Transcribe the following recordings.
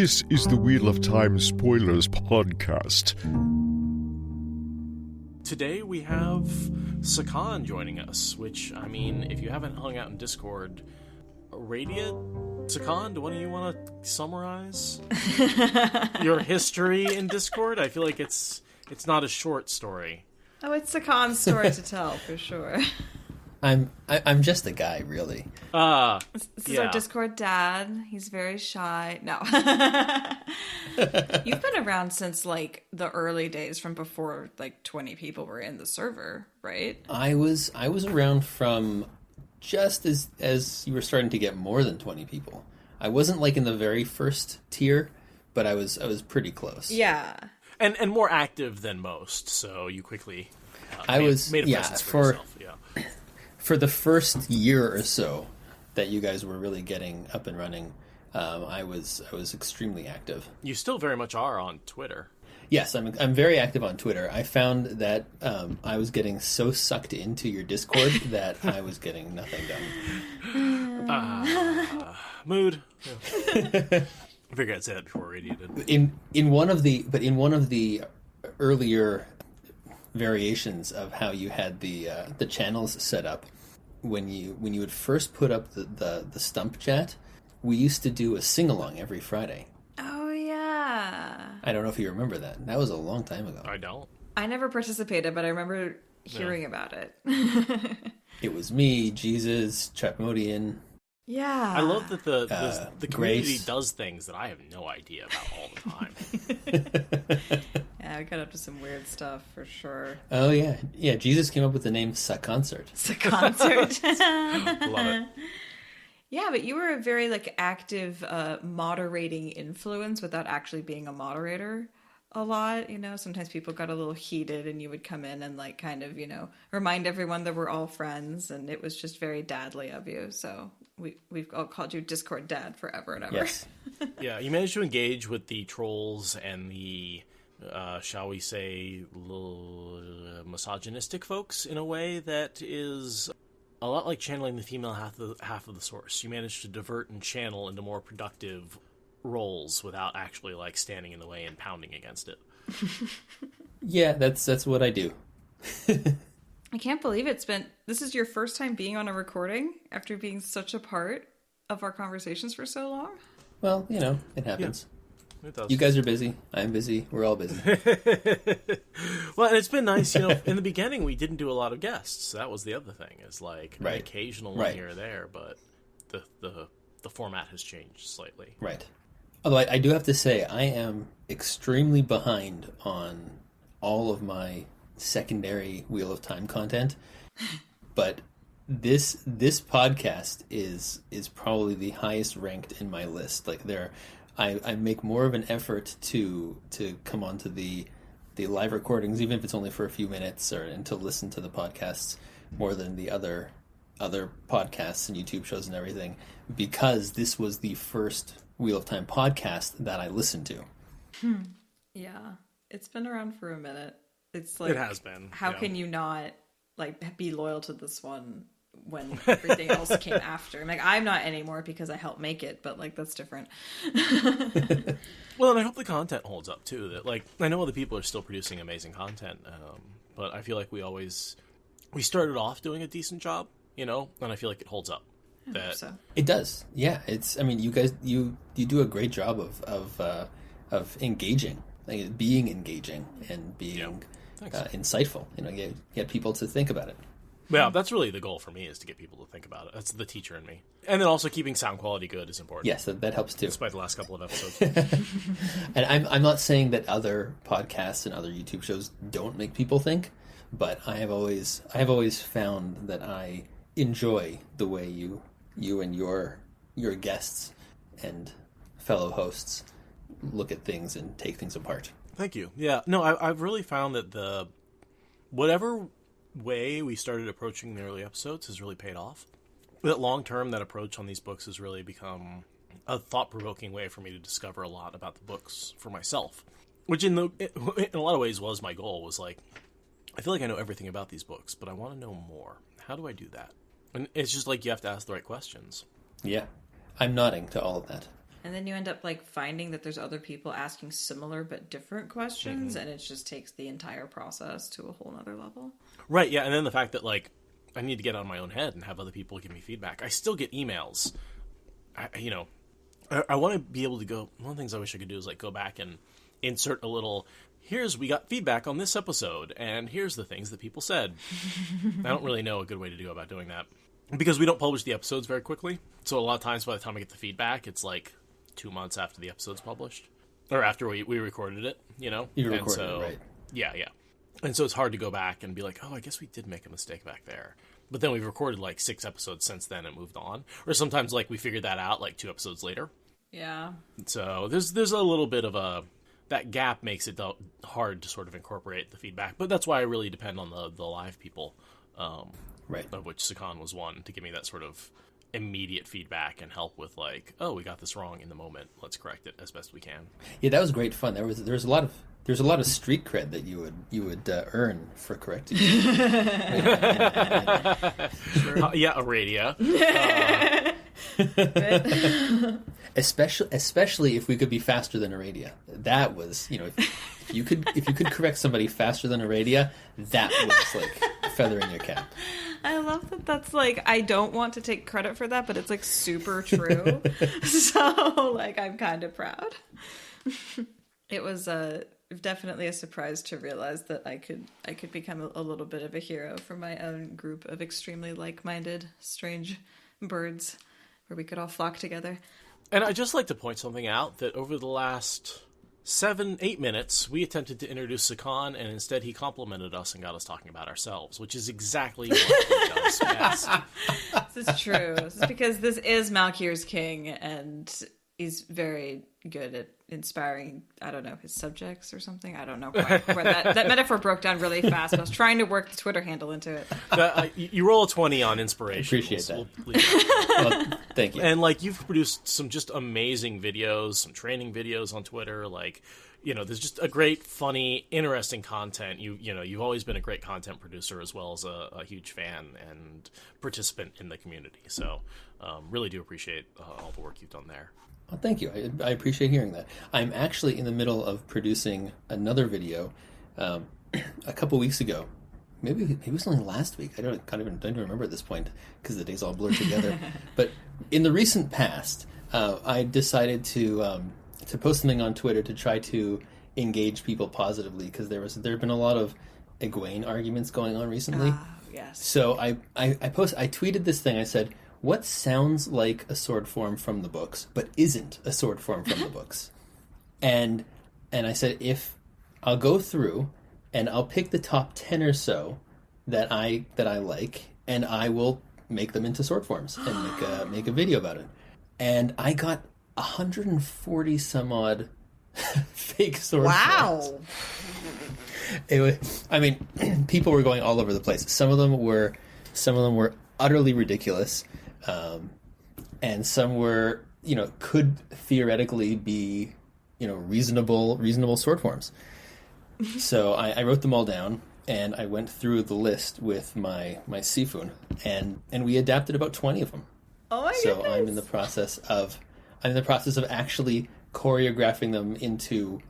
This is the Wheel of Time Spoilers podcast. Today we have Sakan joining us, which, I mean, if you haven't hung out in Discord, Radiant, Sakan, do one of you want to summarize your history in Discord? I feel like it's not a short story. Oh, it's Sakan's story to tell, for sure. I'm just a guy, really. This is our Discord dad. He's very shy. No. You've been around since, like, the early days, from before, like, 20 people were in the server, right? I was around from just as you were starting to get more than 20 people. I wasn't, like, in the very first tier, but I was pretty close. Yeah. And more active than most, so you quickly made a presence for yourself. Yeah. For the first year or so that you guys were really getting up and running, I was extremely active. You still very much are on Twitter. Yes, I'm very active on Twitter. I found that I was getting so sucked into your Discord that I was getting nothing done. Mood. Yeah. I figured I'd say that before Radio did. In one of the earlier variations of how you had the channels set up, when you would first put up the stump chat, we used to do a sing-along every Friday. Oh, yeah. I don't know if you remember that. That was a long time ago. I don't. I never participated, but I remember hearing about it. It was me, Jesus, Chapmodian. Yeah. I love that the community Grace does things that I have no idea about all the time. Yeah, we got up to some weird stuff, for sure. Oh, yeah. Yeah, Jesus came up with the name Sakoncert. Sakoncert. Love it. Yeah, but you were a very, like, active moderating influence without actually being a moderator a lot, you know? Sometimes people got a little heated and you would come in and, like, kind of, you know, remind everyone that we're all friends, and it was just very dadly of you, so we've all called you Discord Dad forever and ever. Yes. Yeah, you managed to engage with the trolls and the, shall we say, misogynistic folks in a way that is a lot like channeling the female half of the source. You managed to divert and channel into more productive roles without actually, like, standing in the way and pounding against it. Yeah, that's what I do. I can't believe this is your first time being on a recording after being such a part of our conversations for so long? Well, you know, it happens. Yeah, it does. You guys are busy. I'm busy. We're all busy. Well, and it's been nice, you know, in the beginning we didn't do a lot of guests. That was the other thing. It's like an occasional one here or there, but the format has changed slightly. Right. Although I do have to say, I am extremely behind on all of my secondary Wheel of Time content, but this podcast is probably the highest ranked in my list. Like, I make more of an effort to come onto the live recordings, even if it's only for a few minutes, and to listen to the podcasts more than the other podcasts and YouTube shows and everything, because this was the first Wheel of Time podcast that I listened to. Yeah, it's been around for a minute. It's like, it has been. How can you not, like, be loyal to this one when everything else came after? I'm like, I'm not anymore because I helped make it, but, like, that's different. Well, and I hope the content holds up too. That, like, I know other people are still producing amazing content, but I feel like we started off doing a decent job, you know, and I feel like it holds up. I hope so. It does. Yeah, I mean, you guys, you do a great job of engaging, like, being engaging and being insightful. You know, get people to think about it. Yeah, that's really the goal for me, is to get people to think about it. That's the teacher in me. And then also keeping sound quality good is important. Yes, that helps too. Despite the last couple of episodes. And I'm not saying that other podcasts and other YouTube shows don't make people think, but I have always found that I enjoy the way you and your guests and fellow hosts look at things and take things apart. Thank you. Yeah, no, I've really found that whatever way we started approaching the early episodes has really paid off. That long term, that approach on these books has really become a thought-provoking way for me to discover a lot about the books for myself, which in a lot of ways was my goal. Was like, I feel like I know everything about these books, but I want to know more. How do I do that? And it's just like you have to ask the right questions. Yeah, I'm nodding to all of that. And then you end up like finding that there's other people asking similar but different questions, and it just takes the entire process to a whole nother level. Right, yeah, and then the fact that like I need to get out of my own head and have other people give me feedback. I still get emails. I want to be able to go. One of the things I wish I could do is like go back and insert a little. We got feedback on this episode, and here's the things that people said. I don't really know a good way to go about doing that because we don't publish the episodes very quickly. So a lot of times, by the time I get the feedback, it's like 2 months after the episode's published, or after we recorded it. You recorded it, right? Yeah. And so it's hard to go back and be like, oh, I guess we did make a mistake back there. But then we've recorded like 6 episodes since then and moved on. Or sometimes like we figured that out like 2 episodes later. Yeah. So there's a little bit of that gap makes it hard to sort of incorporate the feedback. But that's why I really depend on the live people, right? Of which Sakan was one, to give me that sort of immediate feedback and help with like, oh, we got this wrong in the moment. Let's correct it as best we can. Yeah, that was great fun. There's a lot of street cred that you would earn for correcting. Yeah, Aradia. Especially if we could be faster than Aradia. That was, if you could correct somebody faster than Aradia, that was like a feather in your cap. I love that. That's like, I don't want to take credit for that, but it's like super true. So like, I'm kind of proud. It was definitely a surprise to realize that I could become a little bit of a hero for my own group of extremely like-minded, strange birds, where we could all flock together. And I'd just like to point something out, that over the last 7-8 minutes, we attempted to introduce Sakan, and instead he complimented us and got us talking about ourselves, which is exactly what he does best. This is true. This is because this is Malkir's king, and he's very good at inspiring, I don't know, his subjects or something. I don't know quite where that metaphor broke down really fast. I was trying to work the Twitter handle into it. You roll a 20 on inspiration. Appreciate that. Well, thank you. And like, you've produced some just amazing videos, some training videos on Twitter. Like, there's just a great, funny, interesting content. You've always been a great content producer as well as a huge fan and participant in the community. So really do appreciate all the work you've done there. Well, thank you. I appreciate hearing that. I'm actually in the middle of producing another video a couple weeks ago. Maybe it was only last week. I don't even remember at this point because the days all blur together. But in the recent past, I decided to post something on Twitter to try to engage people positively, because there have been a lot of Egwene arguments going on recently. Yes. So I tweeted this thing. I said, what sounds like a sword form from the books, but isn't a sword form from the books? And I said, if I'll go through and I'll pick the top 10 or so that I like, and I will make them into sword forms and make a video about it. And I got 140 some odd fake sword forms. People were going all over the place. Some of them were utterly ridiculous. And some were, could theoretically be, reasonable sword forms. So I wrote them all down, and I went through the list with my Sifun, and we adapted about 20 of them. Oh my so goodness. I'm in the process of actually choreographing them into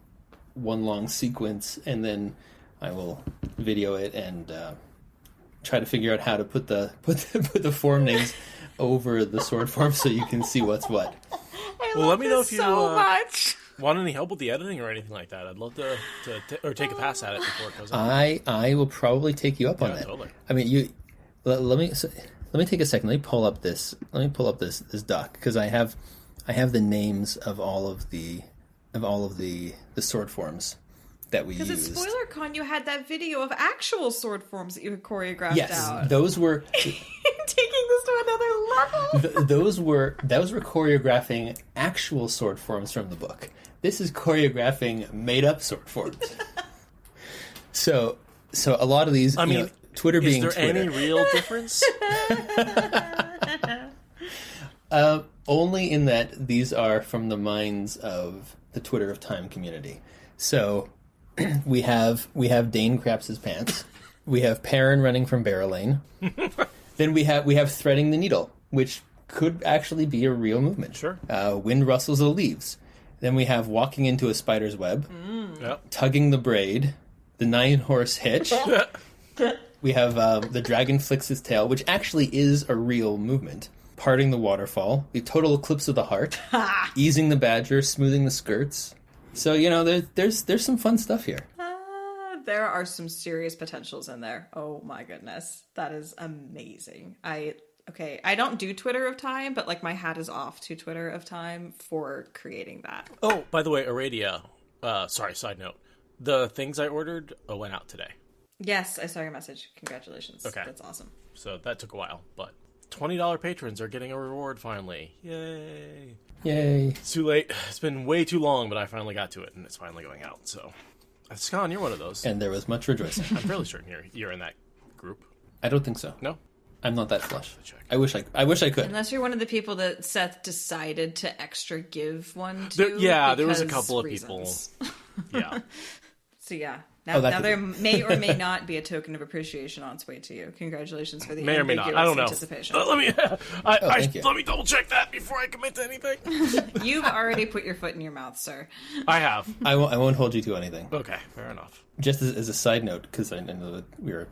one long sequence, and then I will video it and try to figure out how to put the form names over the sword form so you can see what's what. Let me know if you much. want any help with the editing or anything like that. I'd love to take a pass at it before it goes out. I will probably take you up on that. Totally. I mean, let me take a second. Let me pull up this doc, because I have the names of all of the sword forms that we used. Because at SpoilerCon, you had that video of actual sword forms that you had choreographed out. Yes, those were taking this to another level. those were choreographing actual sword forms from the book. This is choreographing made-up sword forms. So a lot of these, Twitter being Twitter. Is there any real difference? Only in that these are from the minds of the Twitter of Time community. So we have Dane craps his pants. We have Perrin running from Barrel Lane. Then we have threading the needle, which could actually be a real movement. Sure. Wind rustles the leaves. Then we have walking into a spider's web, Yep. tugging the braid, the 9-horse hitch. We have the dragon flicks his tail, which actually is a real movement. Parting the waterfall, the total eclipse of the heart, easing the badger, smoothing the skirts. So, you know, there's some fun stuff here. There are some serious potentials in there. Oh my goodness. That is amazing. I don't do Twitter of Time, but like my hat is off to Twitter of Time for creating that. Oh, by the way, Aradia, side note. The things I ordered went out today. Yes, I saw your message. Congratulations. Okay. That's awesome. So that took a while, but $20 patrons are getting a reward finally. Yay. Yay. It's too late. It's been way too long, but I finally got to it, and it's finally going out, so... Sakan, you're one of those. And there was much rejoicing. I'm fairly certain you're in that group. I don't think so. No? I'm not that flush. Check. I wish I could. Unless you're one of the people that Seth decided to extra give one to. There was a couple of reasons. people. Yeah. So yeah. Now there be. may or may not be a token of appreciation on its way to you. Congratulations for the May or may not. I don't know. Anticipation. Let me thank you. let me double check that before I commit to anything. You've already put your foot in your mouth, sir. I have. I won't hold you to anything. Okay, fair enough. Just as a side note, because I know that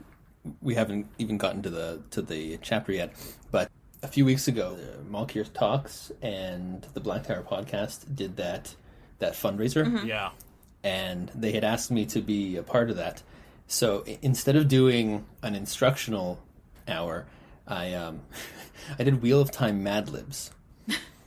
we haven't even gotten to the chapter yet, but a few weeks ago, Malkir Talks and the Black Tower podcast did that fundraiser. Mm-hmm. Yeah. And they had asked me to be a part of that. So instead of doing an instructional hour, I did Wheel of Time Mad Libs,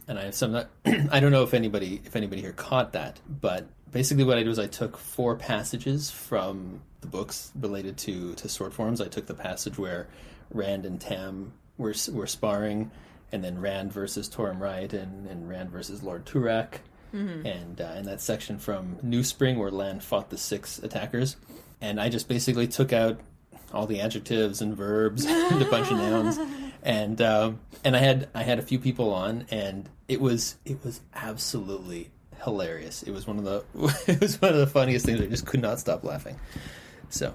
and I have some. I don't know if anybody here caught that, but basically what I did was I took 4 passages from the books related to sword forms. I took the passage where Rand and Tam were sparring, and then Rand versus Torum Wright and Rand versus Lord Turak. Mm-hmm. And in that section from New Spring where Lan fought the 6 attackers, and I just basically took out all the adjectives and verbs and a bunch of nouns, and I had a few people on, and it was absolutely hilarious. It was one of the funniest things. I just could not stop laughing. So,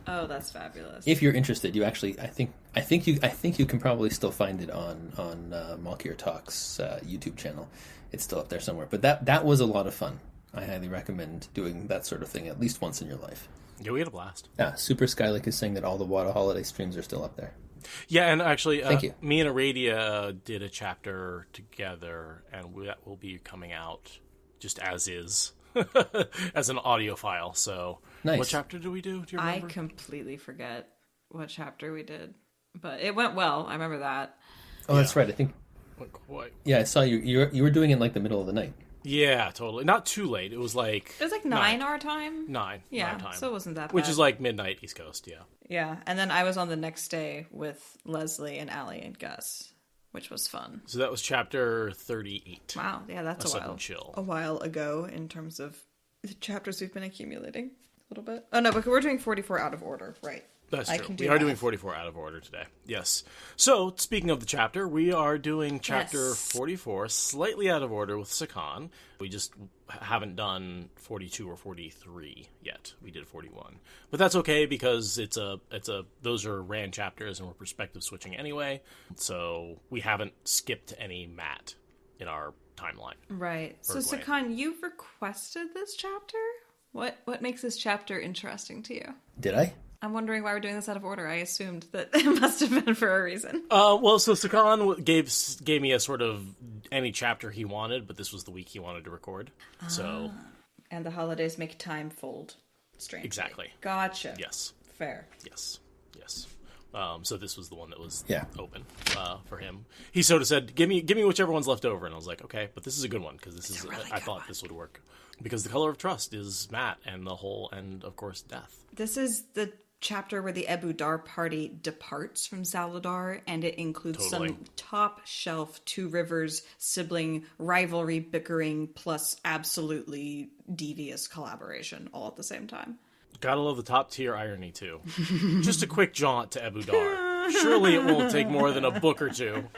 oh, that's fabulous. if you're interested, you actually I think you can probably still find it on Malkir Talks YouTube channel. It's still up there somewhere. But that was a lot of fun. I highly recommend doing that sort of thing at least once in your life. Yeah, we had a blast. Super Skylick is saying that all the Wada Holiday streams are still up there. Yeah, and actually, Thank you. Me and Aradia did a chapter together, and that will be coming out just as is, as an audio file. So, Nice. What chapter do we do? Do you I remember? completely forget what chapter we did, but it went well. I remember that. Oh, that's right. I think. Not quite. Yeah, I saw you. You were doing it like the middle of the night. Yeah, totally. Not too late. It was like... It was like 9 our time. 9. Yeah, 9 time. so it wasn't that bad. Which is like midnight East Coast, yeah. Yeah, and then I was on the next day with Leslie and Allie and Gus, which was fun. So that was chapter 38. Wow, yeah, that's A a sudden while. chill. A while ago in terms of the chapters we've been accumulating a little bit. Oh no, but we're doing 44 out of order, right? That's I true. can do We are math. doing 44 out of order today. Yes. So, speaking of the chapter, we are doing chapter Yes. 44, slightly out of order with Sakan. We just haven't done 42 or 43 yet. We did 41. But that's okay because those are Rand chapters and we're perspective switching anyway. So, we haven't skipped any Matt in our timeline. Right. So Or Gwen. Sakan, you've requested this chapter? What makes this chapter interesting to you? Did I? I'm wondering why we're doing this out of order. I assumed that it must have been for a reason. Well, so Sakan gave me a sort of any chapter he wanted, but this was the week he wanted to record. So And the holidays make time fold strangely. Exactly. Gotcha. yes, Fair. yes. So this was the one that was Yeah. open for him. He sort of said, "Give me whichever one's left over," and I was like, "Okay," but this is a good one because this is really I good thought one. this would work because the color of trust is Matt and the whole and of course death. This is the chapter where the Ebu Dar party departs from Saladar, and it includes Totally. some top shelf Two Rivers sibling rivalry bickering plus absolutely devious collaboration all at the same time. Gotta love the top tier irony too. Just a quick jaunt to Ebu Dar. Surely it won't take more than a book or two.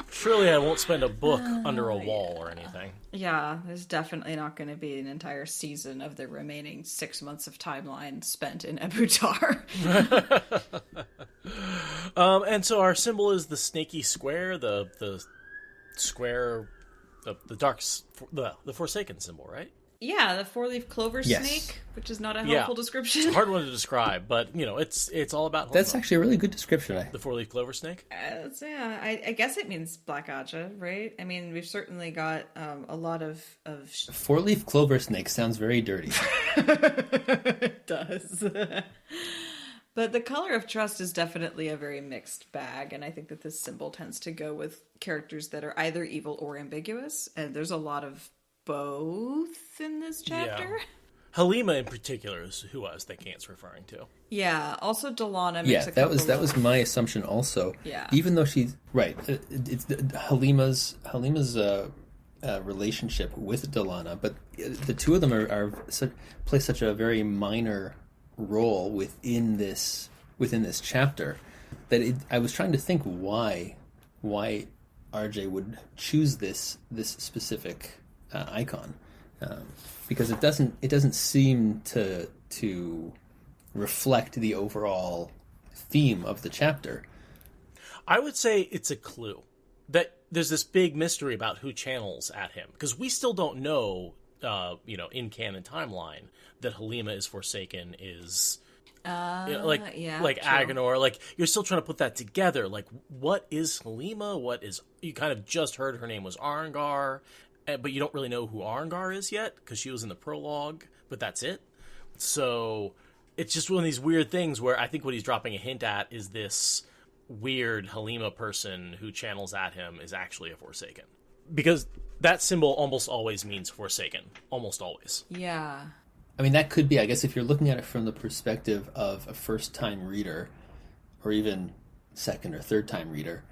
Surely I won't spend a book under a wall or anything. Yeah, there's definitely not going to be an entire season of the remaining 6 months of timeline spent in Ebu Dar. And so our symbol is the snaky square, the square, the the Forsaken symbol, right? Yeah, the four-leaf clover Yes. snake, which is not a helpful description. It's a hard one to describe, but it's all about. That's Homo. actually a really good description. The four-leaf clover snake. Yeah, I guess it means Black Aja, right? I mean, we've certainly got a lot of. Four-leaf clover snake sounds very dirty. It does. But the color of trust is definitely a very mixed bag, and I think that this symbol tends to go with characters that are either evil or ambiguous, and there's a lot of both in this chapter. Yeah. Halima in particular is who I was thinking it's referring to. Yeah, also Delana makes Yeah, a that was couple of- my assumption also. Yeah. Even though she's right, it's Halima's relationship with Delana, but the two of them play such a very minor role within this chapter that I was trying to think why RJ would choose this specific icon, because it doesn't seem to reflect the overall theme of the chapter. I would say it's a clue that there's this big mystery about who channels at him, because we still don't know, in canon timeline, that Halima is Forsaken is. Like Agonor, like you're still trying to put that together. Like, what is Halima? You kind of just heard her name was Arangar, but you don't really know who Arangar is yet because she was in the prologue, but that's it. So it's just one of these weird things where I think what he's dropping a hint at is this weird Halima person who channels at him is actually a Forsaken, because that symbol almost always means Forsaken, almost always. Yeah. I mean, that could be, I guess, if you're looking at it from the perspective of a first-time reader, or even second or third-time reader,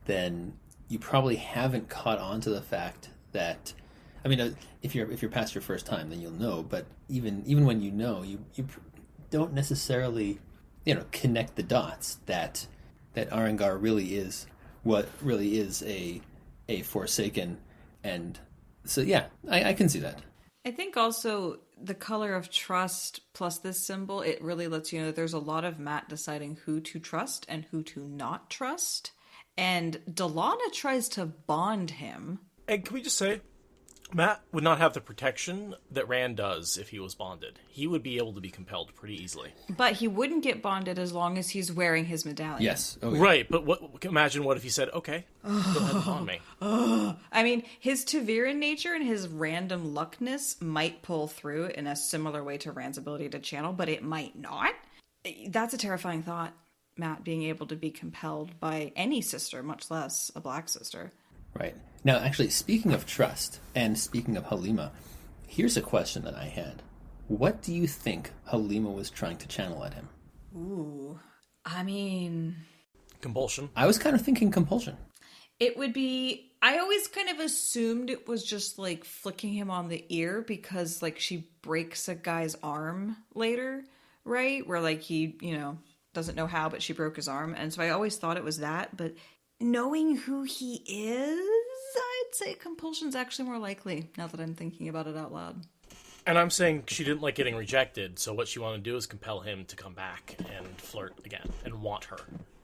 then you probably haven't caught on to the fact that, I mean, if you're past your first time, then you'll know. But even when you know, you don't necessarily, connect the dots that Arangar really is what really is a Forsaken, and so yeah, I can see that. I think also the color of trust plus this symbol, it really lets you know that there's a lot of Matt deciding who to trust and who to not trust. And Delana tries to bond him. And can we just say, Matt would not have the protection that Rand does if he was bonded. He would be able to be compelled pretty easily. But he wouldn't get bonded as long as he's wearing his medallion. Yes. Oh, yeah. Right, but imagine what if he said, okay, go ahead and bond me. I mean, his Taviran nature and his random luckness might pull through in a similar way to Rand's ability to channel, but it might not. That's a terrifying thought, Matt, being able to be compelled by any sister, much less a black sister. Right. Now, actually, speaking of trust, and speaking of Halima, here's a question that I had. What do you think Halima was trying to channel at him? Ooh. I mean... Compulsion. I was kind of thinking compulsion. It would be... I always kind of assumed it was just, like, flicking him on the ear because, like, she breaks a guy's arm later, right? Where, like, he, doesn't know how, but she broke his arm. And so I always thought it was that, but... Knowing who he is, I'd say compulsion's actually more likely, now that I'm thinking about it out loud. And I'm saying she didn't like getting rejected, so what she wanted to do is compel him to come back and flirt again and want her.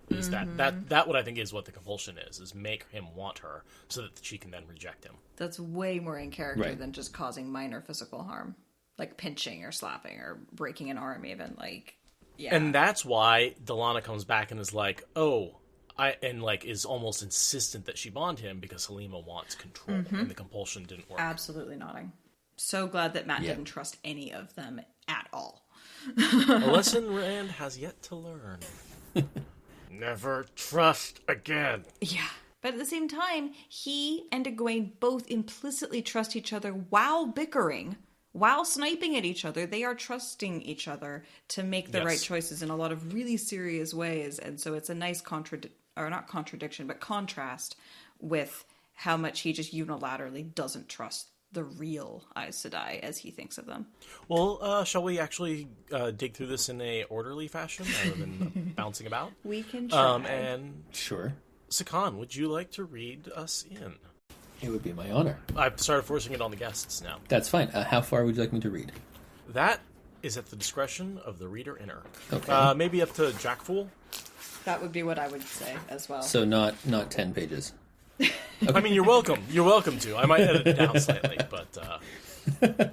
Is that what I think is what the compulsion is make him want her so that she can then reject him. That's way more in character Right. than just causing minor physical harm. Like pinching or slapping or breaking an arm even, yeah. And that's why Delana comes back and is like, is almost insistent that she bond him because Halima wants control, and the compulsion didn't work. Absolutely nodding. So glad that Matt Yeah. didn't trust any of them at all. A lesson Rand has yet to learn. Never trust again. Yeah. But at the same time, he and Egwene both implicitly trust each other while bickering, while sniping at each other. They are trusting each other to make the right choices in a lot of really serious ways. And so it's a nice contrast with how much he just unilaterally doesn't trust the real Aes Sedai as he thinks of them. Well, shall we actually dig through this in a orderly fashion rather than bouncing about? We can try. And Sure. Sakan, would you like to read us in? It would be my honor. I've started forcing it on the guests now. That's fine. How far would you like me to read? That is at the discretion of the reader inner. Okay. Maybe up to Jack Fool. That would be what I would say as well. So not 10 pages. I mean, you're welcome. You're welcome to. I might edit it down slightly, but...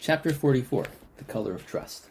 Chapter 44, The Color of Trust.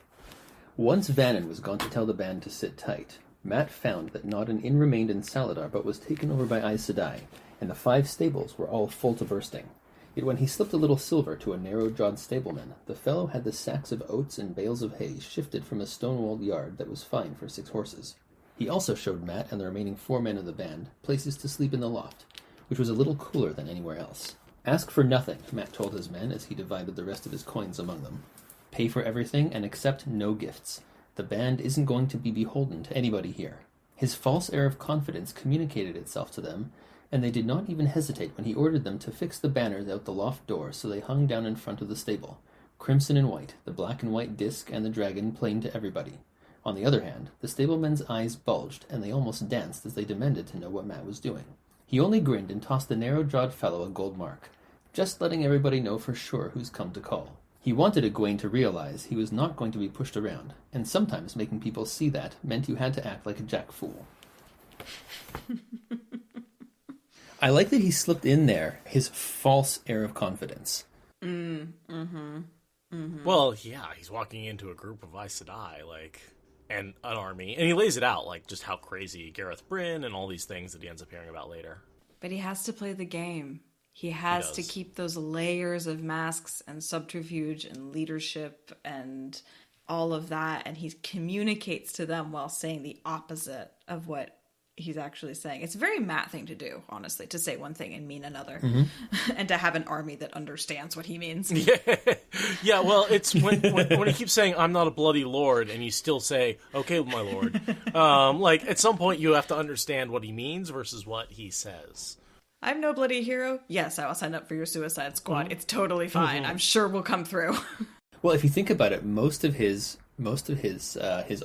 Once Vannon was gone to tell the band to sit tight, Matt found that not an inn remained in Saladar but was taken over by Aes Sedai, and the 5 stables were all full to bursting. Yet when he slipped a little silver to a narrow-jawed stableman, the fellow had the sacks of oats and bales of hay shifted from a stone-walled yard that was fine for 6 horses. He also showed Matt and the remaining 4 men of the band places to sleep in the loft, which was a little cooler than anywhere else. Ask for nothing, Matt told his men as he divided the rest of his coins among them. Pay for everything and accept no gifts. The band isn't going to be beholden to anybody here. His false air of confidence communicated itself to them, and they did not even hesitate when he ordered them to fix the banners out the loft door so they hung down in front of the stable, crimson and white, the black and white disc and the dragon plain to everybody. On the other hand, the stablemen's eyes bulged, and they almost danced as they demanded to know what Matt was doing. He only grinned and tossed the narrow-jawed fellow a gold mark, just letting everybody know for sure who's come to call. He wanted Egwene to realize he was not going to be pushed around, and sometimes making people see that meant you had to act like a jack fool. I like that he slipped in there his false air of confidence. Well, yeah, he's walking into a group of Aes Sedai, and an army, and he lays it out, just how crazy Gareth Bryn and all these things that he ends up hearing about later. But he has to play the game. He has to keep those layers of masks and subterfuge and leadership and all of that, and he communicates to them while saying the opposite of what he's actually saying. It's a very Matt thing to do, honestly, to say one thing and mean another, and to have an army that understands what he means. Yeah. Well, it's when he keeps saying, "I'm not a bloody lord," and you still say, "Okay, my lord." At some point, you have to understand what he means versus what he says. I'm no bloody hero. Yes, I will sign up for your Suicide Squad. It's totally fine. I'm sure we'll come through. Well, if you think about it, most of his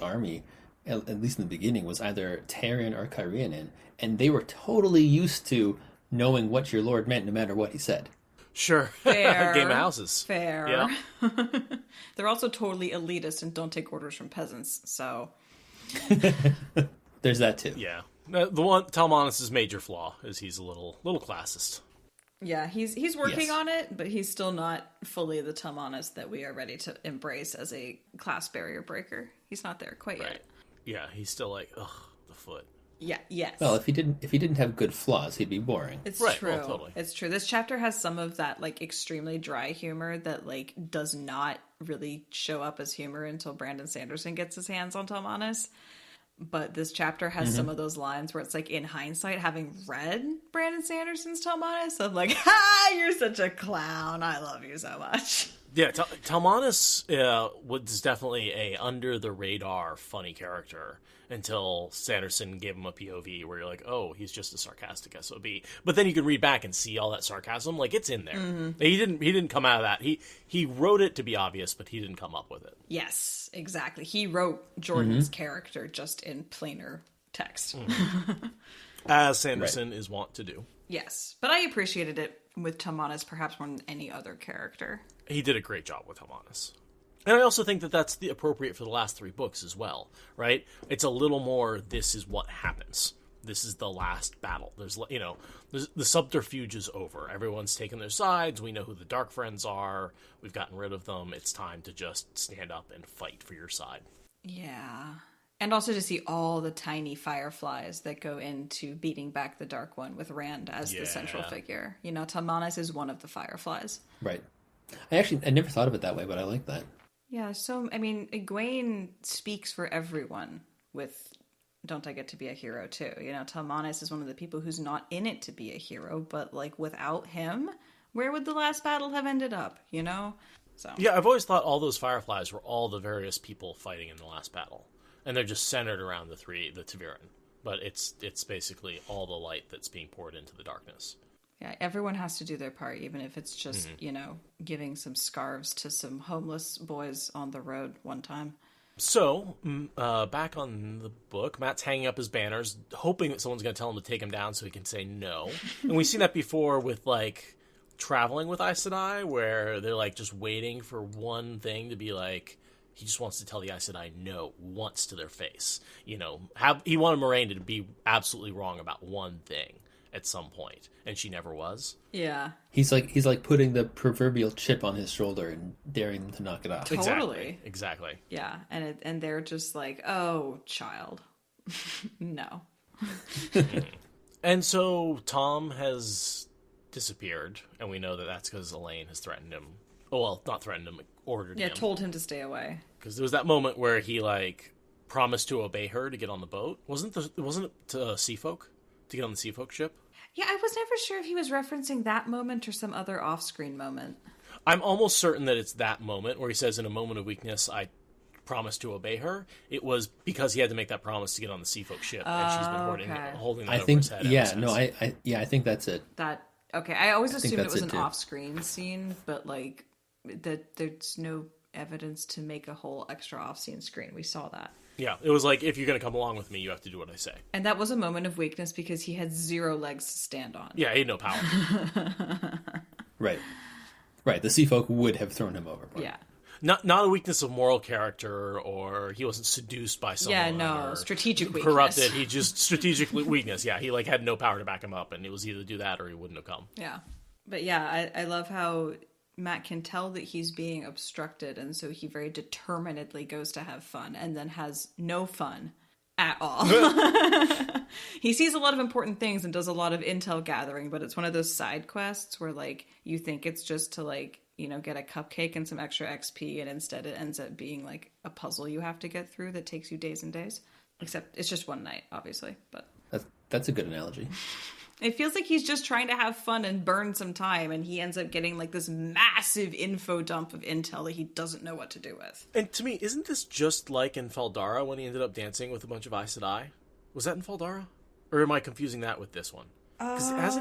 army, at least in the beginning, was either Tarian or Kyrianan, and they were totally used to knowing what your lord meant no matter what he said. Sure. Fair. Game of houses. Fair. Yeah. They're also totally elitist and don't take orders from peasants, so... There's that too. Yeah. The one, Talmanis' major flaw is he's a little classist. Yeah, he's working Yes. on it, but he's still not fully the Talmanis that we are ready to embrace as a class barrier breaker. He's not there quite yet. Yeah, he's still the foot. Yeah, yes. Well, if he didn't have good flaws, he'd be boring. It's Right, true. well, totally. It's true. This chapter has some of that extremely dry humor that does not really show up as humor until Brandon Sanderson gets his hands on Talmanis. But this chapter has some of those lines where it's in hindsight, having read Brandon Sanderson's Talmanis, I'm like, ha, you're such a clown. I love you so much. Yeah, Talmanis was definitely a under-the-radar funny character until Sanderson gave him a POV where you're like, oh, he's just a sarcastic SOB. But then you can read back and see all that sarcasm. It's in there. He didn't come out of that. He wrote it to be obvious, but he didn't come up with it. Yes, exactly. He wrote Jordan's character just in plainer text. As Sanderson is wont to do. Yes, but I appreciated it with Talmanis perhaps more than any other character. He did a great job with Talmanis. And I also think that that's appropriate for the last 3 books as well, right? It's a little more, this is what happens. This is the last battle. There's the subterfuge is over. Everyone's taken their sides. We know who the Dark Friends are. We've gotten rid of them. It's time to just stand up and fight for your side. Yeah. And also to see all the tiny fireflies that go into beating back the Dark One with Rand as the central figure. Talmanis is one of the fireflies. Right. I never thought of it that way, but I like that. Yeah, so, Egwene speaks for everyone with Don't I Get to Be a Hero too? Talmanis is one of the people who's not in it to be a hero, but, without him, where would the last battle have ended up, So. Yeah, I've always thought all those fireflies were all the various people fighting in the last battle. And they're just centered around the Ta'veren. But it's basically all the light that's being poured into the darkness. Yeah, everyone has to do their part, even if it's just, giving some scarves to some homeless boys on the road one time. So, back on the book, Matt's hanging up his banners, hoping that someone's going to tell him to take him down so he can say no. And we've seen that before with, traveling with Aes Sedai, where they're like just waiting for one thing to be like, he just wants to tell the Aes Sedai no once to their face. You know, he wanted Moraine to be absolutely wrong about one thing at some point, and she never was. Yeah. He's like putting the proverbial chip on his shoulder and daring them to knock it off. Totally. Exactly. Yeah, and they're just like, oh, child. No. And so Tom has disappeared, and we know that that's because Elaine has threatened him. Oh, well, not threatened him, ordered him. Yeah, told him to stay away. Because there was that moment where he, like, promised to obey her to get on the boat. Wasn't it to Seafolk? To get on the Seafolk ship? Yeah, I was never sure if he was referencing that moment or some other off-screen moment. I'm almost certain that it's that moment where he says, in a moment of weakness, I promised to obey her. It was because he had to make that promise to get on the Seafolk ship, and she's been holding that over his head ever since. I think that's it. Okay, I always assumed it was an too. off-screen scene, but like that there's no evidence to make a whole extra off-scene screen. We saw that. Yeah, it was like, if you're going to come along with me, you have to do what I say. And that was a moment of weakness because he had 0 legs to stand on. Yeah, he had no power. Right. The Seafolk would have thrown him overboard. Yeah. Not a weakness of moral character, or he wasn't seduced by someone. Yeah, no, strategic weakness. Corrupted. He just strategic weakness. Yeah, he like had no power to back him up, and it was either do that or he wouldn't have come. Yeah. But yeah, I love how Matt can tell that he's being obstructed, and so he very determinedly goes to have fun and then has no fun at all. He sees a lot of important things and does a lot of intel gathering, but it's one of those side quests where like you think it's just to like, you know, get a cupcake and some extra XP, and instead it ends up being like a puzzle you have to get through that takes you days and days. Except it's just one night, obviously, but That's a good analogy. it feels like he's just trying to have fun and burn some time, and he ends up getting like this massive info dump of intel that he doesn't know what to do with. And to me, isn't this just like in Faldara when he ended up dancing with a bunch of Aes Sedai? Was that in Faldara? Or am I confusing that with this one? Because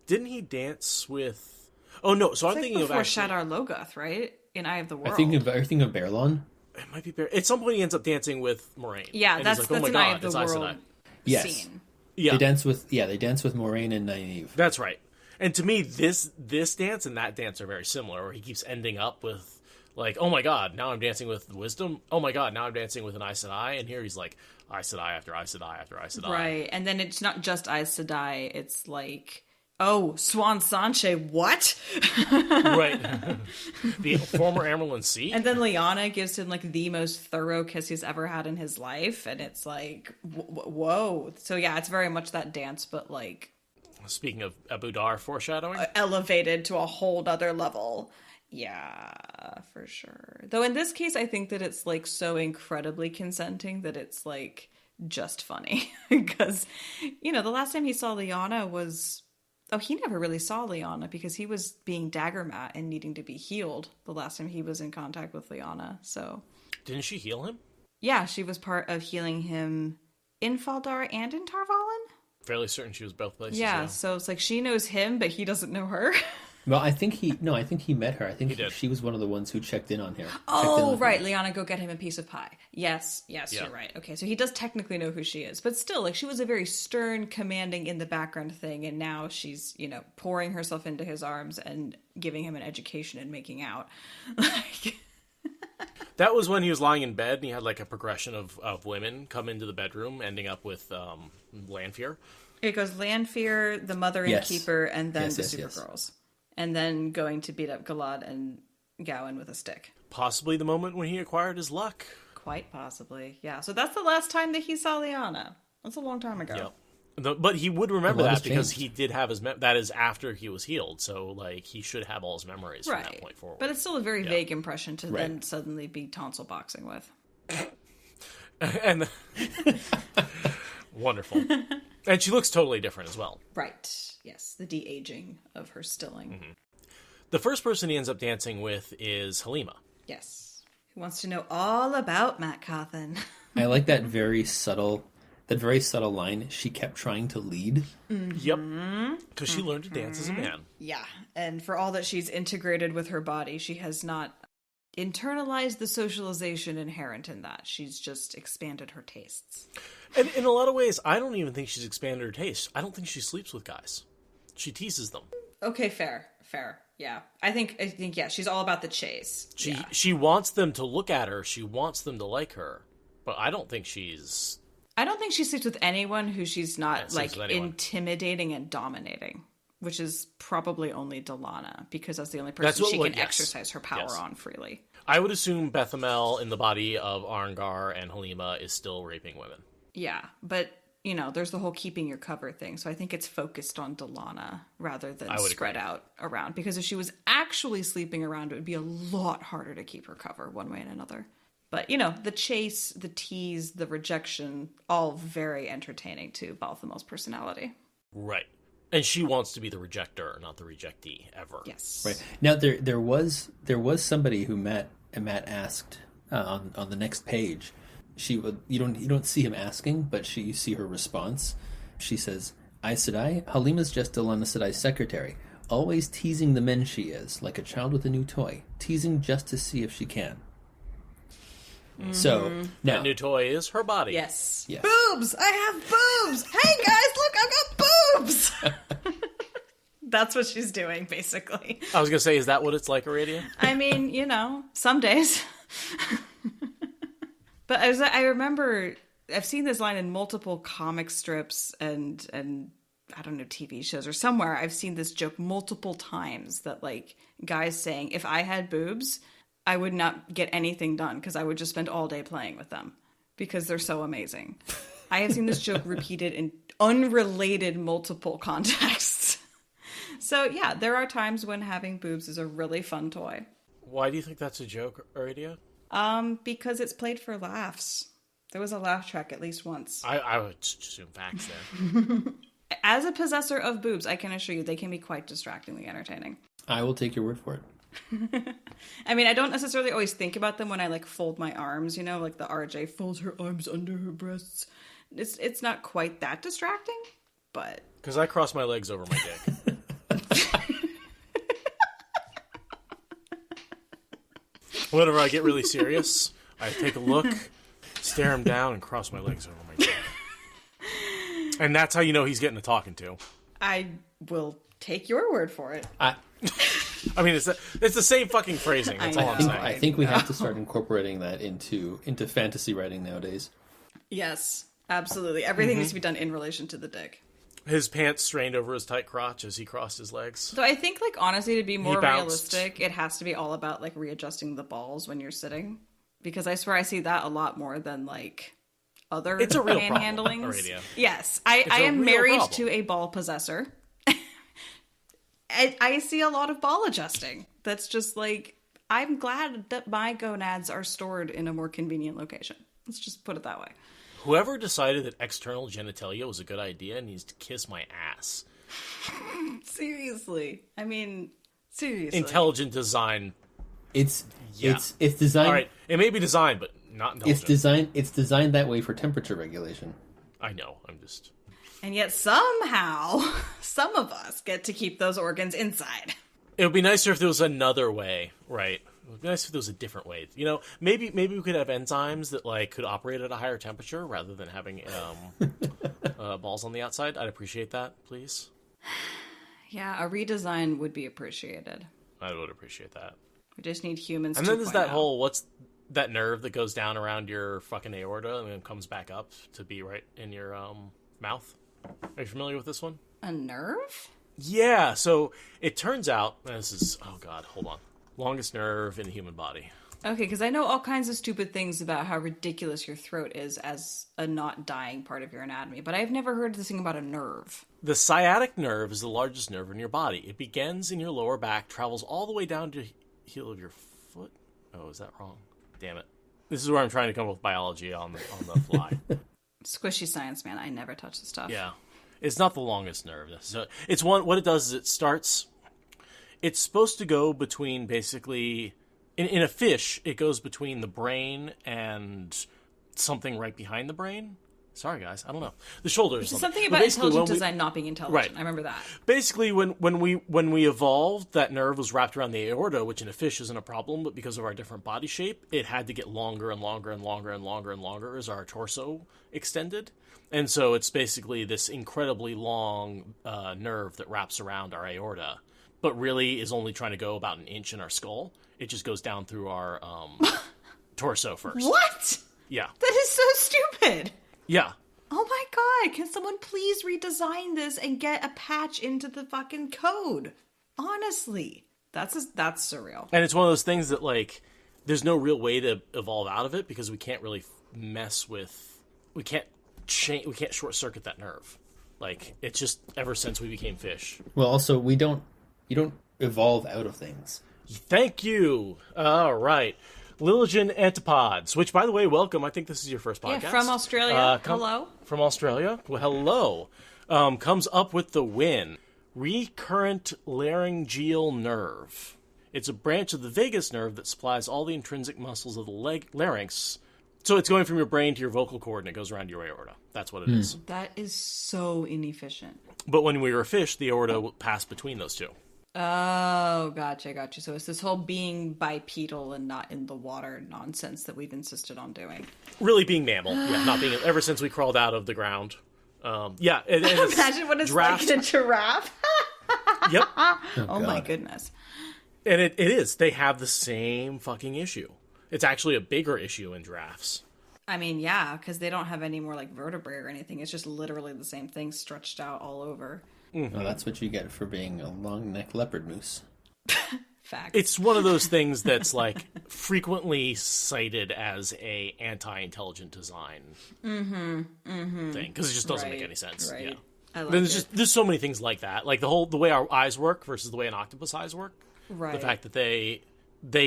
didn't he dance with... Oh, no, so I'm thinking of actually... Shadar Logoth, right? In Eye of the World. I think of Baerlon. It might be At some point he ends up dancing with Moraine. Yeah, and that's he's like, an Eye of the World scene. Yeah. They dance with Moraine and Nynaeve. That's right. And to me, this dance and that dance are very similar, where he keeps ending up with, like, oh my god, now I'm dancing with Wisdom. Oh my god, now I'm dancing with an Aes Sedai. And here he's like, Aes Sedai after Aes Sedai after Aes Sedai. Right, and then it's not just Aes Sedai, it's like... Oh, Swan Sanche, what? Right. The former Amerlin Sea. And then Lyanna gives him, like, the most thorough kiss he's ever had in his life. And it's like, whoa. So, yeah, it's very much that dance, but, like... Speaking of Abu Dar foreshadowing. Elevated to a whole other level. Yeah, for sure. Though in this case, I think that it's, like, so incredibly consenting that it's, like, just funny. Because, you know, the last time he saw Lyanna was... Oh, he never really saw Lyanna because he was being Daggermat and needing to be healed the last time he was in contact with Lyanna, so... Didn't she heal him? Yeah, she was part of healing him in Faldara and in Tarvalin? Fairly certain she was both places. Yeah, so it's like she knows him, but he doesn't know her. Well, I think he met her. I think he did. She was one of the ones who checked in on him. Oh, right. Lyanna, go get him a piece of pie. Yes, Yeah. You're right. Okay, so he does technically know who she is. But still, like, she was a very stern, commanding in the background thing, and now she's, you know, pouring herself into his arms and giving him an education and making out. Like... That was when he was lying in bed, and he had, like, a progression of women come into the bedroom, ending up with Lanfear. It goes Lanfear, the Mother Innkeeper, and then the Supergirls. And then going to beat up Galad and Gowan with a stick. Possibly the moment when he acquired his luck. Quite possibly, yeah. So that's the last time that he saw Lyanna. That's a long time ago. Yep. But he would remember that because he did have his... that is after he was healed, so, like, he should have all his memories from that point forward. But it's still a very vague impression to then suddenly be tonsil boxing with. And... Wonderful. And she looks totally different as well. Right. Yes. The de-aging of her stilling. Mm-hmm. The first person he ends up dancing with is Halima. Yes. Who wants to know all about Matt Cawthon. I like that very subtle line. She kept trying to lead. Mm-hmm. Yep. Because she learned to dance as a man. Yeah. And for all that she's integrated with her body, she has not internalized the socialization inherent in that. She's just expanded her tastes. And in a lot of ways, I don't even think she's expanded her taste. I don't think she sleeps with guys. She teases them. Okay, fair. fair. Yeah. I think yeah, she's all about the chase. She wants them to look at her. She wants them to like her. But I don't think she sleeps with anyone who she's not like anyone. intimidating and dominating, which is probably only Delana, because that's the only person she can exercise her power on freely. I would assume Bethamel in the body of Arangar and Halima is still raping women. Yeah, but there's the whole keeping your cover thing. So I think it's focused on Delana rather than spread out around. Because if she was actually sleeping around, it would be a lot harder to keep her cover one way and another. But, the chase, the tease, the rejection, all very entertaining to Balthamel's personality. Right. And she wants to be the rejector, not the rejectee, ever. Yes. Right. Now, there was somebody who Matt asked on the next page. You don't see him asking, but you see her response. She says, Aes Sedai, Halima's just Delana Sedai's secretary. Always teasing the men she is, like a child with a new toy. Teasing just to see if she can. Mm-hmm. So, now... That new toy is her body. Yes. Boobs! I have boobs! Hey guys, look, I've got boobs! That's what she's doing, basically. I was going to say, is that what it's like, Aradia? I mean, some days. But I remember, I've seen this line in multiple comic strips and I don't know, TV shows or somewhere. I've seen this joke multiple times that, like, guys saying, if I had boobs, I would not get anything done because I would just spend all day playing with them because they're so amazing. I have seen this joke repeated in unrelated multiple contexts. So, yeah, there are times when having boobs is a really fun toy. Why do you think that's a joke, Aradia? Because it's played for laughs. There was a laugh track at least once. I would assume facts there. As a possessor of boobs, I can assure you they can be quite distractingly entertaining. I will take your word for it. I mean, I don't necessarily always think about them when I, like, fold my arms, like the RJ folds her arms under her breasts. It's not quite that distracting, but... Because I cross my legs over my dick. Whenever I get really serious, I take a look, stare him down, and cross my legs over my dick. And that's how you know he's getting a talking to. I will take your word for it. I mean, it's the same fucking phrasing. That's all I'm saying. I think we have to start incorporating that into fantasy writing nowadays. Yes, absolutely. Everything needs to be done in relation to the dick. His pants strained over his tight crotch as he crossed his legs. So I think, like, honestly, to be more realistic, it has to be all about, like, readjusting the balls when you're sitting. Because I swear I see that a lot more than, like, other manhandlings. Yes, I am married to a ball possessor. I see a lot of ball adjusting. That's just, like, I'm glad that my gonads are stored in a more convenient location. Let's just put it that way. Whoever decided that external genitalia was a good idea needs to kiss my ass. Seriously. I mean, seriously. Intelligent design. It's designed... All right, it may be designed, but not intelligent. It's designed that way for temperature regulation. I know, I'm just... And yet somehow, some of us get to keep those organs inside. It would be nicer if there was another way, right? It would be nice if there was a different way. Maybe we could have enzymes that, like, could operate at a higher temperature rather than having balls on the outside. I'd appreciate that, please. Yeah, a redesign would be appreciated. I would appreciate that. We just need humans. And then there's that whole, what's that nerve that goes down around your fucking aorta and then comes back up to be right in your mouth? Are you familiar with this one? A nerve? Yeah, so it turns out, this is, oh god, hold on. Longest nerve in the human body. Okay, because I know all kinds of stupid things about how ridiculous your throat is as a not dying part of your anatomy, but I've never heard this thing about a nerve. The sciatic nerve is the largest nerve in your body. It begins in your lower back, travels all the way down to the heel of your foot. Oh, is that wrong? Damn it. This is where I'm trying to come up with biology on the fly. Squishy science, man. I never touch the stuff. Yeah. It's not the longest nerve. So it's one. What it does is it's supposed to go between basically, in a fish, it goes between the brain and something right behind the brain. Sorry, guys. I don't know. The shoulders. Something about intelligent design not being intelligent. Right. I remember that. Basically, when we evolved, that nerve was wrapped around the aorta, which in a fish isn't a problem, but because of our different body shape, it had to get longer and longer and longer and longer and longer as our torso extended. And so it's basically this incredibly long nerve that wraps around our aorta. but really is only trying to go about an inch in our skull. It just goes down through our torso first. What? Yeah. That is so stupid. Yeah. Oh my god, can someone please redesign this and get a patch into the fucking code? Honestly. That's surreal. And it's one of those things that, like, there's no real way to evolve out of it because we can't really mess with... We can't short-circuit that nerve. Like, it's just ever since we became fish. Well, also, you don't evolve out of things. Thank you. All right. Liligen Antipods, which, by the way, welcome. I think this is your first podcast. Yeah, from Australia. Hello. From Australia. Well, hello. Comes up with the win. Recurrent laryngeal nerve. It's a branch of the vagus nerve that supplies all the intrinsic muscles of the larynx. So it's going from your brain to your vocal cord, and it goes around your aorta. That's what it is. That is so inefficient. But when we were a fish, the aorta would pass between those two. Oh, gotcha. So it's this whole being bipedal and not in the water nonsense that we've insisted on doing. Really being mammal. Yeah, not being... Ever since we crawled out of the ground. Yeah. Imagine what it's like in a giraffe. Yep. Oh my goodness. And it is. They have the same fucking issue. It's actually a bigger issue in giraffes. I mean, yeah, because they don't have any more like vertebrae or anything. It's just literally the same thing stretched out all over. Mm-hmm. Well, that's what you get for being a long-necked leopard moose. Fact. It's one of those things that's like frequently cited as a anti-intelligent design thing because it just doesn't make any sense. Right. Yeah. I like there's so many things like that, like the way our eyes work versus the way an octopus eyes work. Right. The fact that they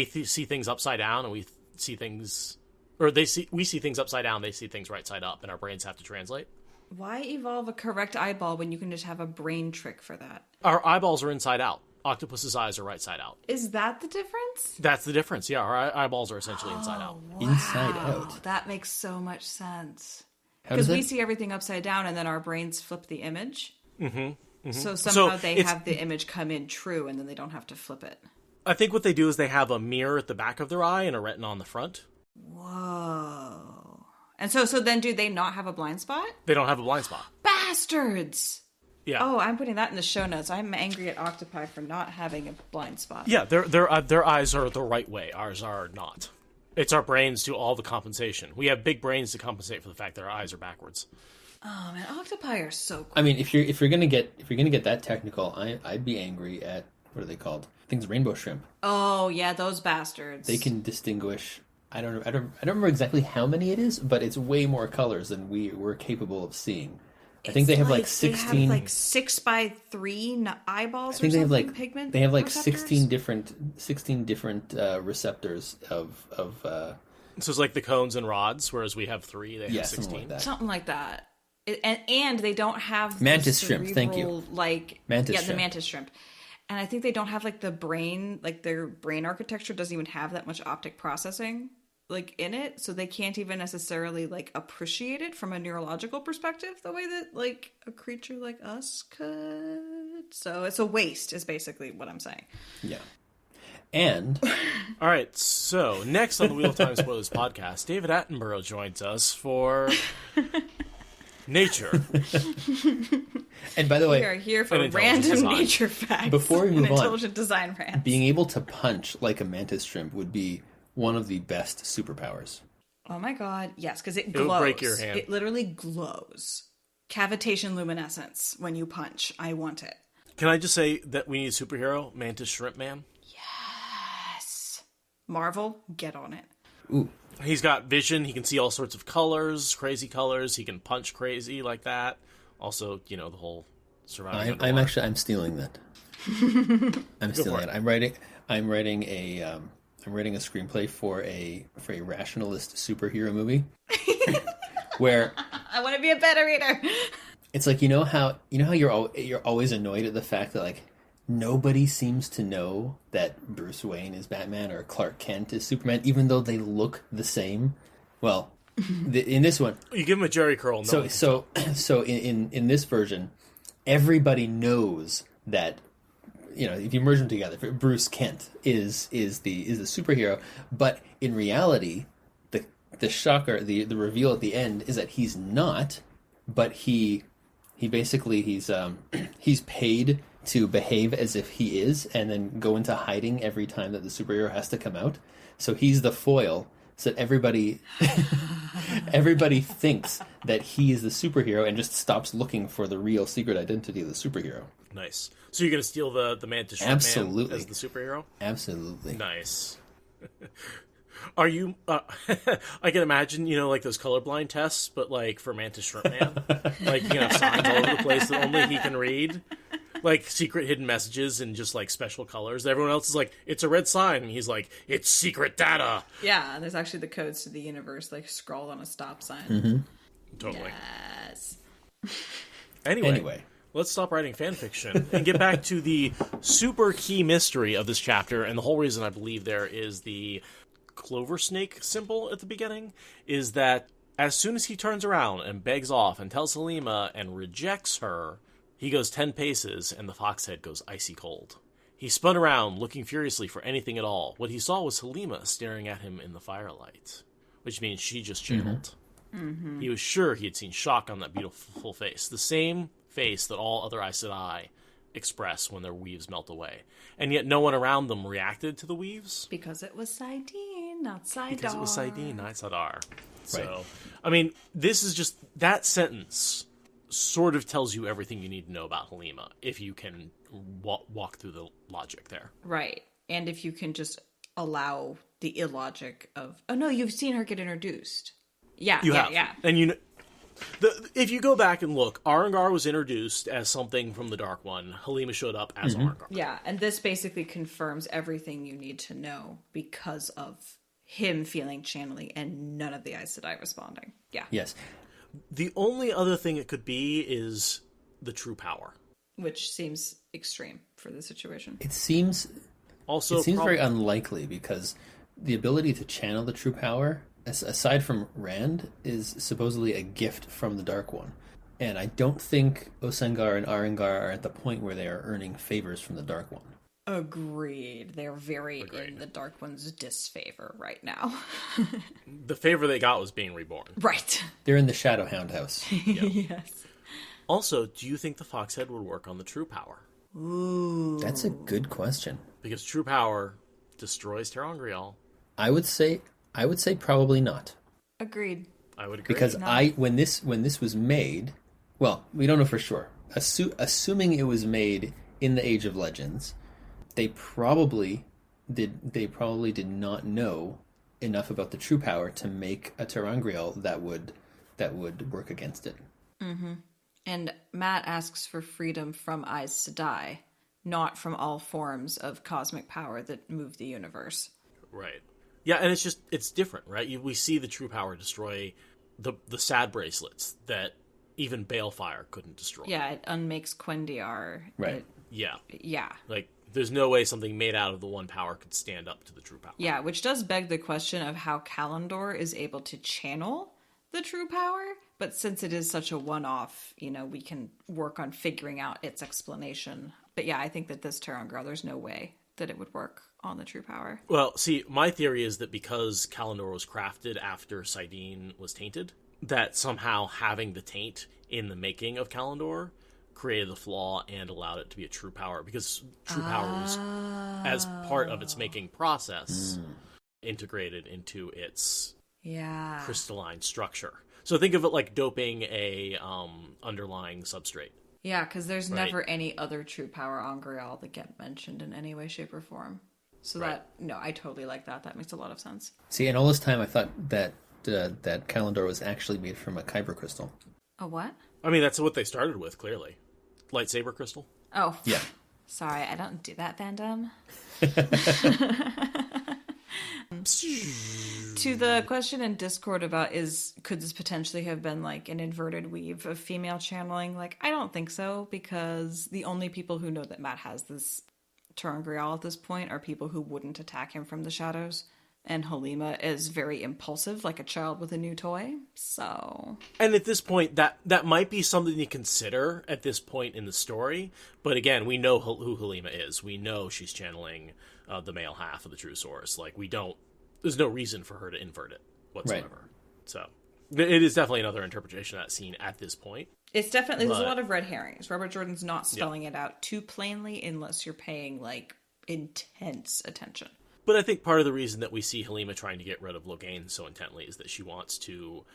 see things upside down and we see things, or we see things upside down, they see things right side up, and our brains have to translate. Why evolve a correct eyeball when you can just have a brain trick for that? Our eyeballs are inside out. Octopus's eyes are right side out. Is that the difference? That's the difference. Yeah, our eyeballs are essentially inside out. Wow. Inside out. That makes so much sense. How does Because we that... see everything upside down, and then our brains flip the image. Mm-hmm. So somehow they have the image come in true, and then they don't have to flip it. I think what they do is they have a mirror at the back of their eye and a retina on the front. Whoa. And so then do they not have a blind spot? They don't have a blind spot. Bastards! Yeah. Oh, I'm putting that in the show notes. I'm angry at octopi for not having a blind spot. Yeah, their eyes are the right way. Ours are not. It's our brains do all the compensation. We have big brains to compensate for the fact that our eyes are backwards. Oh man, octopi are so cool. I mean, if you're gonna get that technical, I'd be angry at, what are they called? I think it's rainbow shrimp. Oh yeah, those bastards. They can distinguish. I don't remember exactly how many it is, but it's way more colors than we're capable of seeing. I think they have like 16. They have like 6x3 eyeballs. I think or they have something, like pigment. They have like receptors? 16 different receptors of. So it's like the cones and rods, whereas we have 3. They have 16. Something like that. Something like that. And they don't have Mantis the shrimp. Thank you. cerebral, like Mantis the shrimp. mantis shrimp. And I think they don't have like the brain, like their brain architecture doesn't even have that much optic processing like in it, so they can't even necessarily like appreciate it from a neurological perspective the way that like a creature like us could. So it's a waste is basically what I'm saying. Yeah. And all right, so next on the Wheel of Time Spoilers podcast, David Attenborough joins us for nature. And by the way, we are here for An random intelligent nature facts. Before we move and on, intelligent design rants. being able to punch like a mantis shrimp would be one of the best superpowers. Oh my god, yes, because it would glows. break your hand. It literally glows. Cavitation luminescence when you punch. I want it. Can I just say that we need a superhero, Mantis Shrimp Man? Yes. Marvel, get on it. Ooh. He's got vision. He can see all sorts of colors, crazy colors. He can punch crazy like that. Also, the whole surviving. I'm stealing that. I'm stealing it. I'm writing a screenplay for a rationalist superhero movie where I want to be a better reader. it's like how you're always annoyed at the fact that like nobody seems to know that Bruce Wayne is Batman or Clark Kent is Superman, even though they look the same. Well, in this one, you give him a Jerry curl. So in this version, everybody knows that. If you merge them together, Bruce Kent is the superhero, but in reality, the shocker, the reveal at the end is that he's not, but he basically he's paid to behave as if he is and then go into hiding every time that the superhero has to come out. So he's the foil, so that everybody thinks that he is the superhero and just stops looking for the real secret identity of the superhero. Nice. So you're going to steal the Mantis Shrimp Absolutely. Man as the superhero? Absolutely. Nice. Are you... I can imagine, like those colorblind tests, but like for Mantis Shrimp Man. Like, you can have signs all over the place that only he can read. Like secret hidden messages and just like special colors. Everyone else is like, it's a red sign. And he's like, it's secret data. Yeah, there's actually the codes to the universe like scrawled on a stop sign. Mm-hmm. Totally. Yes. Anyway. Let's stop writing fan fiction and get back to the super key mystery of this chapter. And the whole reason I believe there is the clover snake symbol at the beginning is that as soon as he turns around and begs off and tells Halima and rejects her, he goes 10 paces and the foxhead goes icy cold. He spun around, looking furiously for anything at all. What he saw was Halima staring at him in the firelight, which means she just channeled. Mm-hmm. He was sure he had seen shock on that beautiful face. The same face that all other Aes Sedai express when their weaves melt away. And yet no one around them reacted to the weaves. Because it was Saidin, not Saidar. Because it was Saidin, not Sadar. So, Right. I mean, this is just... That sentence sort of tells you everything you need to know about Halima, if you can walk through the logic there. Right. And if you can just allow the illogic of... Oh, no, you've seen her get introduced. Yeah, You have. yeah. And if you go back and look, Arangar was introduced as something from the Dark One. Halima showed up as Arangar. Yeah, and this basically confirms everything you need to know because of him feeling channeling and none of the Aes Sedai responding. Yeah. Yes. The only other thing it could be is the true power. Which seems extreme for the situation. It seems very unlikely because the ability to channel the true power, aside from Rand, is supposedly a gift from the Dark One. And I don't think Osengar and Arangar are at the point where they are earning favors from the Dark One. Agreed. They're very in the Dark One's disfavor right now. The favor they got was being reborn. Right. They're in the Shadowhound house. Yes. Also, do you think the Foxhead would work on the true power? Ooh. That's a good question. Because true power destroys Terangrial. I would say probably not. Agreed. I would agree. Because when this was made, well, we don't know for sure. Assuming it was made in the Age of Legends, they probably did not know enough about the true power to make a Terangrial that would work against it. Mm-hmm. And Matt asks for freedom from Aes Sedai, not from all forms of cosmic power that move the universe. Right. Yeah, and it's different, right? We see the true power destroy the sad bracelets that even Balefire couldn't destroy. Yeah, it unmakes Quendiar. Right. Yeah. Yeah. Like, there's no way something made out of the one power could stand up to the true power. Yeah, which does beg the question of how Kalendor is able to channel the true power. But since it is such a one-off, we can work on figuring out its explanation. But yeah, I think that this Terangrial, there's no way that it would work on the true power. Well, see, my theory is that because Kalendor was crafted after Saidin was tainted, that somehow having the taint in the making of Kalendor created the flaw and allowed it to be a true power, because true power was, as part of its making process, integrated into its crystalline structure. So think of it like doping a underlying substrate. Yeah, because there's never any other true power on Grial that get mentioned in any way, shape, or form. So I totally like that. That makes a lot of sense. See, and all this time I thought that that Kalendor was actually made from a kyber crystal. A what? I mean, that's what they started with, clearly. Lightsaber crystal. Oh. Yeah. Sorry, I don't do that, fandom. To the question in Discord about could this potentially have been like an inverted weave of female channeling? Like, I don't think so, because the only people who know that Matt has this Terangrial at this point are people who wouldn't attack him from the shadows. And Halima is very impulsive, like a child with a new toy. So, and at this point, that might be something to consider at this point in the story. But again, we know who Halima is. We know she's channeling the male half of the true source. Like, there's no reason for her to invert it whatsoever. Right. So, it is definitely another interpretation of that scene at this point. It's definitely, there's a But- lot of red herrings. Robert Jordan's not spelling it out too plainly unless you're paying, like, intense attention. But I think part of the reason that we see Halima trying to get rid of Logain so intently is that she wants to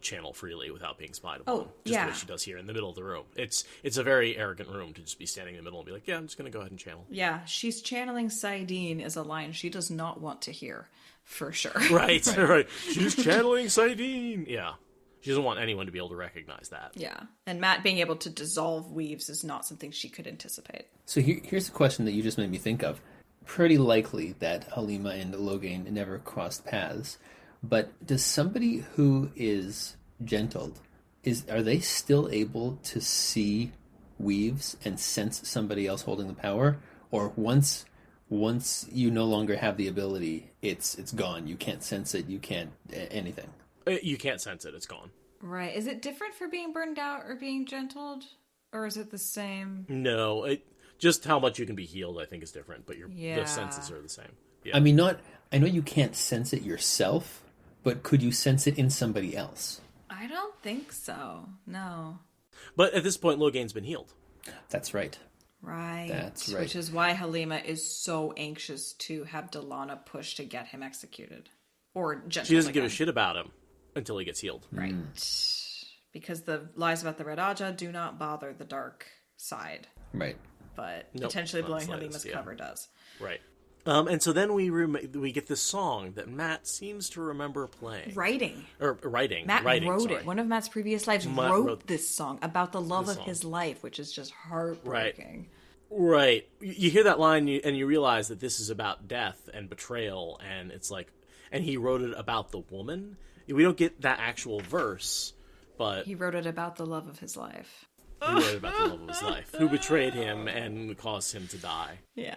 channel freely without being spied upon. Oh, just yeah. the way she does here in the middle of the room. It's a very arrogant room to just be standing in the middle and be like, yeah, I'm just going to go ahead and channel. Yeah, she's channeling Saidin is a line she does not want to hear, for sure. Right, right. She's channeling Saidin. Yeah. She doesn't want anyone to be able to recognize that. Yeah, and Matt being able to dissolve weaves is not something she could anticipate. So here's a question that you just made me think of. Pretty likely that Halima and Logain never crossed paths, but does somebody who is gentled, are they still able to see weaves and sense somebody else holding the power? Or once you no longer have the ability, it's gone. You can't sense it. You can't anything. You can't sense it. It's gone. Right. Is it different for being burned out or being gentled? Or is it the same? No, just how much you can be healed, I think, is different, but Yeah. the senses are the same. Yeah. I mean, I know you can't sense it yourself, but could you sense it in somebody else? I don't think so. No. But at this point, Logain's been healed. That's right. Right. That's right. Which is why Halima is so anxious to have Delana push to get him executed. Or gentled She doesn't give a again. shit about him until he gets healed. Right. Because the lies about the Red Aja do not bother the dark side. Right. But Nope, potentially not blowing the Halima's slightest, yeah. cover does. Right. And so then we get this song that Matt seems to remember playing. Writing. Or writing. Matt writing, wrote sorry. it. One of Matt's previous lives Matt wrote wrote this song about the love this of song. his life, which is just heartbreaking. Right. You hear that line and you realize that this is about death and betrayal, and it's like, and he wrote it about the woman. We don't get that actual verse, but He wrote it about the love of his life. he wrote about the love of his life, who betrayed him and caused him to die. Yeah.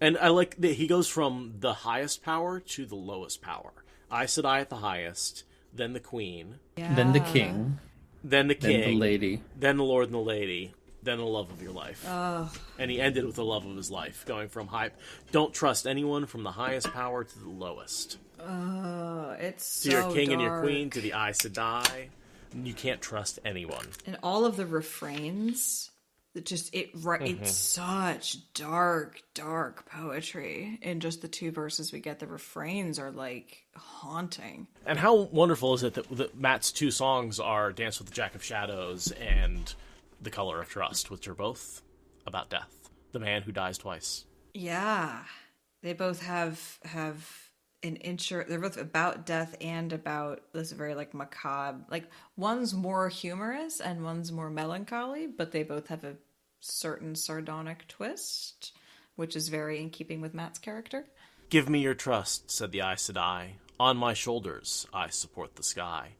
And I like that he goes from the highest power to the lowest power. Aes Sedai at the highest, then the queen, Then the king, then the king, then the lady. then the lord and the lady, then the love of your life. And he ended with the love of his life, going from don't trust anyone from the highest power to the lowest. It's To so your king and your dark. queen, to the Aes Sedai, you can't trust anyone. And all of the refrains, it's such dark poetry. In just the two verses we get, the refrains are like haunting. And how wonderful is it that Matt's two songs are Dance with the Jack of Shadows and The Color of Trust, which are both about death. The man who dies twice. Yeah. They both have they're both about death and about this very like macabre, like one's more humorous and one's more melancholy, but they both have a certain sardonic twist, which is very in keeping with Matt's character. Give me your trust, said the Aes Sedai. On my shoulders I support the sky.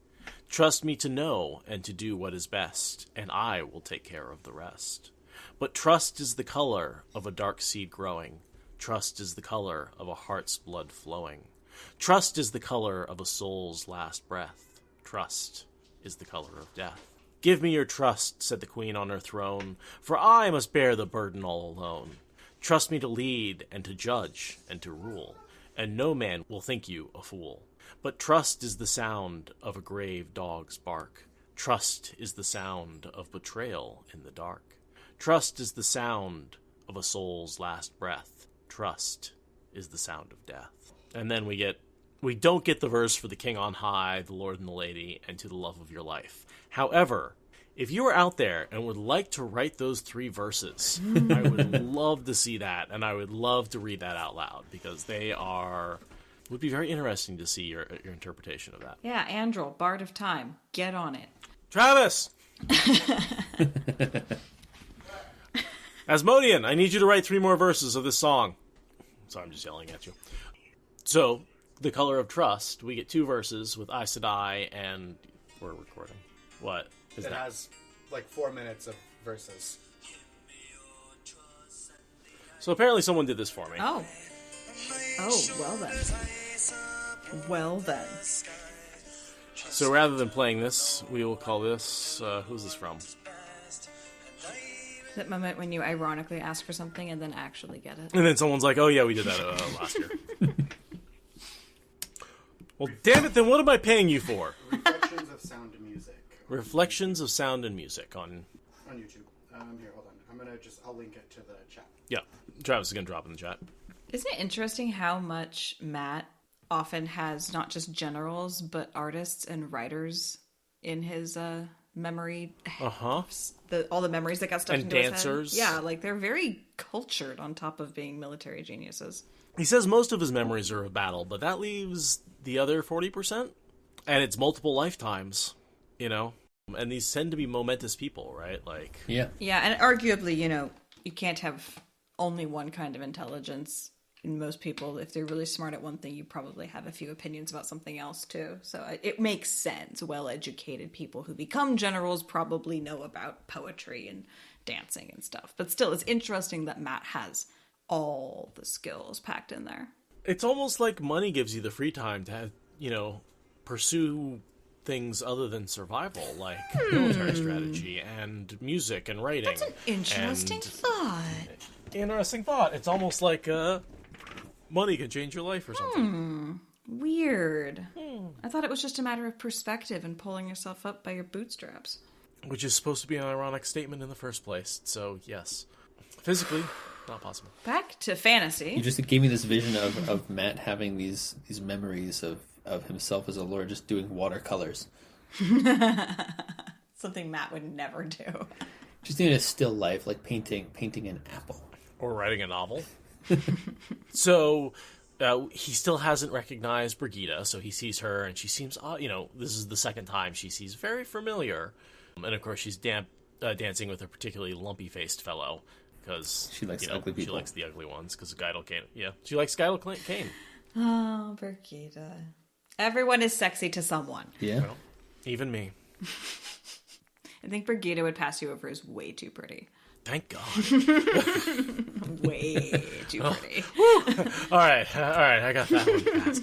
Trust me to know and to do what is best, and I will take care of the rest. But trust is the color of a dark seed growing. Trust is the color of a heart's blood flowing. Trust is the color of a soul's last breath. Trust is the color of death. Give me your trust, said the queen on her throne, for I must bear the burden all alone. Trust me to lead and to judge and to rule, and no man will think you a fool. But trust is the sound of a grave dog's bark. Trust is the sound of betrayal in the dark. Trust is the sound of a soul's last breath. Trust is the sound of death. And then we don't get the verse for the king on high, the lord and the lady, and to the love of your life. However, if you are out there and would like to write those three verses, I would love to see that, and I would love to read that out loud, because would be very interesting to see your interpretation of that. Yeah, Andrel, Bard of Time, get on it. Travis! Asmodean, I need you to write 3 more verses of this song. Sorry, I'm just yelling at you. So, The Color of Trust, we get 2 verses with Aes Sedai, and we're recording. What is It that? has like 4 minutes of verses. So apparently someone did this for me. Oh, well then. Well then. So rather than playing this, we will call this, who's this from? That moment when you ironically ask for something and then actually get it. And then someone's like, oh yeah, we did that last year. Well, damn it, then what am I paying you for? Reflections of Sound Music. Reflections of Sound and Music on YouTube. Here, hold on. I'll link it to the chat. Yeah, Travis is going to drop in the chat. Isn't it interesting how much Matt often has not just generals, but artists and writers in his memory? Uh-huh. All the memories that got stuffed And into dancers. his head. Yeah, like they're very cultured on top of being military geniuses. He says most of his memories are of battle, but that leaves the other 40%. And it's multiple lifetimes, you know? And these tend to be momentous people, right? Like, Yeah. Yeah, and arguably, you can't have only one kind of intelligence. And most people, if they're really smart at one thing, you probably have a few opinions about something else too. So it makes sense. Well-educated people who become generals probably know about poetry and dancing and stuff. But still, it's interesting that Matt has all the skills packed in there. it's almost like money gives you the free time to, pursue things other than survival, like military strategy and music and writing. That's an interesting thought. Interesting thought. It's almost like money can change your life or something. Weird. I thought it was just a matter of perspective and pulling yourself up by your bootstraps. Which is supposed to be an ironic statement in the first place. So, yes. Physically, not possible. Back to fantasy. You just gave me this vision of Matt having these memories of himself as a lord just doing watercolors. Something Matt would never do. Just doing a still life, like painting an apple. Or writing a novel. So, he still hasn't recognized Brigida, so he sees her, and she seems, this is the second time she sees very familiar. And, of course, she's dancing with a particularly lumpy-faced fellow, because she likes ugly people. She likes the ugly ones, because Geidel Kane. Yeah, she likes Geidel Kane. Oh, Brigida. Everyone is sexy to someone. Yeah. Well, even me. I think Brigida would pass you over as way too pretty. Thank God. Way too pretty. All right, I got that one passed.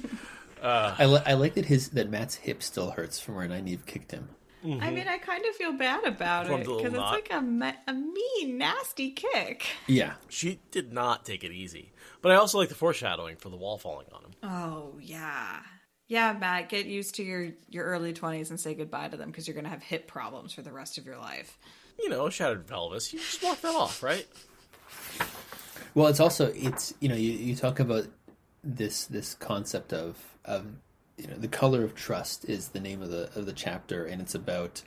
I like that Matt's hip still hurts from where Nynaeve kicked him. Mm-hmm. I mean, I kind of feel bad about it because it's like a mean, nasty kick. Yeah. She did not take it easy. But I also like the foreshadowing for the wall falling on him. Oh, yeah. Yeah, Matt, get used to your early 20s and say goodbye to them because you're going to have hip problems for the rest of your life. Shattered pelvis. You just walk that off, right? Well, it's you talk about this concept of the color of trust is the name of the chapter, and it's about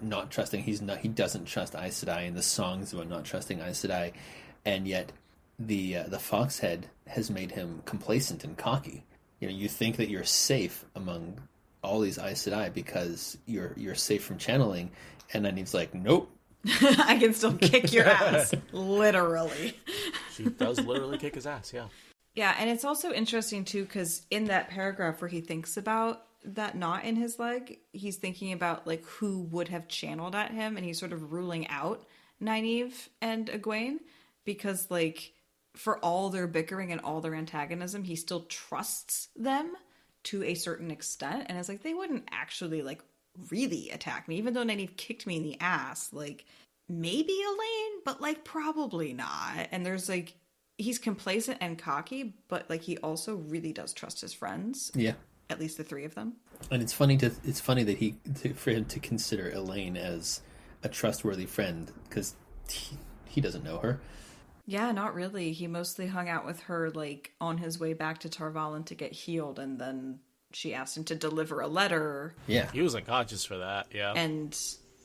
not trusting. He doesn't trust Aes Sedai, and the song's about not trusting Aes Sedai, and yet the Foxhead has made him complacent and cocky. You think that you're safe among all these Aes Sedai because you're safe from channeling, and then he's like, nope. I can still kick your ass, literally. She does literally kick his ass, yeah. Yeah, and it's also interesting, too, because in that paragraph where he thinks about that knot in his leg, he's thinking about, like, who would have channeled at him, and he's sort of ruling out Nynaeve and Egwene, because, like, for all their bickering and all their antagonism, he still trusts them to a certain extent, and it's like, they wouldn't actually, like, really attack me, even though Nynaeve kicked me in the ass. Like, maybe Elaine, but, like, probably not. And there's, like, he's complacent and cocky, but like he also really does trust his friends. Yeah, at least the three of them. And it's funny that for him to consider Elaine as a trustworthy friend because he doesn't know her. Yeah, not really. He mostly hung out with her like on his way back to Tarvalin to get healed, and then she asked him to deliver a letter. Yeah, he was unconscious for that. Yeah, and.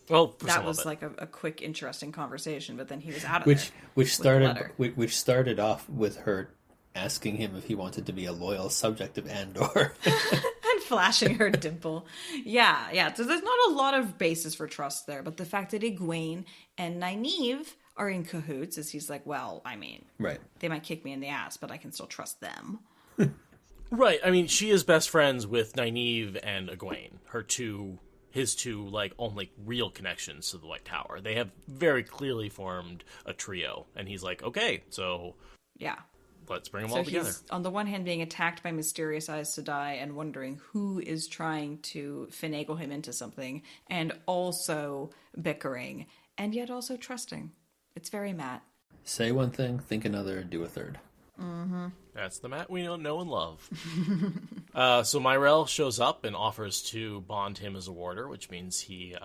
Well, that was like a quick, interesting conversation, but then he was out of which started off with her asking him if he wanted to be a loyal subject of Andor, and flashing her dimple. Yeah. So there's not a lot of basis for trust there, but the fact that Egwene and Nynaeve are in cahoots is he's like, well, I mean, right? They might kick me in the ass, but I can still trust them. Right. I mean, she is best friends with Nynaeve and Egwene, his two, like, only real connections to the White Tower. They have very clearly formed a trio. And he's like, okay, so... Yeah. Let's bring them all together. He's, on the one hand, being attacked by mysterious Aes Sedai and wondering who is trying to finagle him into something, and also bickering, and yet also trusting. It's very Matt. Say one thing, think another, do a third. Mm-hmm. That's the Matt we know and love. So Myrelle shows up and offers to bond him as a warder, which means he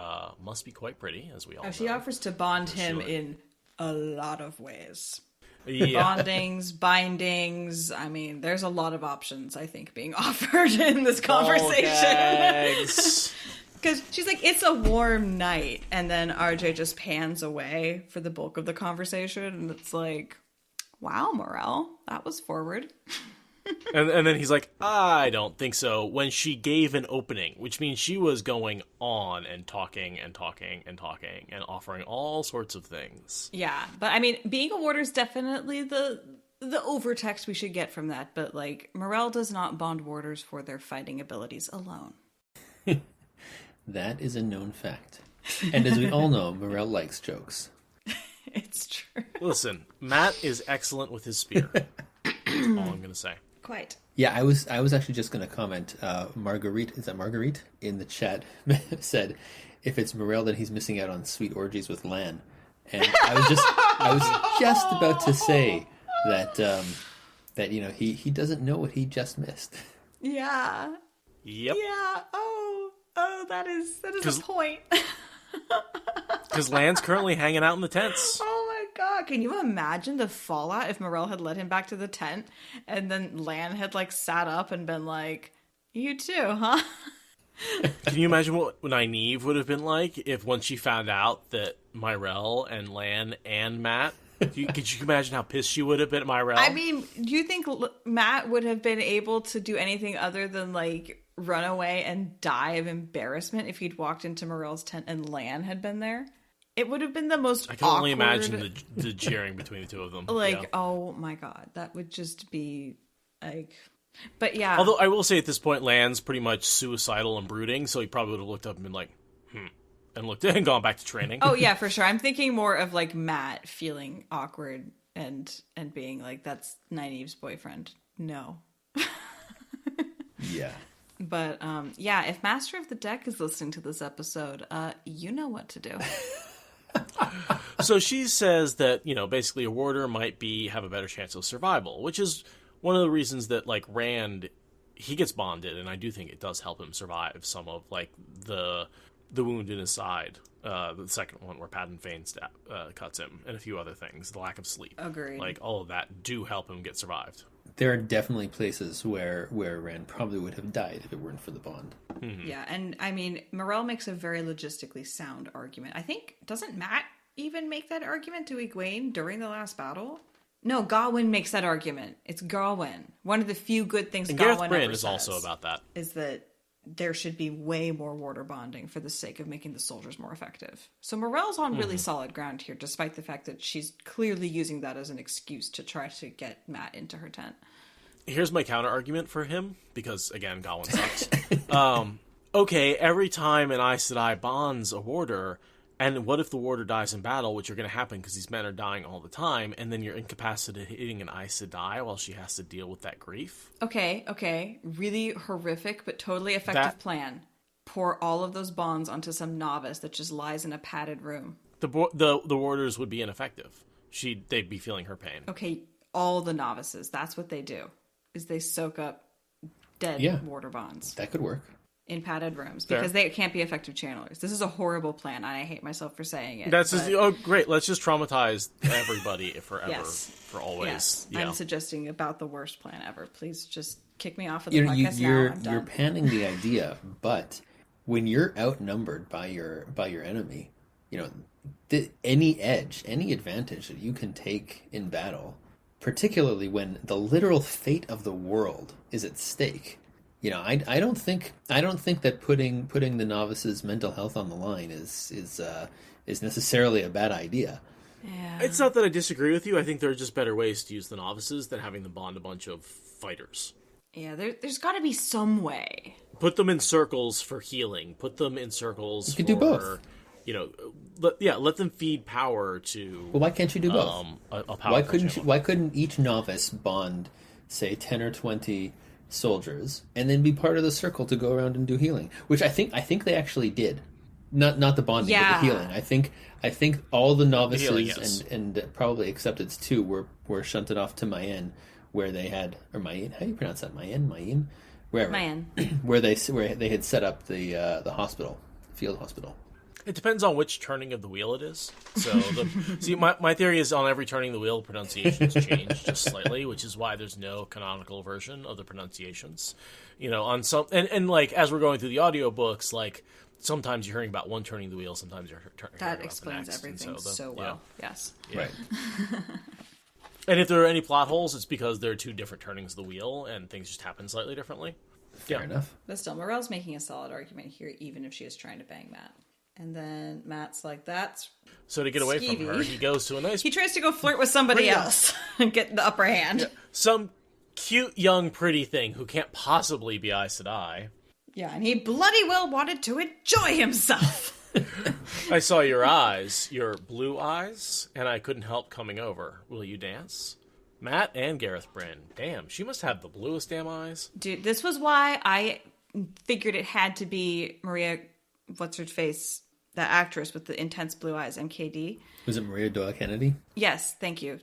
must be quite pretty, as we all know. She offers to bond For him sure. in a lot of ways. Yeah. Bondings, bindings. I mean, there's a lot of options, I think, being offered in this conversation. Gags. Because she's like, it's a warm night. And then RJ just pans away for the bulk of the conversation. And it's like, wow, Morel, that was forward. and then he's like, I don't think so. When she gave an opening, which means she was going on and talking and talking and talking and offering all sorts of things. Yeah. But I mean, being a warder is definitely the overtext we should get from that. But like, Morel does not bond warders for their fighting abilities alone. That is a known fact. And as we all know, Morel likes jokes. It's true. Listen, Matt is excellent with his spear. That's all I'm going to say. Quite. Yeah, I was actually just going to comment. Marguerite, is that Marguerite? In the chat said, if it's Morel, then he's missing out on sweet orgies with Lan. And I was just about to say that that he doesn't know what he just missed. Yeah. Yep. Yeah. Oh, that is a point. Because Lan's currently hanging out in the tents. Oh my god, can you imagine the fallout if Morel had led him back to the tent and then Lan had like sat up and been like, you too, huh? Can you imagine what Nynaeve would have been like if once she found out that Myrelle and Lan and Matt, could you imagine how pissed she would have been at Myrelle? I mean, do you think Matt would have been able to do anything other than like run away and die of embarrassment if he'd walked into Morel's tent and Lan had been there? It would have been the most I can only awkward, imagine the jeering between the two of them. like, Yeah. oh my god, that would just be like, but yeah. Although I will say at this point, Lan's pretty much suicidal and brooding, so he probably would have looked up and been like, and looked and gone back to training. Oh yeah, for sure. I'm thinking more of like Matt feeling awkward and being like, that's Nynaeve's boyfriend. No. Yeah. But yeah, if Master of the Deck is listening to this episode, you know what to do. So she says that, basically a warder might have a better chance of survival, which is one of the reasons that, like, Rand, he gets bonded, and I do think it does help him survive some of, like, the wound in his side, the second one where Padden Fane cuts him, and a few other things, the lack of sleep. Agreed. Like, all of that do help him get survived. There are definitely places where Rand probably would have died if it weren't for the bond. Mm-hmm. Yeah, and I mean, Morel makes a very logistically sound argument. I think, doesn't Matt even make that argument to Egwene during the last battle? No, Gawain makes that argument. It's Gawain. One of the few good things And Gawain Gareth Bryn ever is says also about that. is that there should be way more warder bonding for the sake of making the soldiers more effective. So Morel's on really solid ground here, despite the fact that she's clearly using that as an excuse to try to get Matt into her tent. Here's my counter argument for him, because, again, Gawain sucks. Okay, every time an Aes Sedai bonds a warder, and what if the warder dies in battle, which are going to happen because these men are dying all the time, and then you're incapacitating an Aes Sedai while she has to deal with that grief? Okay. Really horrific, but totally effective plan. Pour all of those bonds onto some novice that just lies in a padded room. The warders would be ineffective. They'd be feeling her pain. Okay, all the novices, that's what they do, is they soak up dead warder bonds That could work. in padded rooms Fair. because they can't be effective channelers. This is a horrible plan, and I hate myself for saying it. That's but- just, great. Let's just traumatize everybody forever, Yes. for always. Yes, Yeah. I'm suggesting about the worst plan ever. Please just kick me off of the You're podcast now. I'm you're done. panning the idea, but when you're outnumbered by your enemy, any advantage that you can take in battle, particularly when the literal fate of the world is at stake. I don't think that putting the novice's mental health on the line is necessarily a bad idea. Yeah. It's not that I disagree with you. I think there are just better ways to use the novices than having them bond a bunch of fighters. Yeah, there's got to be some way. Put them in circles for healing. Put them in circles You could do both. Let them feed power to. Well, why can't you do both? A powerful channel. Why couldn't each novice bond, say, 10 or 20 soldiers, and then be part of the circle to go around and do healing? Which I think they actually did. Not the bonding, but the healing. I think all the novices healing, yes. and probably Accepteds too were shunted off to Mayenne, where they had, or Mayan, how do you pronounce that? Mayan, wherever, Mayan. where they had set up the hospital, field hospital. It depends on which turning of the wheel it is. So, my theory is on every turning of the wheel, pronunciations change just slightly, which is why there's no canonical version of the pronunciations. You know, on some, and like, as we're going through the audiobooks, like, sometimes you're hearing about one turning of the wheel, sometimes you're hearing That about explains the next. everything so well. Yeah. Yes. Yeah. Right. And if there are any plot holes, it's because there are two different turnings of the wheel, and things just happen slightly differently. Fair enough. But still, Morelle's making a solid argument here, even if she is trying to bang Matt. And then Matt's like, that's So to get away skeevy. from her, he goes to a nice... He tries to go flirt with somebody Pretty else and get the upper hand. Yeah. Some cute, young, pretty thing who can't possibly be Aes Sedai. Yeah, and he bloody well wanted to enjoy himself. I saw your eyes, your blue eyes, and I couldn't help coming over. Will you dance? Matt and Gareth Bryn. Damn, she must have the bluest damn eyes. Dude, this was why I figured it had to be Maria, what's her face, that actress with the intense blue eyes, MKD. Was it Maria Doyle Kennedy? Yes, thank you.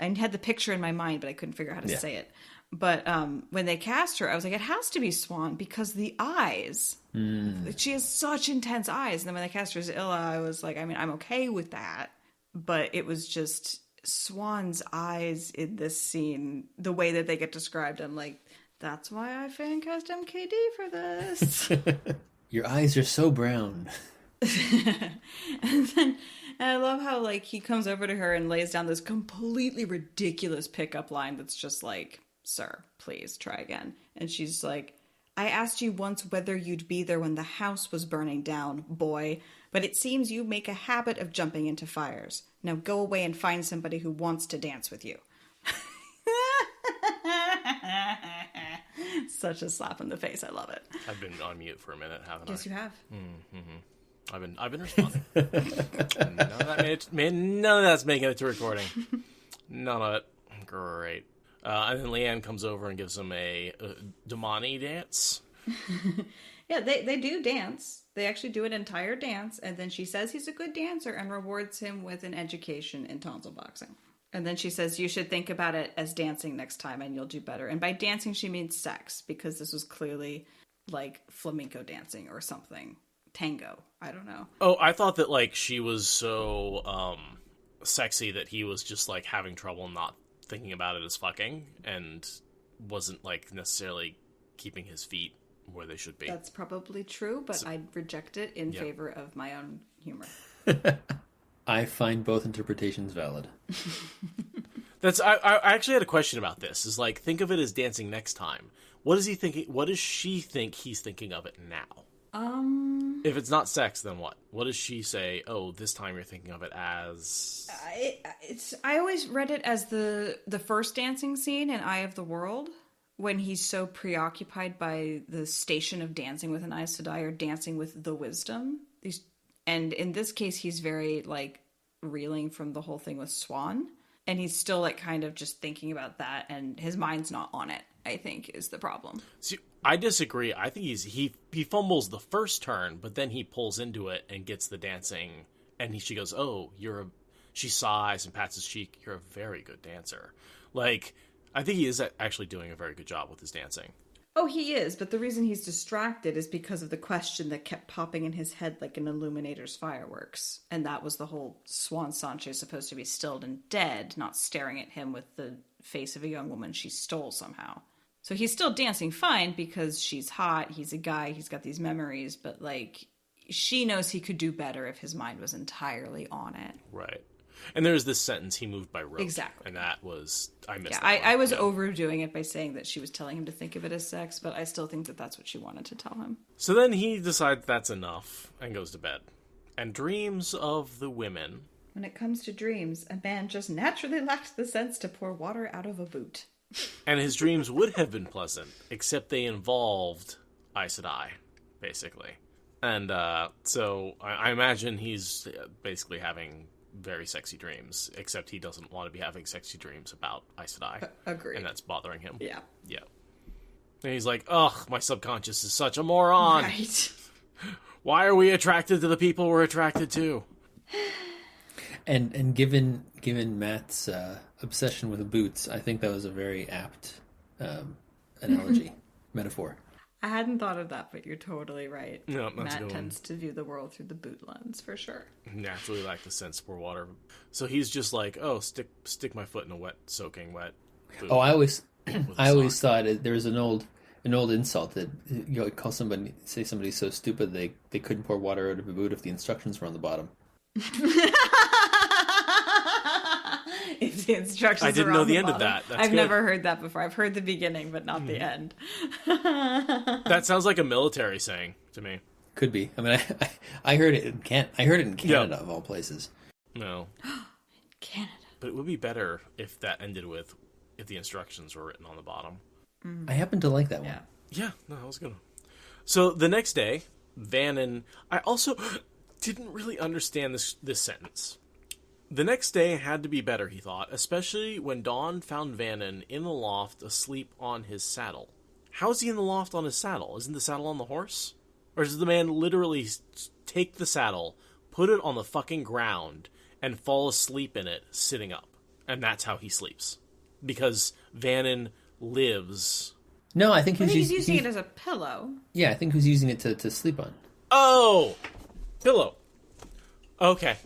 I had the picture in my mind, but I couldn't figure out how to say it. But when they cast her, I was like, it has to be Swan because the eyes. She has such intense eyes. And then when they cast her as Illa, I was like, I mean, I'm okay with that. But it was just Swan's eyes in this scene, the way that they get described. I'm like, that's why I fan cast MKD for this. Your eyes are so brown. And I love how, like, he comes over to her and lays down this completely ridiculous pickup line that's just like, sir, please try again. And she's like, I asked you once whether you'd be there when the house was burning down, boy, but it seems you make a habit of jumping into fires. Now go away and find somebody who wants to dance with you. Such a slap in the face. I love it. I've been on mute for a minute, haven't I? Yes, you have. I've been responding. None of that's making it to recording. None of it. Great. And then Leanne comes over and gives him a Damani dance. Yeah, they do dance. They actually do an entire dance, and then she says he's a good dancer and rewards him with an education in tonsil boxing. And then she says, you should think about it as dancing next time and you'll do better. And by dancing, she means sex, because this was clearly like flamenco dancing or something. Tango. I don't know. Oh, I thought that, like, she was so sexy that he was just, like, having trouble not thinking about it as fucking and wasn't, like, necessarily keeping his feet where they should be. That's probably true, but I'd reject it in favor of my own humor. I find both interpretations valid. I actually had a question about this. Is like, think of it as dancing next time. What is he thinking? What does she think he's thinking of it now? If it's not sex, then what? What does she say? Oh, this time you're thinking of it as... I always read it as the first dancing scene in Eye of the World, when he's so preoccupied by the station of dancing with an Aes Sedai or dancing with the wisdom. And in this case, he's very, like, reeling from the whole thing with Swan. And he's still, like, kind of just thinking about that, and his mind's not on it, I think, is the problem. See, I disagree. I think he fumbles the first turn, but then he pulls into it and gets the dancing. And she goes, oh, she sighs and pats his cheek. You're a very good dancer. Like, I think he is actually doing a very good job with his dancing. Oh, he is, but the reason he's distracted is because of the question that kept popping in his head like an illuminator's fireworks. And that was the whole Swan Sanche supposed to be stilled and dead, not staring at him with the face of a young woman she stole somehow. So he's still dancing fine because she's hot, he's a guy, he's got these memories, but, like, she knows he could do better if his mind was entirely on it. Right. And there's this sentence, he moved by rote. Exactly. And that was, I missed Yeah, that I was overdoing it by saying that she was telling him to think of it as sex, but I still think that that's what she wanted to tell him. So then he decides that's enough and goes to bed. And dreams of the women. When it comes to dreams, a man just naturally lacked the sense to pour water out of a boot. And his dreams would have been pleasant, except they involved Aes Sedai, basically. And so I imagine he's basically having very sexy dreams, except he doesn't want to be having sexy dreams about Aes Sedai. Agreed. And that's bothering him. Yeah. Yeah. And he's like, ugh, my subconscious is such a moron. Right. Why are we attracted to the people we're attracted to? And given Matt's obsession with boots, I think that was a very apt analogy, metaphor. I hadn't thought of that, but you're totally right. No, that's a Matt good one. tends to view the world through the boot lens, for sure. Naturally lack the sense for water. So he's just like, oh, stick my foot in a soaking wet boot. Oh, I always with a I always sock. thought there was an old insult that call somebody's so stupid they couldn't pour water out of a boot if the instructions were on the bottom. If the instructions I didn't are know on the the end of bottom. that. That's I've good. never heard that before. I've heard the beginning, but not the end. That sounds like a military saying to me. Could be. I mean, I heard it in Canada of all places. No. Canada. But it would be better if that ended with if the instructions were written on the bottom. I happen to like that one. Yeah. Yeah, no, that was good. So the next day, Vannon... I also didn't really understand this sentence. The next day had to be better, he thought, especially when Dawn found Vannon in the loft asleep on his saddle. How is he in the loft on his saddle? Isn't the saddle on the horse? Or does the man literally take the saddle, put it on the fucking ground, and fall asleep in it sitting up? And that's how he sleeps. Because Vannon lives... No, I think I think he's he's using it as a pillow. Yeah, I think he's using it to sleep on. Oh! Pillow. Okay.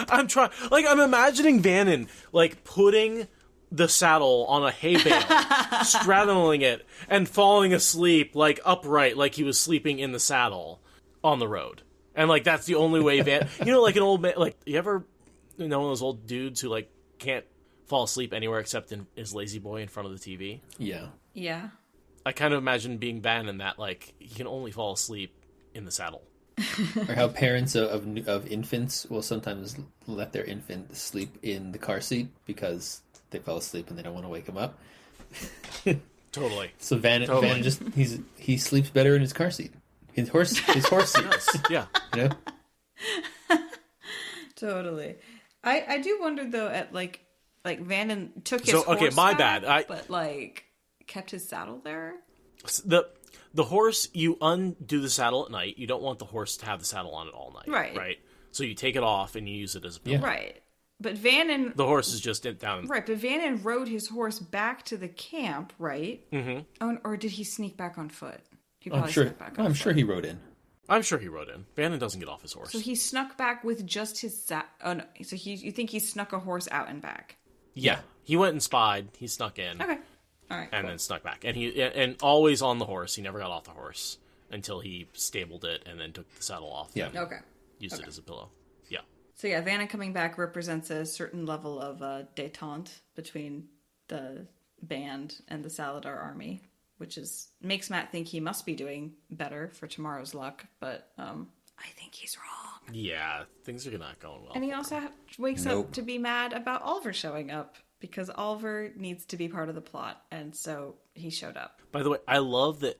I'm trying... Like, I'm imagining Vannon, like, putting the saddle on a hay bale, straddling it, and falling asleep, like, upright, like he was sleeping in the saddle on the road. And, like, that's the only way You know, like an old man... Like, you ever know one of those old dudes who, like, can't fall asleep anywhere except in his lazy boy in front of the TV? Yeah. Yeah. I kind of imagine being Van in that, like, he can only fall asleep in the saddle. Or how parents of infants will sometimes let their infant sleep in the car seat because they fell asleep and they don't want to wake him up. Totally. So Van just he sleeps better in his car seat. His horse seat. Yeah. You know? Totally. I do wonder though at like Vannon took his horse okay, my back, bad. but like kept his saddle there. The horse, you undo the saddle at night. You don't want the horse to have the saddle on it all night. Right. Right? So you take it off and you use it as a pillow. Yeah. Right. But Vannon The horse is just down. Right, but Vannon rode his horse back to the camp, right? Mm-hmm. Oh, or did he sneak back on foot? He I'm sure he rode in. I'm sure he rode in. Vannon doesn't get off his horse. So he snuck back with just his Oh no! So you think he snuck a horse out and back? Yeah. He went and spied. He snuck in. Okay, all right. And Cool. then snuck back. And always on the horse. He never got off the horse until he stabled it and then took the saddle off. Yeah. And Okay. used it as a pillow. Yeah. So yeah, Vannon coming back represents a certain level of détente between the band and the Saladar army, which makes Matt think he must be doing better for tomorrow's luck, but I think he's wrong. Yeah, things are not going well. And he also wakes up to be mad about Oliver showing up, because Oliver needs to be part of the plot, and so he showed up. By the way, I love that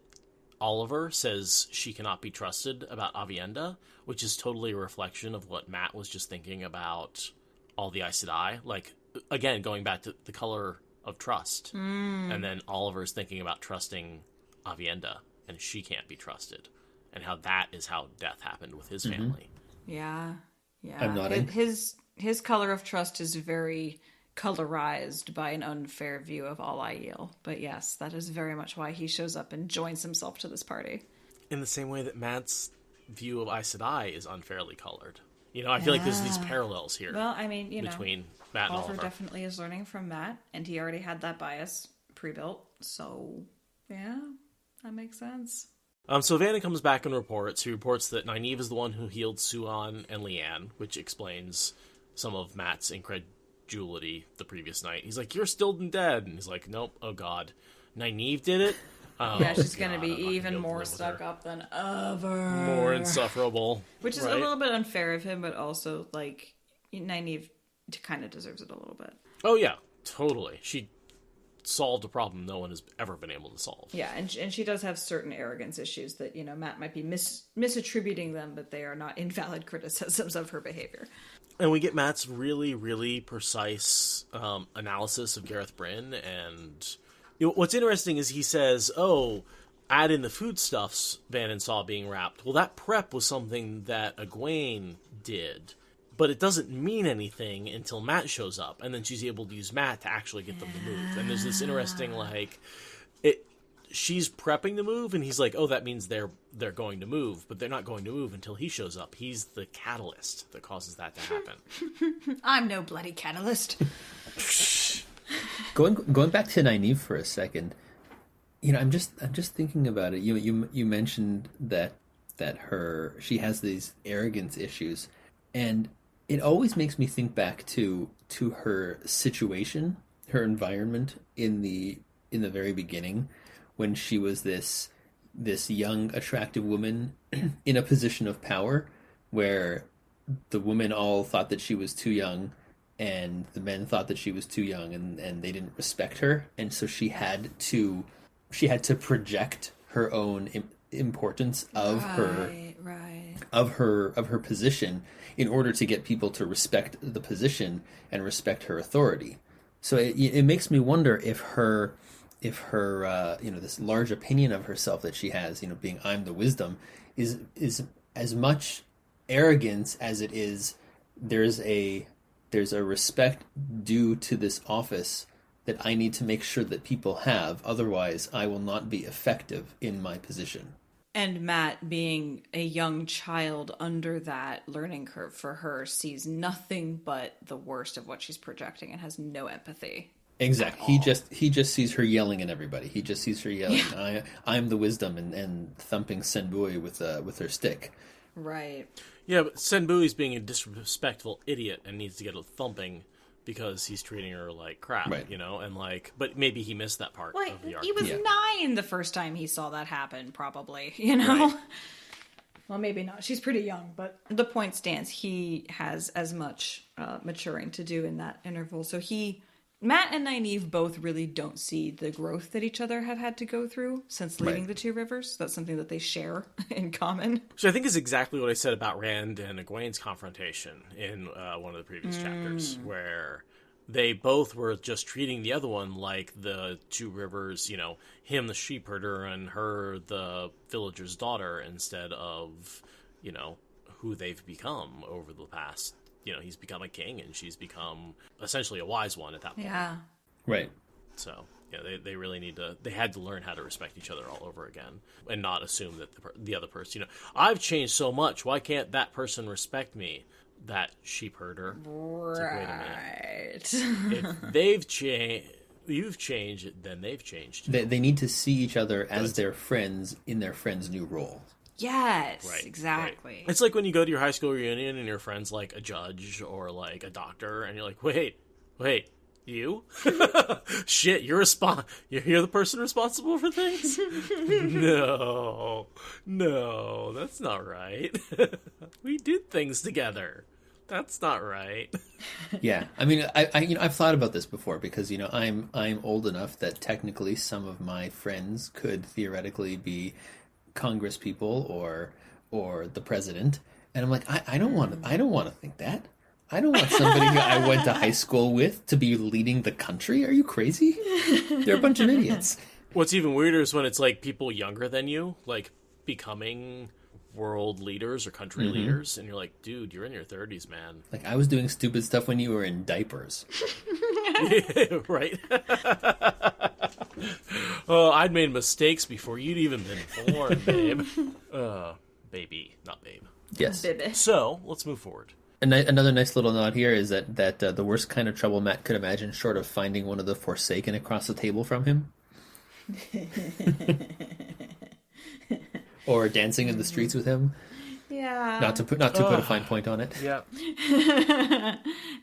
Oliver says she cannot be trusted about Avienda, which is totally a reflection of what Matt was just thinking about all the Aes Sedai. Like, again, going back to the color of trust. And then Oliver's thinking about trusting Avienda, and she can't be trusted. And how that is how death happened with his family. Yeah. I'm nodding. His color of trust is very colorized by an unfair view of all Aiel. But yes, that is very much why he shows up and joins himself to this party. In the same way that Matt's view of Aes Sedai is unfairly colored. You know, I feel like there's these parallels here Well, I mean, between Matt and Oliver Oliver. definitely is learning from Matt, and he already had that bias pre-built. So, yeah, that makes sense. So Vannon comes back and reports. He reports that Nynaeve is the one who healed Suan and Leanne, which explains some of Matt's incredulity the previous night. He's like, "You're still dead," and he's like, "Nope. Oh God, Nynaeve did it." Oh, Yeah, she's going to God, be I'm not gonna even be able to more live with stuck her. up than ever. More insufferable. Which is right? a little bit unfair of him, but also, like, Nynaeve kind of deserves it a little bit. Oh yeah, totally. She solved a problem no one has ever been able to solve. Yeah, and she does have certain arrogance issues that, Matt might be misattributing them, but they are not invalid criticisms of her behavior. And we get Matt's really, really precise analysis of Gareth Bryn. And what's interesting is he says, "Oh, add in the foodstuffs Vannon saw being wrapped." Well, that prep was something that Egwene did but it doesn't mean anything until Matt shows up, and then she's able to use Matt to actually get them to move. And there's this interesting, like, she's prepping the move, and he's like, oh, that means they're going to move, but they're not going to move until he shows up. He's the catalyst that causes that to happen. I'm no bloody catalyst. Going back to Nynaeve for a second, I'm just thinking about it. You mentioned that she has these arrogance issues, and it always makes me think back to her situation, her environment in the very beginning, when she was this young, attractive woman in a position of power, where the women all thought that she was too young, and the men thought that she was too young, and they didn't respect her, and so she had to project her own importance of her position in order to get people to respect the position and respect her authority. So it makes me wonder if her this large opinion of herself that she has, being I'm the wisdom, is as much arrogance as it is there's a respect due to this office that I need to make sure that people have, otherwise I will not be effective in my position. And Matt, being a young child under that learning curve for her, sees nothing but the worst of what she's projecting and has no empathy. Exactly. He just sees her yelling at everybody. He just sees her yelling, yeah. I'm the wisdom, and thumping Senbui with her stick. Right. Yeah, but Senbui's being a disrespectful idiot and needs to get a thumping because he's treating her like crap, right. And like, but maybe he missed that part of the arc. He was 9 the first time he saw that happen, probably, Right. Well, maybe not. She's pretty young, but the point stands. He has as much maturing to do in that interval. So Matt and Nynaeve both really don't see the growth that each other have had to go through since leaving the Two Rivers. That's something that they share in common. So I think is exactly what I said about Rand and Egwene's confrontation in one of the previous chapters, where they both were just treating the other one like the Two Rivers, him the sheep herder and her the villager's daughter, instead of, who they've become over the past. He's become a king, and she's become essentially a wise one at that point. Yeah. Right. So, they really they had to learn how to respect each other all over again, and not assume that the other person, I've changed so much, why can't that person respect me? That sheep herder. Right. It's like, wait a minute. If you've changed, then they've changed. They need to see each other as their friends in their friend's new role. Yes, right, exactly. Right. It's like when you go to your high school reunion and your friend's like a judge or like a doctor, and you're like, wait, you? Shit, you're the person responsible for things? No, that's not right. We did things together. That's not right. Yeah, I mean, I've thought about this before because I'm old enough that technically some of my friends could theoretically be Congress people or the president, and I'm like, I don't want to think that. I don't want somebody who I went to high school with to be leading the country. Are you crazy? They're a bunch of idiots. What's even weirder is when it's like people younger than you, like becoming world leaders or country leaders, and you're like, dude, you're in your 30s, man. Like, I was doing stupid stuff when you were in diapers. Right. Oh, I'd made mistakes before you'd even been born, babe. Baby, not babe. Yes. Baby. So, let's move forward. Another nice little nod here is that the worst kind of trouble Matt could imagine, short of finding one of the Forsaken across the table from him. Or dancing in the streets with him. Yeah. Not to put a fine point on it. Yeah.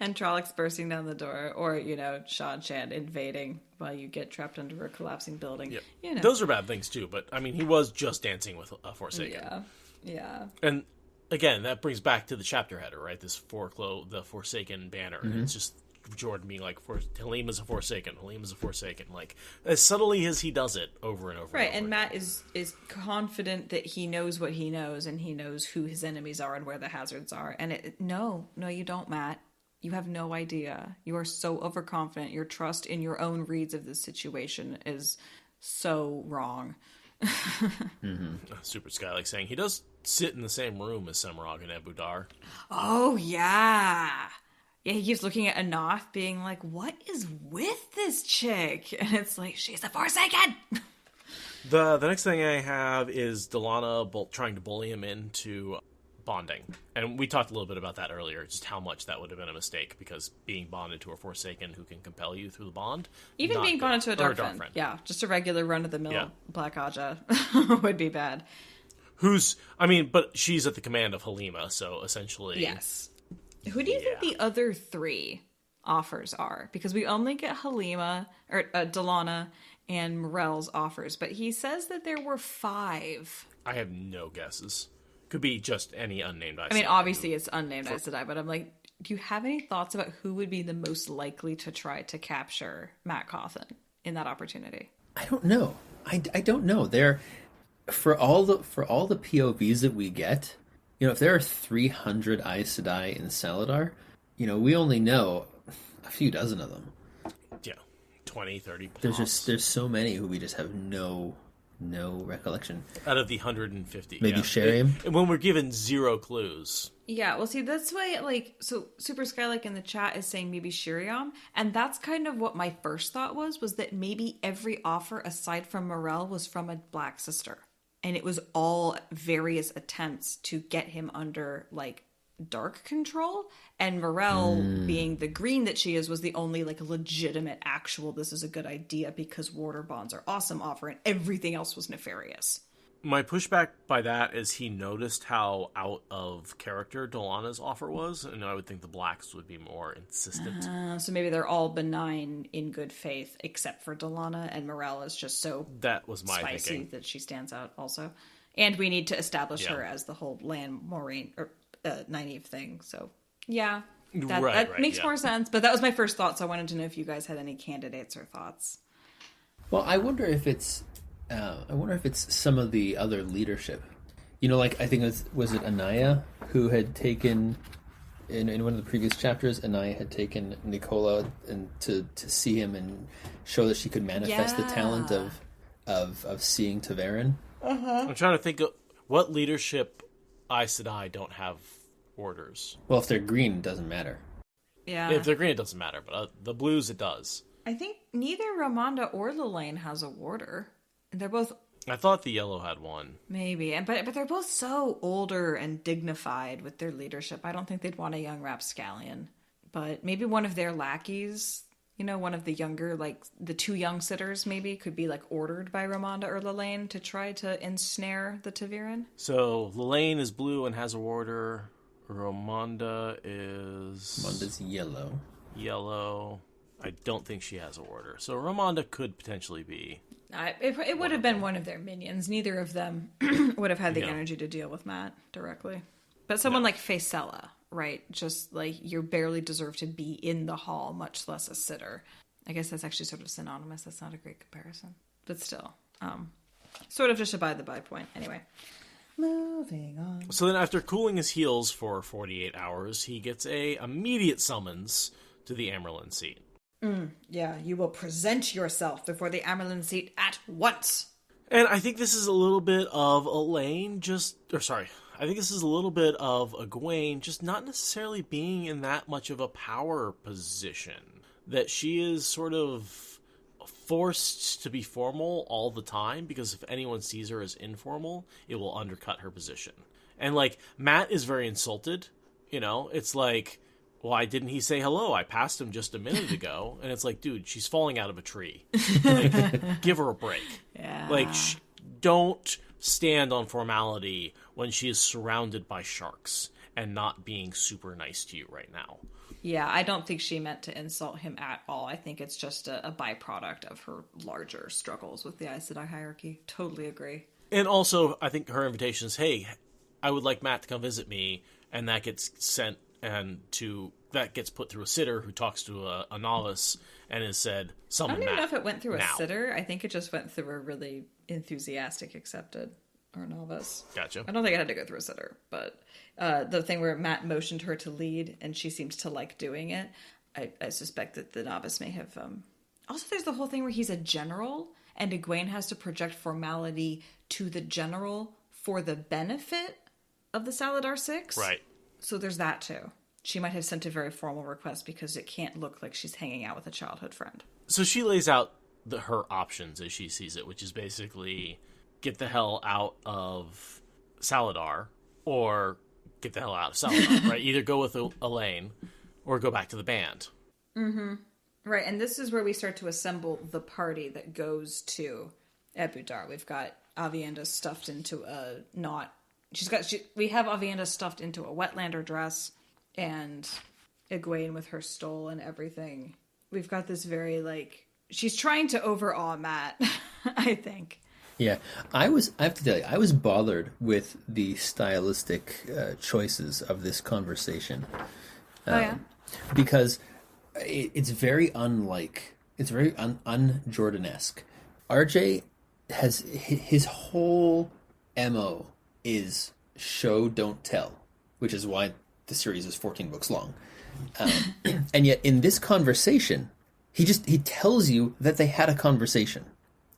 And Trollocs bursting down the door, or Shan invading while you get trapped under a collapsing building. Yep. Those are bad things too, but I mean, he was just dancing with a Forsaken. Yeah. And again, that brings back to the chapter header, right? This the Forsaken banner. And it's just Jordan being like, Halim is a Forsaken, Halim is a Forsaken. Like, as subtly as he does it over and over. Right, and over Matt is confident that he knows what he knows, and he knows who his enemies are and where the hazards are. And no, you don't, Matt. You have no idea. You are so overconfident. Your trust in your own reads of this situation is so wrong. Super Sky like saying he does sit in the same room as Semrog and Ebudar. Oh, yeah. Yeah, he keeps looking at Anath being like, what is with this chick? And it's like, she's a Forsaken! The next thing I have is Delana trying to bully him into bonding. And we talked a little bit about that earlier, just how much that would have been a mistake, because being bonded to a Forsaken who can compel you through the bond... Even being bonded to a Dark Friend. Yeah, just a regular run-of-the-mill Black Aja would be bad. But she's at the command of Halima, so essentially... Yes. Who do you think the other 3 offers are? Because we only get Halima, or Delana, and Morel's offers, but he says that there were 5. I have no guesses. Could be just any unnamed Aes Sedai. I mean, obviously it's unnamed Aes Sedai, but I'm like, do you have any thoughts about who would be the most likely to try to capture Matt Cawthon in that opportunity? I don't know. I don't know. For all the POVs that we get, if there are 300 Aes Sedai in Saladar, we only know a few dozen of them. Yeah, 20, 30 pops. There's so many who we just have no recollection. Out of the 150. Maybe Sheriam? And when we're given 0 clues. Yeah, well, see, that's why, so Super Sky, in the chat is saying maybe Shiriam, and that's kind of what my first thought was that maybe every offer aside from Morel was from a Black Sister. And it was all various attempts to get him under, dark control, and Morel, being the green that she is, was the only legitimate actual this is a good idea because warder bonds are awesome offer, and everything else was nefarious. My pushback by that is he noticed how out of character Delana's offer was, and I would think the Blacks would be more insistent. So maybe they're all benign in good faith except for Delana, and Morel is just so that was my spicy thinking. that she stands out also. And we need to establish her as the whole Lan Moraine or Nynaeve thing, so yeah, that makes more sense. But that was my first thought, so I wanted to know if you guys had any candidates or thoughts. Well, I wonder if it's some of the other leadership. I think was it Anaya who had taken in one of the previous chapters. Anaya had taken Nicola and to see him and show that she could manifest the talent of seeing Ta'veren. I'm trying to think of what leadership Aes Sedai don't have orders. Well, if they're green, it doesn't matter. Yeah. If they're green, it doesn't matter, but the blues, it does. I think neither Ramonda or Lelaine has a warder. They're both... I thought the yellow had one. Maybe, but they're both so older and dignified with their leadership. I don't think they'd want a young rapscallion. But maybe one of their lackeys, one of the younger, the 2 young sitters maybe, could be ordered by Ramonda or Lelaine to try to ensnare the Ta'veren. So Lelaine is blue and has a warder. Ramonda's yellow. Yellow. I don't think she has a warder. So Ramonda could potentially be... It would have been one of their minions. Neither of them would have had the energy to deal with Matt directly. But someone like Faecella, right? Just you barely deserve to be in the hall, much less a sitter. I guess that's actually sort of synonymous. That's not a great comparison. But still, sort of just a by-the-by point. Anyway, moving on. So then after cooling his heels for 48 hours, he gets a immediate summons to the Amerlin seat. Yeah, you will present yourself before the Amerlin seat at once. And I think this is a little bit of I think this is a little bit of Egwene just not necessarily being in that much of a power position. That she is sort of forced to be formal all the time, because if anyone sees her as informal, it will undercut her position. And, Matt is very insulted. It's why didn't he say hello? I passed him just a minute ago. And it's dude, she's falling out of a tree. Give her a break. Yeah. Don't stand on formality when she is surrounded by sharks and not being super nice to you right now. Yeah, I don't think she meant to insult him at all. I think it's just a byproduct of her larger struggles with the Aes Sedai hierarchy. Totally agree. And also, I think her invitation is, hey, I would like Matt to come visit me, and that gets sent that gets put through a sitter who talks to a novice and is said, summon Matt. I don't even know if it went through now. A sitter. I think it just went through a really enthusiastic accepted or novice. Gotcha. I don't think it had to go through a sitter, but the thing where Matt motioned her to lead and she seems to like doing it, I suspect that the novice may have... Also, there's the whole thing where he's a general and Egwene has to project formality to the general for the benefit of the Saladar Six. Right. So there's that too. She might have sent a very formal request because it can't look like she's hanging out with a childhood friend. So she lays out her options as she sees it, which is basically get the hell out of Saladar or get the hell out of Saladar, right? Either go with Elaine or go back to the band. Mm-hmm. Right, and this is where we start to assemble the party that goes to Ebudar. We've got Avienda stuffed into a not... we have Avienda stuffed into a Wetlander dress and Egwene with her stole and everything. We've got this very, like... She's trying to overawe Matt, I think. Yeah, I have to tell you, I was bothered with the stylistic choices of this conversation. Because it's very unlike, it's very un-Jordan-esque. RJ has, his whole MO is show, don't tell, which is why the series is 14 books long. And yet in this conversation, he tells you that they had a conversation.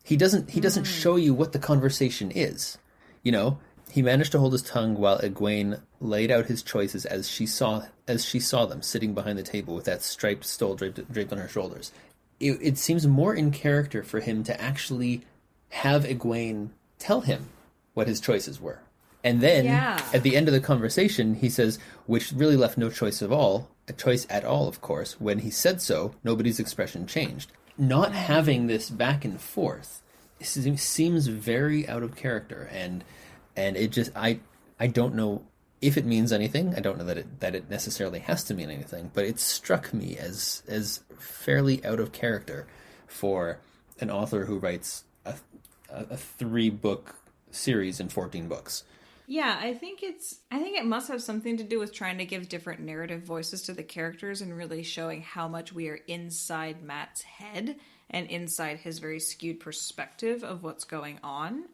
He doesn't show you what the conversation is. You know, he managed to hold his tongue while Egwene laid out his choices as she saw them sitting behind the table with that striped stole draped on her shoulders. It seems more in character for him to actually have Egwene tell him what his choices were. And then at the end of the conversation, he says, which really left no choice at all, of course. When he said so, nobody's expression changed. Not having this back and forth seems very out of character, and it just I don't know if it means anything. I don't know that it necessarily has to mean anything, but it struck me as fairly out of character for an author who writes a 3-book series in 14 books. Yeah, I think it must have something to do with trying to give different narrative voices to the characters and really showing how much we are inside Matt's head and inside his very skewed perspective of what's going on.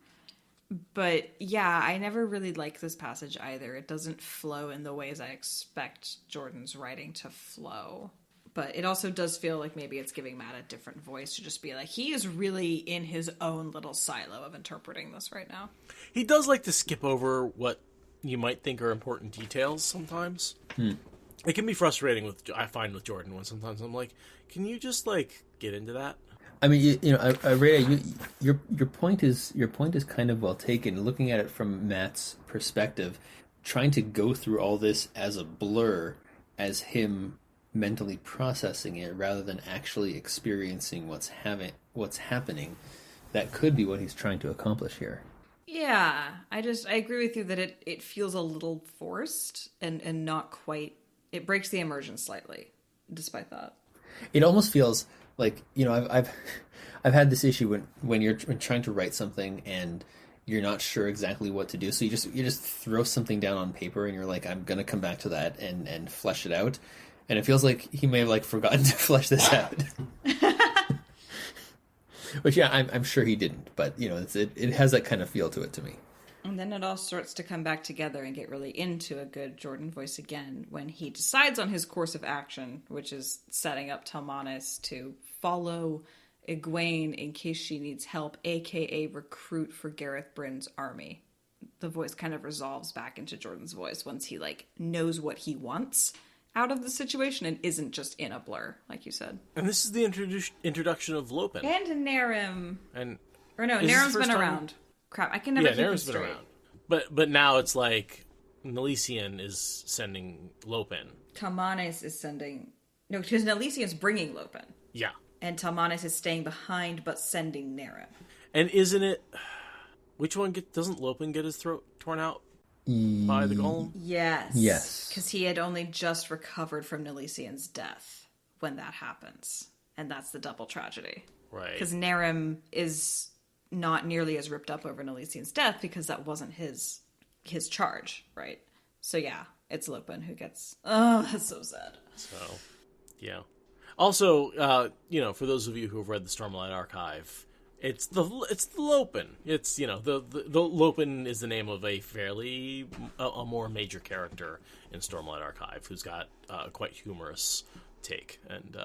But yeah, I never really liked this passage either. It doesn't flow in the ways I expect Jordan's writing to flow. But it also does feel like maybe it's giving Matt a different voice to just be like, he is really in his own little silo of interpreting this right now. He does like to skip over what you might think are important details sometimes. It can be frustrating I find with Jordan when sometimes I'm like, can you just like get into that? I mean, Rhea, your point is kind of well taken. Looking at it from Matt's perspective, trying to go through all this as a blur, as him mentally processing it rather than actually experiencing what's happening, that could be what he's trying to accomplish here. Yeah, I agree with you that it feels a little forced and not quite. It breaks the immersion slightly, despite that. It almost feels like, you know, I've had this issue when you're trying to write something and you're not sure exactly what to do, so you just throw something down on paper and you're like, I'm gonna come back to that and flesh it out. And it feels like he may have like forgotten to flesh this out. Which, yeah, I'm sure he didn't. But, you know, it has that kind of feel to it to me. And then it all starts to come back together and get really into a good Jordan voice again when he decides on his course of action, which is setting up Talmanes to follow Egwene in case she needs help, a.k.a. recruit for Gareth Bryn's army. The voice kind of resolves back into Jordan's voice once he, like, knows what he wants out of the situation and isn't just in a blur, like you said. And this is the introduction of Lopen. And Narim. No, Is Narim's this been first around. Crap, I can never keep them Narim's straight. been around. But now it's like Nelisian is sending Lopen. Talmanes is sending... No, because Nelisian's bringing Lopen. Yeah. And Talmanes is staying behind but sending Narim. And isn't it... Which one doesn't Lopen get his throat torn out by the golem? Yes. Because he had only just recovered from Nelisian's death when that happens. And that's the double tragedy. Right. Because Narim is not nearly as ripped up over Nelisian's death because that wasn't his charge, right? So yeah, it's Lopen who gets... Oh, that's so sad. So, yeah. Also, you know, for those of you who have read the Stormlight Archive, it's the Lopen. It's, you know, the Lopen is the name of a fairly a more major character in Stormlight Archive who's got a quite humorous take, and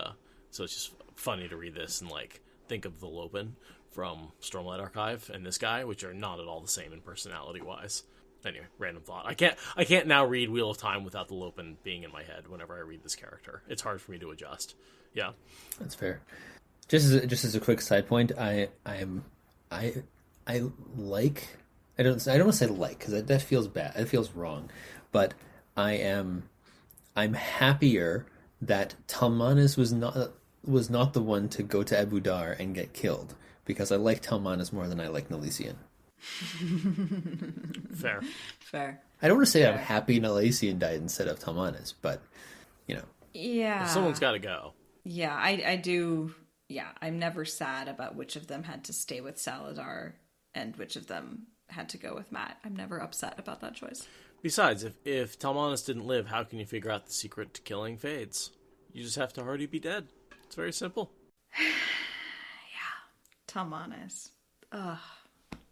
so it's just funny to read this and like think of the Lopen from Stormlight Archive and this guy, which are not at all the same in personality-wise. Anyway, random thought. I can't now read Wheel of Time without the Lopen being in my head whenever I read this character. It's hard for me to adjust. Yeah, That's fair. Just as a quick side point, I like. I don't want to say like because that feels bad. It feels wrong, but I'm happier that Talmanes was not the one to go to Abu Dar and get killed, because I like Talmanes more than I like Nalisian. fair. I don't want to say I'm happy Nalisian died instead of Talmanes, but Yeah. Someone's got to go. Yeah, I do. Yeah, I'm never sad about which of them had to stay with Saladar and which of them had to go with Matt. I'm never upset about that choice. Besides, if Talmanes didn't live, how can you figure out the secret to killing Fades? You just have to already be dead. It's very simple. Talmanes. Ugh,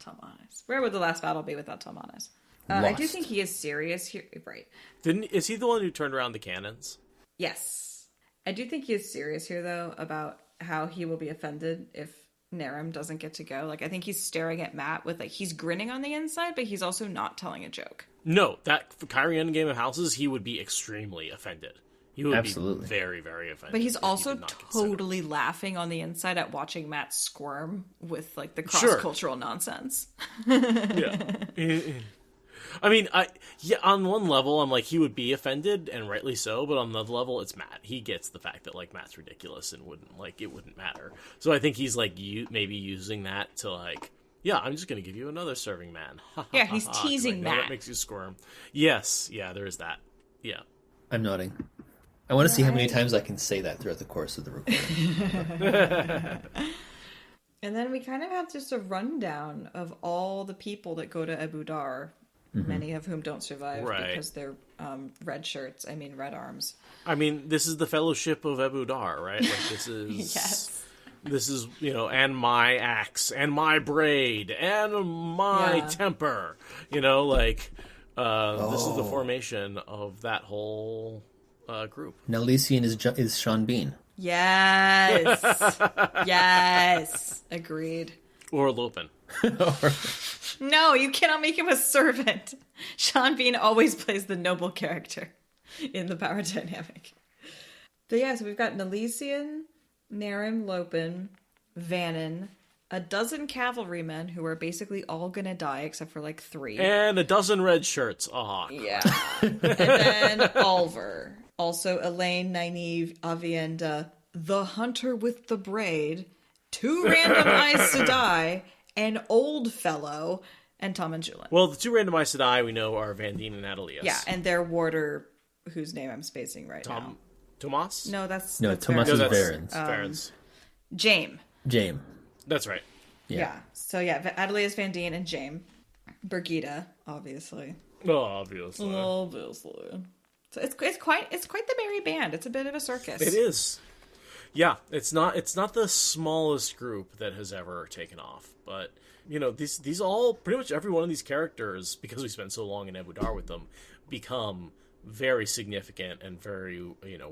Talmanes. Where would the last battle be without Talmanes? I do think he is serious here. Right. Is he the one who turned around the cannons? Yes. I do think he is serious here, though, about how he will be offended if Naram doesn't get to go. Like, I think he's staring at Matt with, like, he's grinning on the inside, but he's also not telling a joke. No, that for Kyrie Endgame of Houses, he would be extremely offended. He would Absolutely be very, very offended. But he's if he also did not consider. totally laughing on the inside at watching Matt squirm with, like, the cross-cultural nonsense. Yeah. I mean, on one level, I'm like, he would be offended, and rightly so, but on the other level, it's Matt. He gets the fact that, like, Matt's ridiculous and it wouldn't matter. So I think he's, like, maybe using that to, like, yeah, I'm just going to give you another serving man. Yeah, he's teasing Matt. That makes you squirm. Yes, yeah, there is that. Yeah. I'm nodding. I want to see how many times I can say that throughout the course of the recording. And then we kind of have just a rundown of all the people that go to Abu Dar, many of whom don't survive because they're red shirts. I mean, red arms. I mean, this is the Fellowship of Abu Dar, right? Like, this is... Yes. This is, and my axe, and my braid, and my temper. This is the formation of that whole group. Nalisian is Sean Bean. Yes. Yes. Agreed. Or Lopen. No, you cannot make him a servant. Sean Bean always plays the noble character in the power dynamic. But yeah, so we've got Nalisian, Narim, Lopen, Vannon, a dozen cavalrymen who are basically all gonna die except for like 3. And a dozen red shirts. Oh, yeah. And then Alvar. Also Elaine, Nynaeve, Avienda, the hunter with the braid, 2 random eyes to die, an old fellow, and Tom and Julin. Well, the 2 randomized to die we know are Vandine and Adelius. Yeah, and their warder, whose name I'm spacing right now. Tomas? No, that's Tomas is Varens. Varens. Jame. That's right. Yeah. So yeah, Adelius, Vandine, and Jame. Birgitta, obviously. Oh, obviously. So it's quite the merry band. It's a bit of a circus. It is. Yeah, it's not the smallest group that has ever taken off, but these all, pretty much every one of these characters, because we spent so long in Abu Dar with them, become very significant and very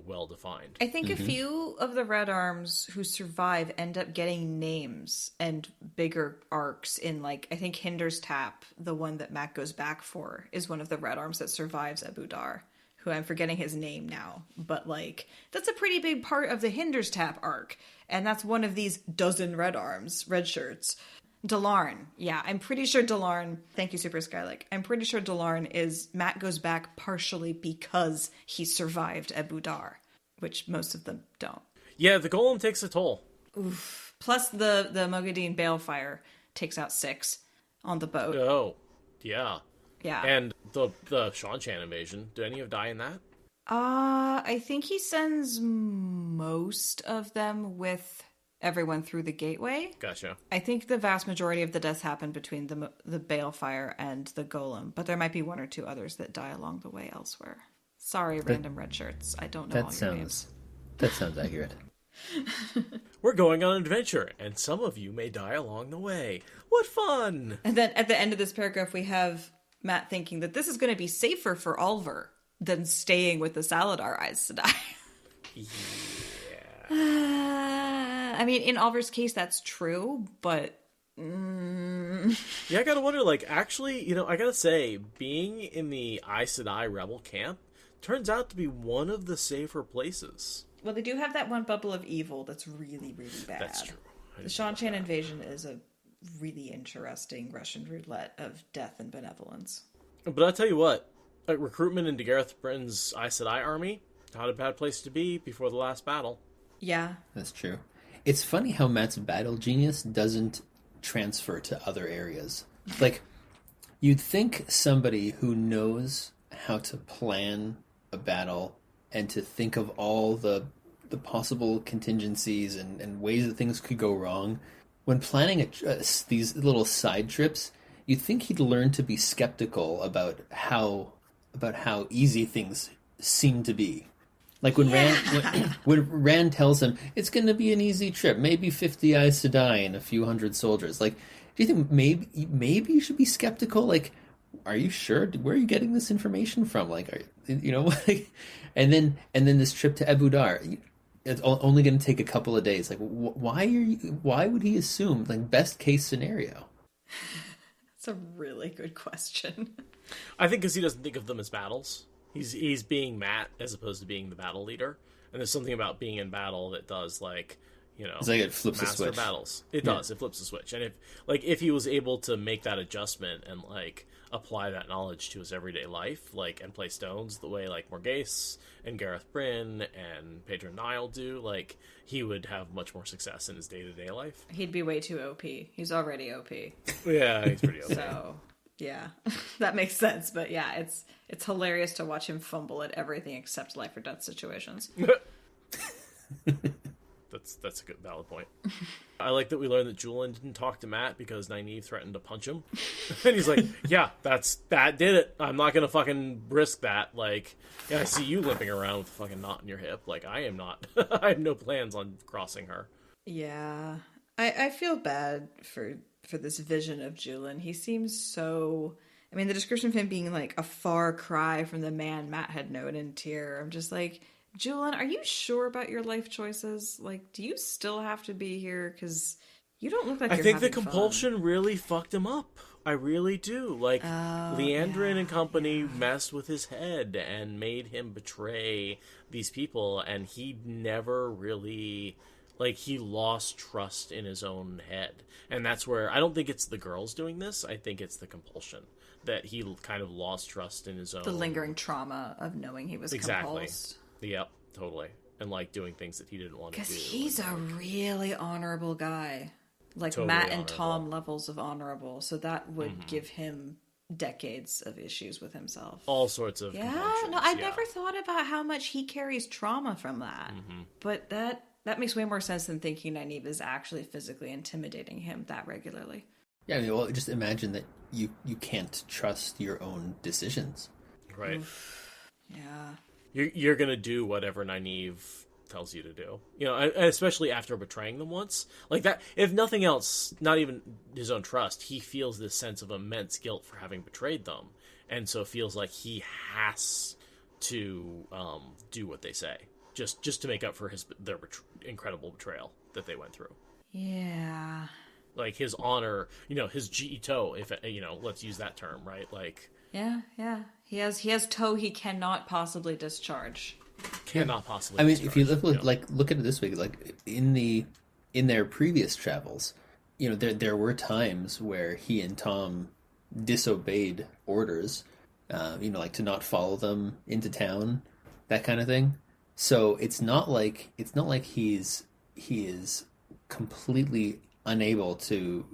well defined. I think a few of the Red Arms who survive end up getting names and bigger arcs in, like, I think Hinder's Tap, the one that Matt goes back for, is one of the Red Arms that survives Abu Dar, who I'm forgetting his name now, but, like, that's a pretty big part of the Hinder's Tap arc, and that's one of these dozen Red Arms, red shirts. Delarn. Yeah, I'm pretty sure Delarn... Thank you, Super Skylick. I'm pretty sure Delarn is... Matt goes back partially because he survived Abu Dar, which most of them don't. Yeah, the golem takes a toll. Oof. Plus the Mogadeen Balefire takes out 6 on the boat. Oh, yeah. Yeah. And the Shanshan invasion, do any of die in that? I think he sends most of them with everyone through the gateway. Gotcha. I think the vast majority of the deaths happen between the Balefire and the Golem, but there might be 1 or 2 others that die along the way elsewhere. Sorry, random red shirts. I don't know all your names. That sounds accurate. We're going on an adventure, and some of you may die along the way. What fun! And then at the end of this paragraph, we have Matt thinking that this is going to be safer for Alvar than staying with the Saladar eyes to die. Yeah. I mean, in Alvar's case, that's true, but Yeah, I gotta wonder, like, actually, I gotta say, being in the Aes Sedai rebel camp turns out to be one of the safer places. Well, they do have that one bubble of evil that's really, really bad. That's true. The Shan-Chan invasion is a really interesting Russian roulette of death and benevolence. But I'll tell you what, like, recruitment into Gareth Britain's Aes Sedai army, not a bad place to be before the last battle. Yeah. That's true. It's funny how Matt's battle genius doesn't transfer to other areas. Like, you'd think somebody who knows how to plan a battle and to think of all the possible contingencies and ways that things could go wrong, when planning these little side trips, you'd think he'd learn to be skeptical about how easy things seem to be. Like when when Rand tells him it's going to be an easy trip, maybe 50 Aes Sedai and a few hundred soldiers. Like, do you think maybe you should be skeptical? Like, are you sure? Where are you getting this information from? Like, like, and then this trip to Abu Dar, it's only going to take a couple of days. Like, why would he assume, like, best case scenario? That's a really good question. I think because he doesn't think of them as battles. He's being Matt as opposed to being the battle leader, and there's something about being in battle that does, like, it's like it flips master a switch. Battles. It does. It flips a switch, and if he was able to make that adjustment and, like, apply that knowledge to his everyday life, like, and play stones the way, like, Morghese and Gareth Bryn and Pedro Nile do, like, he would have much more success in his day-to-day life. He'd be way too OP. He's already OP. Yeah, he's pretty OP. So, yeah, that makes sense. But yeah, it's hilarious to watch him fumble at everything except life or death situations. That's a good valid point. I like that we learned that Julian didn't talk to Matt because Nynaeve threatened to punch him. And he's like, yeah, that did it. I'm not going to fucking risk that. Like, yeah, I see you limping around with a fucking knot in your hip. Like, I am not. I have no plans on crossing her. Yeah. I feel bad for this vision of Julian. He seems so... I mean, the description of him being, like, a far cry from the man Matt had known in Tyr. I'm just like... Julian, are you sure about your life choices? Like, do you still have to be here? Because you don't look like I you're think the having compulsion fun. really fucked him up. I really do. Like, Leandrin and company messed with his head and made him betray these people, and he never really... Like, he lost trust in his own head. And that's where... I don't think it's the girls doing this. I think it's the compulsion. That he kind of lost trust in his own... The lingering trauma of knowing he was compulsed. Yep, totally. And, like, doing things that he didn't want to do. Because he's a really honorable guy. Like, Totally Matt and honorable. Tom levels of honorable. So that would give him decades of issues with himself. All sorts of Yeah, compulsions, no, I never thought about how much he carries trauma from that. But that makes way more sense than thinking Nynaeve is actually physically intimidating him that regularly. Yeah, I mean, well, just imagine that you can't trust your own decisions. Right. Yeah. You're going to do whatever Nynaeve tells you to do. Especially after betraying them once. Like that, if nothing else, not even his own trust, he feels this sense of immense guilt for having betrayed them. And so feels like he has to do what they say. Just to make up for their incredible betrayal that they went through. Yeah. Like his honor, his Ji'ito, if let's use that term, right? Like Yeah. He has toe he cannot possibly discharge. Cannot possibly. I mean, if you discharge, look at it this way, like in their previous travels, there were times where he and Tom disobeyed orders, like to not follow them into town, that kind of thing. So it's not like he is completely unable to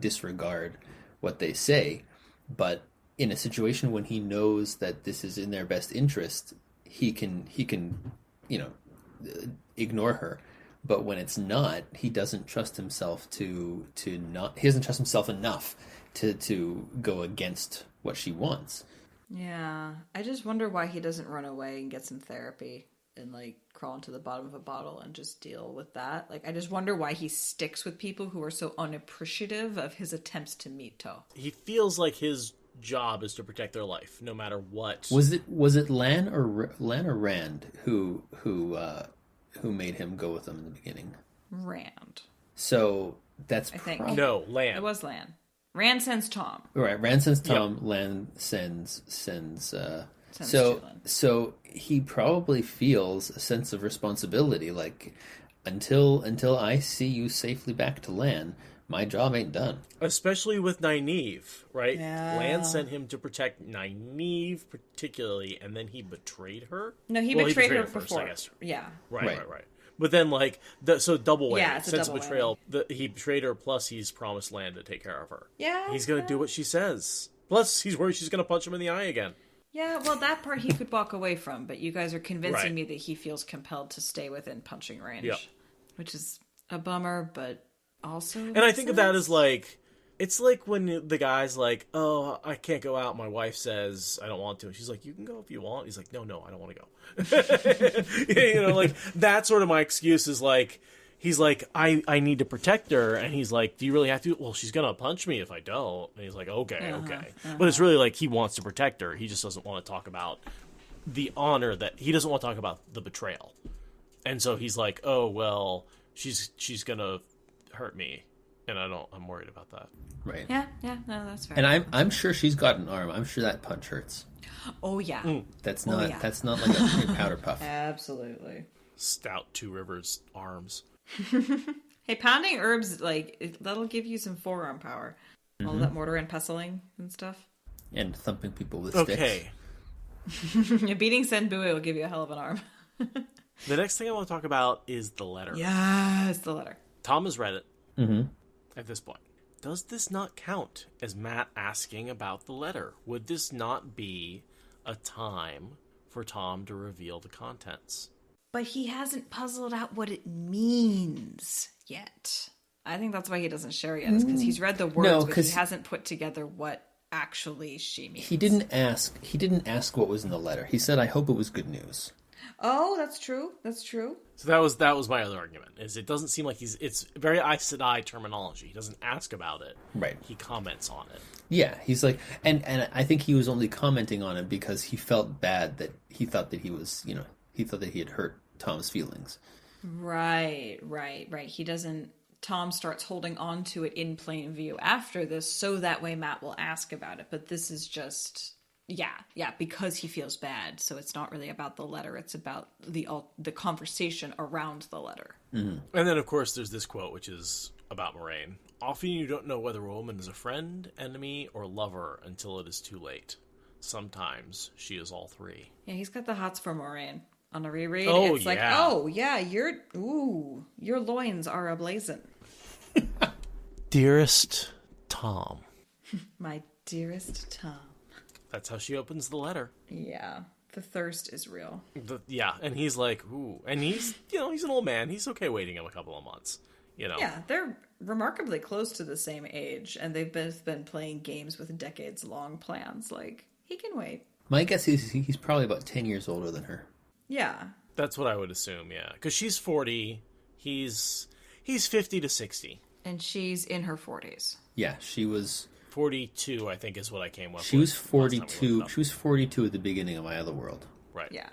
disregard what they say, but in a situation when he knows that this is in their best interest, he can ignore her. But when it's not, he doesn't trust himself he doesn't trust himself enough to go against what she wants. Yeah. I just wonder why he doesn't run away and get some therapy and, like, crawl into the bottom of a bottle and just deal with that. Like, I just wonder why he sticks with people who are so unappreciative of his attempts to meet To. he feels like his job is to protect their life, no matter what. Was it Lan or Rand who made him go with them in the beginning? Rand. So That's I think. No, Lan. It was Lan. Rand sends Tom. Right, Rand sends Tom, Lan sends Julian. so he probably feels a sense of responsibility, like until I see you safely back to Lan, my job ain't done. Especially with Nynaeve, right? Yeah. Lan sent him to protect Nynaeve particularly, and then he betrayed her? No, he Well, betrayed her first, before. I guess. Yeah. Right. But then, like, so double whammy. Yeah, it's a Sense double of betrayal. He betrayed her, plus he's promised Lan to take care of her. Yeah. He's going to do what she says. Plus, he's worried she's going to punch him in the eye again. Yeah, well, that part he could walk away from, but you guys are convincing Right. me that he feels compelled to stay within punching range. Yep. Which is a bummer, but also... And I think of that as, like... It's like when the guy's like, oh, I can't go out. My wife says I don't want to. And she's like, you can go if you want. He's like, no, I don't want to go. You know, like, that's sort of my excuse is like, he's like, I need to protect her. And he's like, do you really have to? Well, she's going to punch me if I don't. And he's like, okay. But it's really like he wants to protect her. He just doesn't want to talk about the honor that, he doesn't want to talk about the betrayal. And so he's like, oh, well, she's going to hurt me. And I'm worried about that. Right. Yeah, no, that's fair. And I'm sure she's got an arm. I'm sure that punch hurts. Oh, yeah. That's not like a powder puff. Absolutely. Stout Two Rivers arms. Hey, pounding herbs, like, that'll give you some forearm power. All that mortar and pestling and stuff. And thumping people with Okay. sticks. Beating Senbui will give you a hell of an arm. The next thing I want to talk about is the letter. Yes, the letter. Tom has read it Mm-hmm. at this point. Does this not count as Matt asking about the letter? Would this not be a time for Tom to reveal the contents? But he hasn't puzzled out what it means yet. I think that's why he doesn't share yet, is because he's read the words, No, but 'cause he hasn't put together what actually she means. He didn't ask what was in the letter. He said, I hope it was good news. Oh, that's true. That's true. So that was my other argument. Is it doesn't seem like it's very Aes Sedai terminology. He doesn't ask about it. Right. He comments on it. Yeah, he's like, and I think he was only commenting on it because he felt bad that he thought that he was, he thought that he had hurt Tom's feelings. Right. He doesn't... Tom starts holding on to it in plain view after this, so that way Matt will ask about it. But this is just... Yeah, because he feels bad. So it's not really about the letter. It's about the conversation around the letter. Mm-hmm. And then, of course, there's this quote, which is about Moraine. Often you don't know whether a woman is a friend, enemy, or lover until it is too late. Sometimes she is all three. Yeah, he's got the hots for Moraine. On a reread, Oh, it's yeah. like, oh, yeah, your loins are ablazing. Dearest Tom. My dearest Tom. That's how she opens the letter. Yeah, the thirst is real. And he's like, ooh. And he's, he's an old man. He's okay waiting him a couple of months, Yeah, they're remarkably close to the same age, and they've both been playing games with decades-long plans. Like, he can wait. My guess is he's probably about 10 years older than her. Yeah. That's what I would assume, yeah. Because she's 40, he's 50 to 60. And she's in her 40s. Yeah, she was... 42, I think, is what I came up with. She was 42. She was 42 at the beginning of My Other World. Right. Yeah.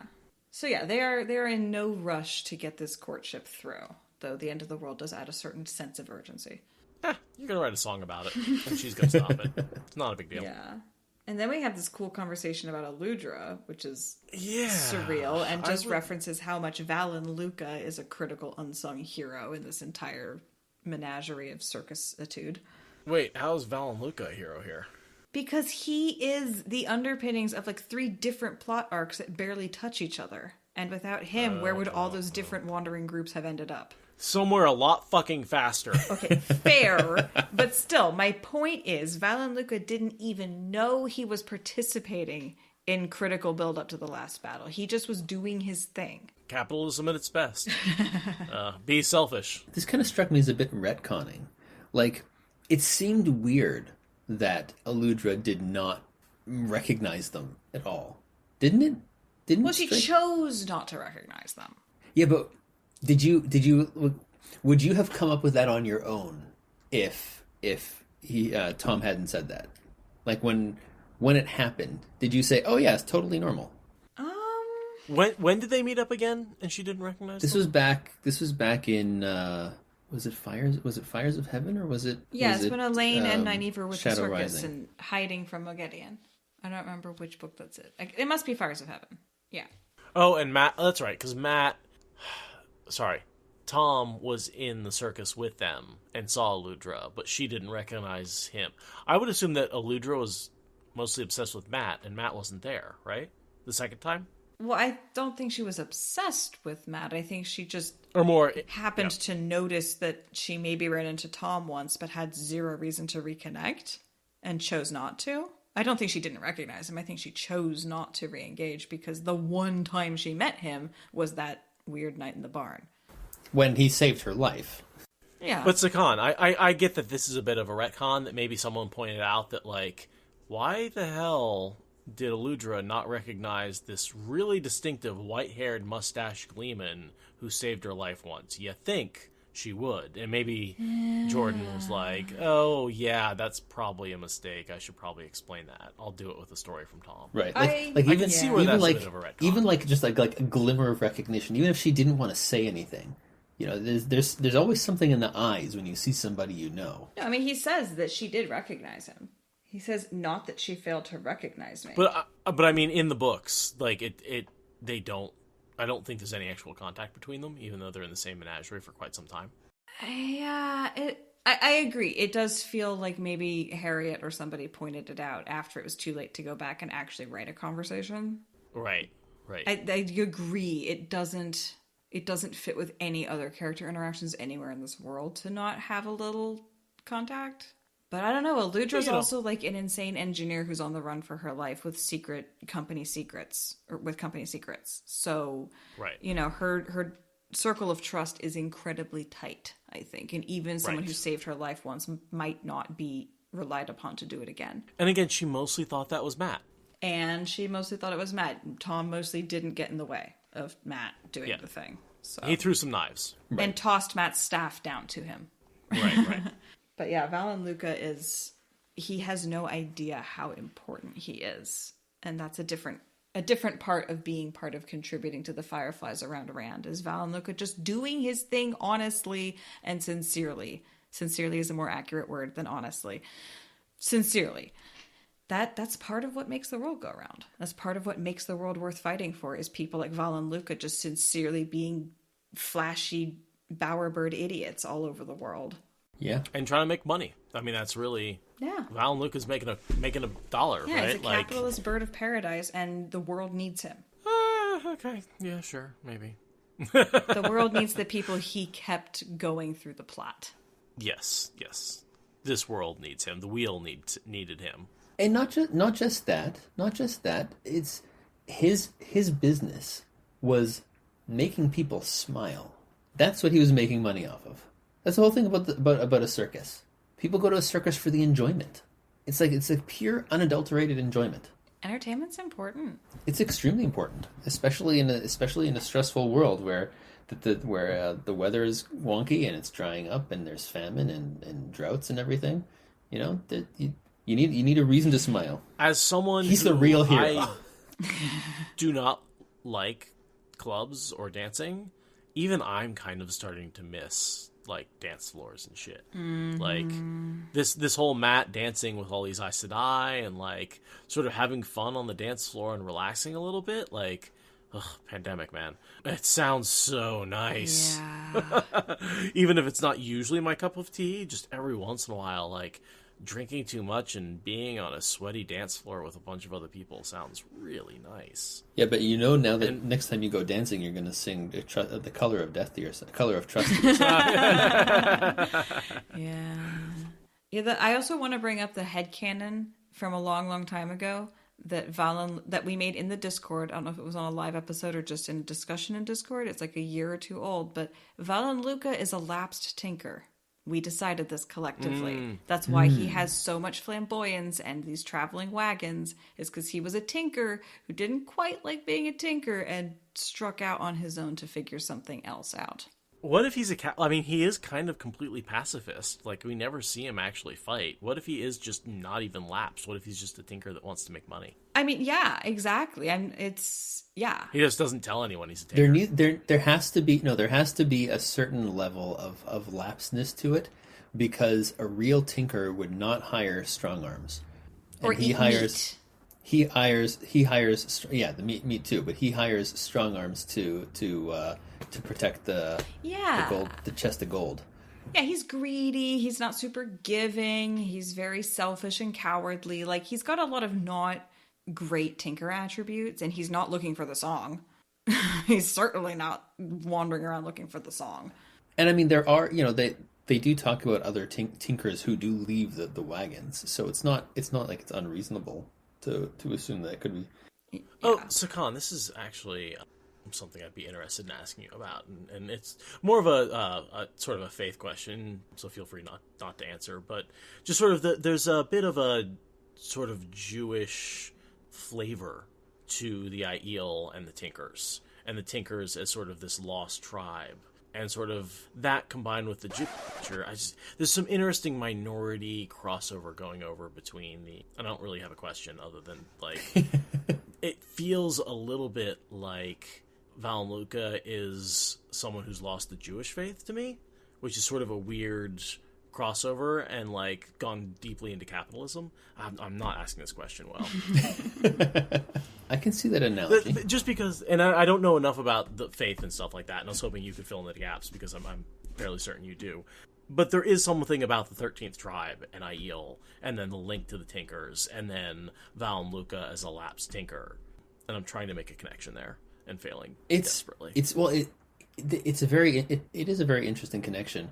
So yeah, they are in no rush to get this courtship through. Though the end of the world does add a certain sense of urgency. You're going to write a song about it, and she's going to stop it. It's not a big deal. Yeah. And then we have this cool conversation about Aludra, which is Yeah. surreal, and just references how much Valen Luca is a critical unsung hero in this entire menagerie of circus-etude. Wait, how's Valen Luca a hero here? Because he is the underpinnings of like 3 different plot arcs that barely touch each other. And without him, where would all those different wandering groups have ended up? Somewhere a lot fucking faster. Okay, fair. But still, my point is, Valen Luca didn't even know he was participating in critical build-up to the last battle. He just was doing his thing. Capitalism at its best. Be selfish. This kind of struck me as a bit retconning. Like, it seemed weird that Aludra did not recognize them at all. Didn't it? Well, she chose not to recognize them. Yeah, but would you have come up with that on your own if Tom hadn't said that? Like when it happened, did you say, "Oh yeah, it's totally normal"? When did they meet up again and she didn't recognize This them? was back in Was it Fires? Was it Fires of Heaven, or was it? Yeah, was it's when Elaine and Nynaeve were with the Shadow circus Rising? and hiding from Moghedian. I don't remember which book that's it. It must be Fires of Heaven. Yeah. Oh, and Matt. That's right, because Matt. Sorry, Tom was in the circus with them and saw Eludra, but she didn't recognize him. I would assume that Eludra was mostly obsessed with Matt, and Matt wasn't there, right? The second time? Well, I don't think she was obsessed with Matt. I think she just Or more... happened to notice that she maybe ran into Tom once, but had zero reason to reconnect and chose not to. I don't think she didn't recognize him. I think she chose not to re-engage because the one time she met him was that weird night in the barn. When he saved her life. Yeah. But Sakan, I get that this is a bit of a retcon, that maybe someone pointed out that, like, why the hell did Eludra not recognize this really distinctive white-haired mustached gleeman who saved her life once? You think she would. And maybe Jordan was like, oh, yeah, that's probably a mistake. I should probably explain that. I'll do it with a story from Tom. Right. I Like can even, see where even that's a like bit of a retcon. even like just like a glimmer of recognition, even if she didn't want to say anything. You know, there's always something in the eyes when you see somebody you know. No, I mean, he says that she did recognize him. He says not that she failed to recognize me. But I mean, in the books, like, they don't... I don't think there's any actual contact between them, even though they're in the same menagerie for quite some time. Yeah, I agree. It does feel like maybe Harriet or somebody pointed it out after it was too late to go back and actually write a conversation. Right. I agree. It doesn't fit with any other character interactions anywhere in this world to not have a little contact. But I don't know. Eludra's also like an insane engineer who's on the run for her life with company secrets. So, Right. you know, her circle of trust is incredibly tight, I think. And even someone who saved her life once might not be relied upon to do it again. And again, she mostly thought that was Matt. And she mostly thought it was Matt. Tom mostly didn't get in the way of Matt doing the thing. So. He threw some knives. And tossed Matt's staff down to him. Right. But yeah, Valen Luca he has no idea how important he is. And that's a different part of being part of contributing to the Fireflies around Rand, is Valen Luca just doing his thing honestly and sincerely. Sincerely is a more accurate word than honestly. Sincerely. That's part of what makes the world go round. That's part of what makes the world worth fighting for, is people like Valen Luca just sincerely being flashy bowerbird idiots all over the world. Yeah. And trying to make money. I mean, that's really... Yeah. Valen Luca's making a dollar, Yeah, right? he's a capitalist bird of paradise, and the world needs him. Okay. Yeah, sure. Maybe. The world needs the people he kept going through the plot. Yes. This world needs him. The wheel needed him. And not just that. It's his business was making people smile. That's what he was making money off of. That's the whole thing about a circus. People go to a circus for the enjoyment. It's like pure, unadulterated enjoyment. Entertainment's important. It's extremely important, especially in a stressful world where the weather is wonky and it's drying up and there's famine and droughts and everything. You know, you need a reason to smile. As someone He's the real hero. I do not like clubs or dancing, even I'm kind of starting to miss like dance floors and shit. Mm-hmm. Like this whole Matt dancing with all these Aes Sedai and like sort of having fun on the dance floor and relaxing a little bit. Like, pandemic, man. It sounds so nice. Yeah. Even if it's not usually my cup of tea, just every once in a while, like drinking too much and being on a sweaty dance floor with a bunch of other people sounds really nice. Yeah, but you know now that next time you go dancing, you're going to sing the color of death to yourself, color of trust to yourself. Yeah. I also want to bring up the headcanon from a long, long time ago that we made in the Discord. I don't know if it was on a live episode or just in a discussion in Discord. It's like a year or two old, but Valen Luca is a lapsed tinker. We decided this collectively. That's why he has so much flamboyance and these traveling wagons, is because he was a tinker who didn't quite like being a tinker and struck out on his own to figure something else out. What if he's I mean, he is kind of completely pacifist. Like, we never see him actually fight. What if he is just not even lapsed? What if he's just a tinker that wants to make money? I mean, yeah, exactly. And it's, yeah. He just doesn't tell anyone he's a tinker. There has to be a certain level of lapseness to it, because a real tinker would not hire strong arms. And Or eat meat. He hires yeah, the meat too, but he hires strong arms to protect the chest of gold. Yeah, he's greedy. He's not super giving. He's very selfish and cowardly. Like, he's got a lot of not great tinker attributes, and he's not looking for the song. He's certainly not wandering around looking for the song. And I mean, there are, they do talk about other tinkers who do leave the wagons, so it's not like it's unreasonable to assume that it could be. Yeah. Oh, Sakan, this is actually something I'd be interested in asking you about, and it's more of a sort of a faith question, so feel free not to answer, but just sort of there's a bit of a sort of Jewish flavor to the Aiel and the Tinkers as sort of this lost tribe, and sort of that combined with the Jewish culture. There's some interesting minority crossover going over between I don't really have a question other than, like, it feels a little bit like Val and Luca is someone who's lost the Jewish faith to me, which is sort of a weird crossover and, like, gone deeply into capitalism. I'm not asking this question well. I can see that analogy. Just because, and I don't know enough about the faith and stuff like that, and I was hoping you could fill in the gaps, because I'm fairly certain you do. But there is something about the 13th tribe and Aiel, and then the link to the Tinkers, and then Val and Luca as a lapsed Tinker. And I'm trying to make a connection there and failing desperately. It is a very interesting connection.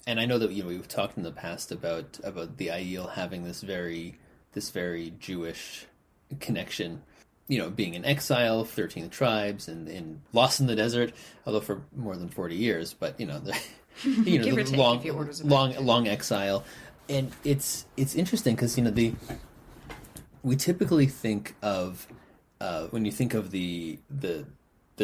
And I know that we've talked in the past about the Aiel having this very Jewish connection, being in exile, 13 tribes, and lost in the desert, although for more than 40 years, but the long exile. And it's interesting because we typically think of when you think of the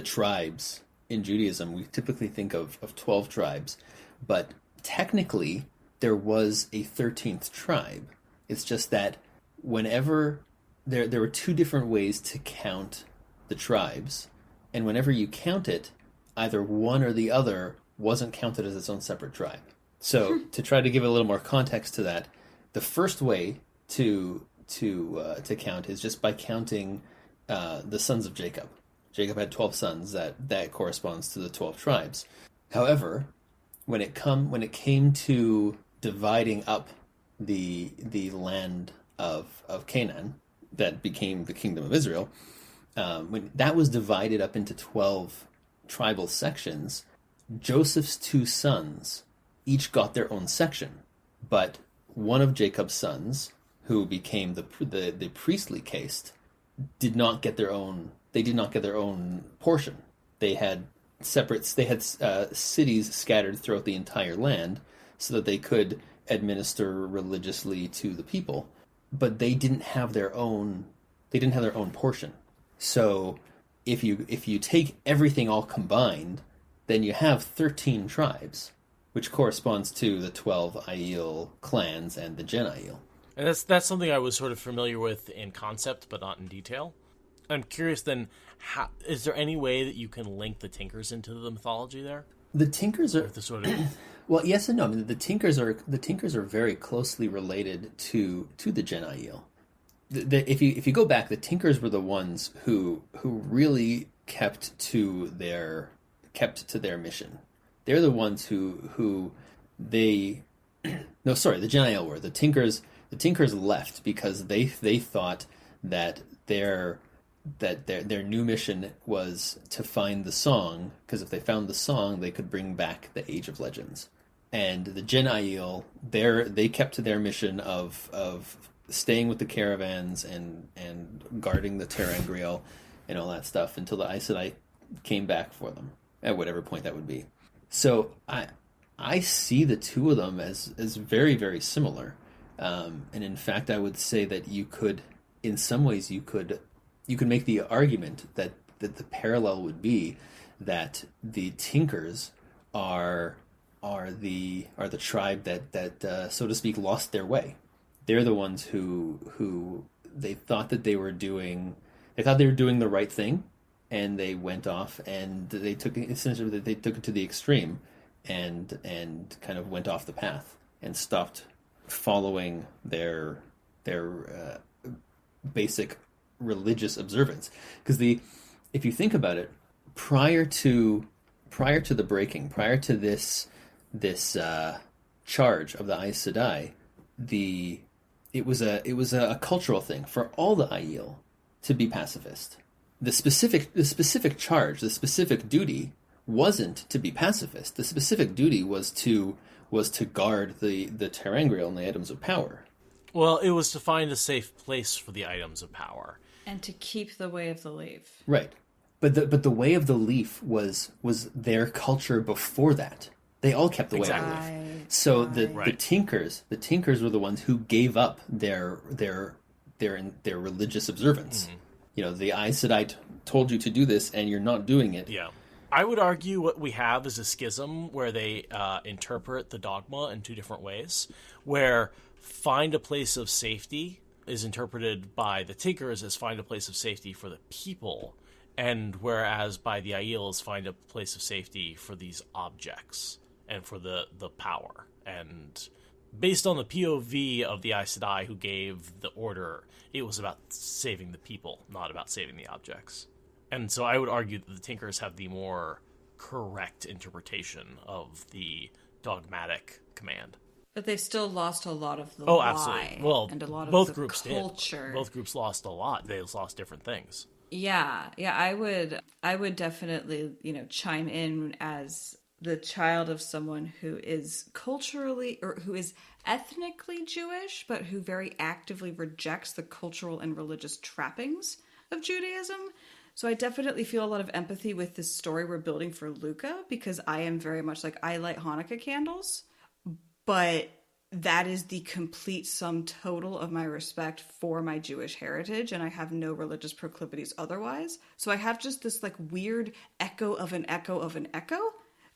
tribes in Judaism, we typically think of 12 tribes, but technically there was a 13th tribe. It's just that whenever there were two different ways to count the tribes, and whenever you count it, either one or the other wasn't counted as its own separate tribe. So to try to give a little more context to that, the first way to count is just by counting the sons of Jacob. Jacob had 12 sons. That corresponds to the 12 tribes. However, when it came to dividing up the land of Canaan, that became the kingdom of Israel, when that was divided up into 12 tribal sections, Joseph's two sons each got their own section, but one of Jacob's sons, who became the priestly caste, did not get their own. They did not get their own portion. They had cities scattered throughout the entire land, so that they could administer religiously to the people, but they didn't have their own. They didn't have their own portion. So, if you take everything all combined, then you have 13 tribes, which corresponds to the 12 Aiel clans and the Gen Aiel. And that's something I was sort of familiar with in concept, but not in detail. I'm curious then, is there any way that you can link the Tinkers into the mythology there? The Tinkers are the sort of well, yes and no. I mean, the Tinkers are very closely related to the Gen Aiel. If you go back, the Tinkers were the ones who really kept to their mission. They're the ones who they no, sorry, the Gen Aiel were. The Tinkers left because they thought that their new mission was to find the song, because if they found the song, they could bring back the Age of Legends. And the Gen Aiel, they kept to their mission of staying with the caravans and guarding the Terangriel and all that stuff until the Aes Sedai came back for them, at whatever point that would be. So I see the two of them as very, very similar. And in fact, I would say that you could, in some ways, you could make the argument that the parallel would be that the Tinkers are the tribe that so to speak lost their way. They're the ones who they thought that they were doing the right thing, and they went off and they took it to the extreme and kind of went off the path and stopped following their basic religious observance. Because if you think about it, prior to the breaking, prior to this charge of the Aes Sedai, it was a cultural thing for all the Aiel to be pacifist. The specific charge, the specific duty wasn't to be pacifist. The specific duty was to guard the ter'angreal and the items of power. Well, it was to find a safe place for the items of power. And to keep the way of the leaf. Right. But the way of the leaf was their culture before that. They all kept the way of the leaf. So the Tinkers were the ones who gave up their religious observance. Mm-hmm. You know, the Aes Sedai told you to do this, and you're not doing it. Yeah. I would argue what we have is a schism where they interpret the dogma in two different ways, where find a place of safety is interpreted by the Tinkers as find a place of safety for the people, and whereas by the Aiels find a place of safety for these objects and for the power. And based on the POV of the Aes Sedai who gave the order, it was about saving the people, not about saving the objects. And so I would argue that the Tinkers have the more correct interpretation of the dogmatic command. But they still lost a lot of the absolutely. Well, and a lot of both the groups culture. Did. Both groups lost a lot. They lost different things. Yeah. I would definitely, chime in as the child of someone who is culturally or who is ethnically Jewish, but who very actively rejects the cultural and religious trappings of Judaism. So I definitely feel a lot of empathy with this story we're building for Luca, because I am very much like, I light Hanukkah candles, but that is the complete sum total of my respect for my Jewish heritage, and I have no religious proclivities otherwise. So I have just this like weird echo of an echo of an echo,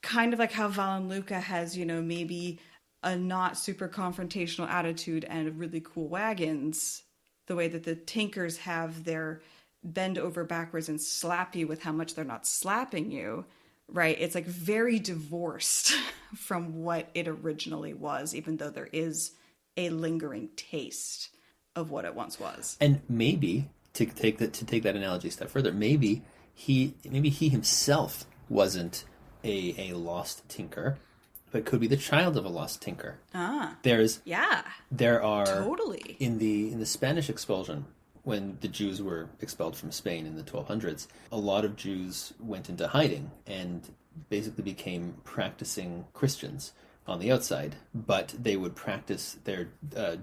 kind of like how Val and Luca has, maybe a not super confrontational attitude and really cool wagons, the way that the Tinkers have their bend over backwards and slap you with how much they're not slapping you, right? It's like very divorced from what it originally was, even though there is a lingering taste of what it once was. And maybe to take that analogy a step further, maybe he himself wasn't a lost tinker, but could be the child of a lost tinker. There are totally in the Spanish expulsion, when the Jews were expelled from Spain in the 1200s, a lot of Jews went into hiding and basically became practicing Christians on the outside, but they would practice their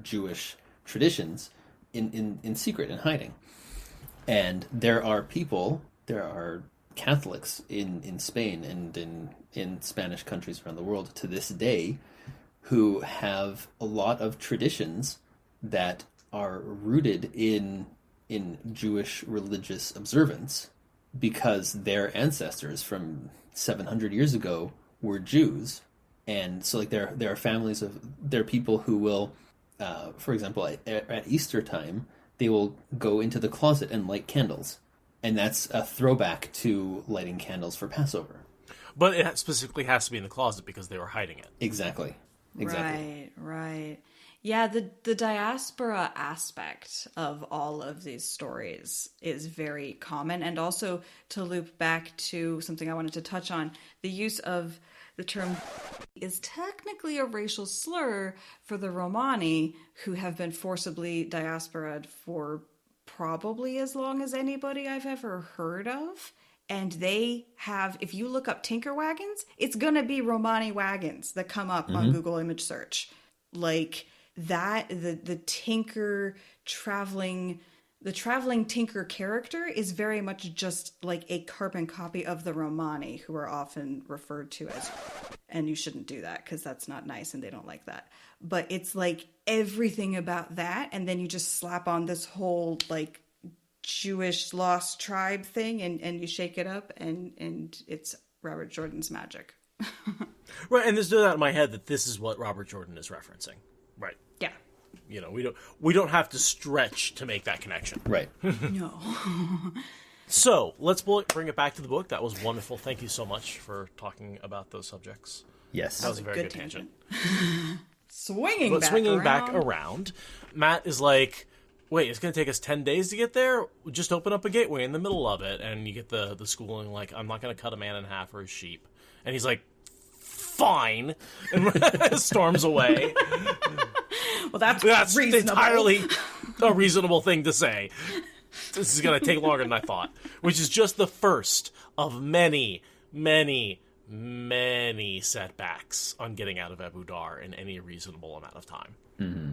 Jewish traditions in secret, in hiding. And there are Catholics in Spain and in Spanish countries around the world to this day who have a lot of traditions that are rooted in Jewish religious observance, because their ancestors from 700 years ago were Jews. And so like there are people who will, for example, at Easter time, they will go into the closet and light candles. And that's a throwback to lighting candles for Passover. But it specifically has to be in the closet because they were hiding it. Exactly. Right. Yeah, the diaspora aspect of all of these stories is very common. And also, to loop back to something I wanted to touch on, the use of the term is technically a racial slur for the Romani, who have been forcibly diasporaed for probably as long as anybody I've ever heard of. And they have, if you look up Tinker wagons, it's going to be Romani wagons that come up on Google image search. Like that, the Tinker the traveling Tinker character is very much just like a carbon copy of the Romani, who are often referred to as, and you shouldn't do that because that's not nice and they don't like that. But it's like everything about that, and then you just slap on this whole like Jewish lost tribe thing, and you shake it up, and it's Robert Jordan's magic. Right, and there's no doubt in my head that this is what Robert Jordan is referencing. Right. Yeah. You know, we don't have to stretch to make that connection. Right. No. So, let's bring it back to the book. That was wonderful. Thank you so much for talking about those subjects. Yes. That was a very good tangent. Swinging back around, Matt is like, wait, it's going to take us 10 days to get there? Just open up a gateway in the middle of it. And you get the schooling like, I'm not going to cut a man in half or his sheep. And he's like, fine. And storms away. Well, that's reasonable. Entirely a reasonable thing to say. This is going to take longer than I thought. Which is just the first of many, many, many setbacks on getting out of Abu Dar in any reasonable amount of time. Mm-hmm.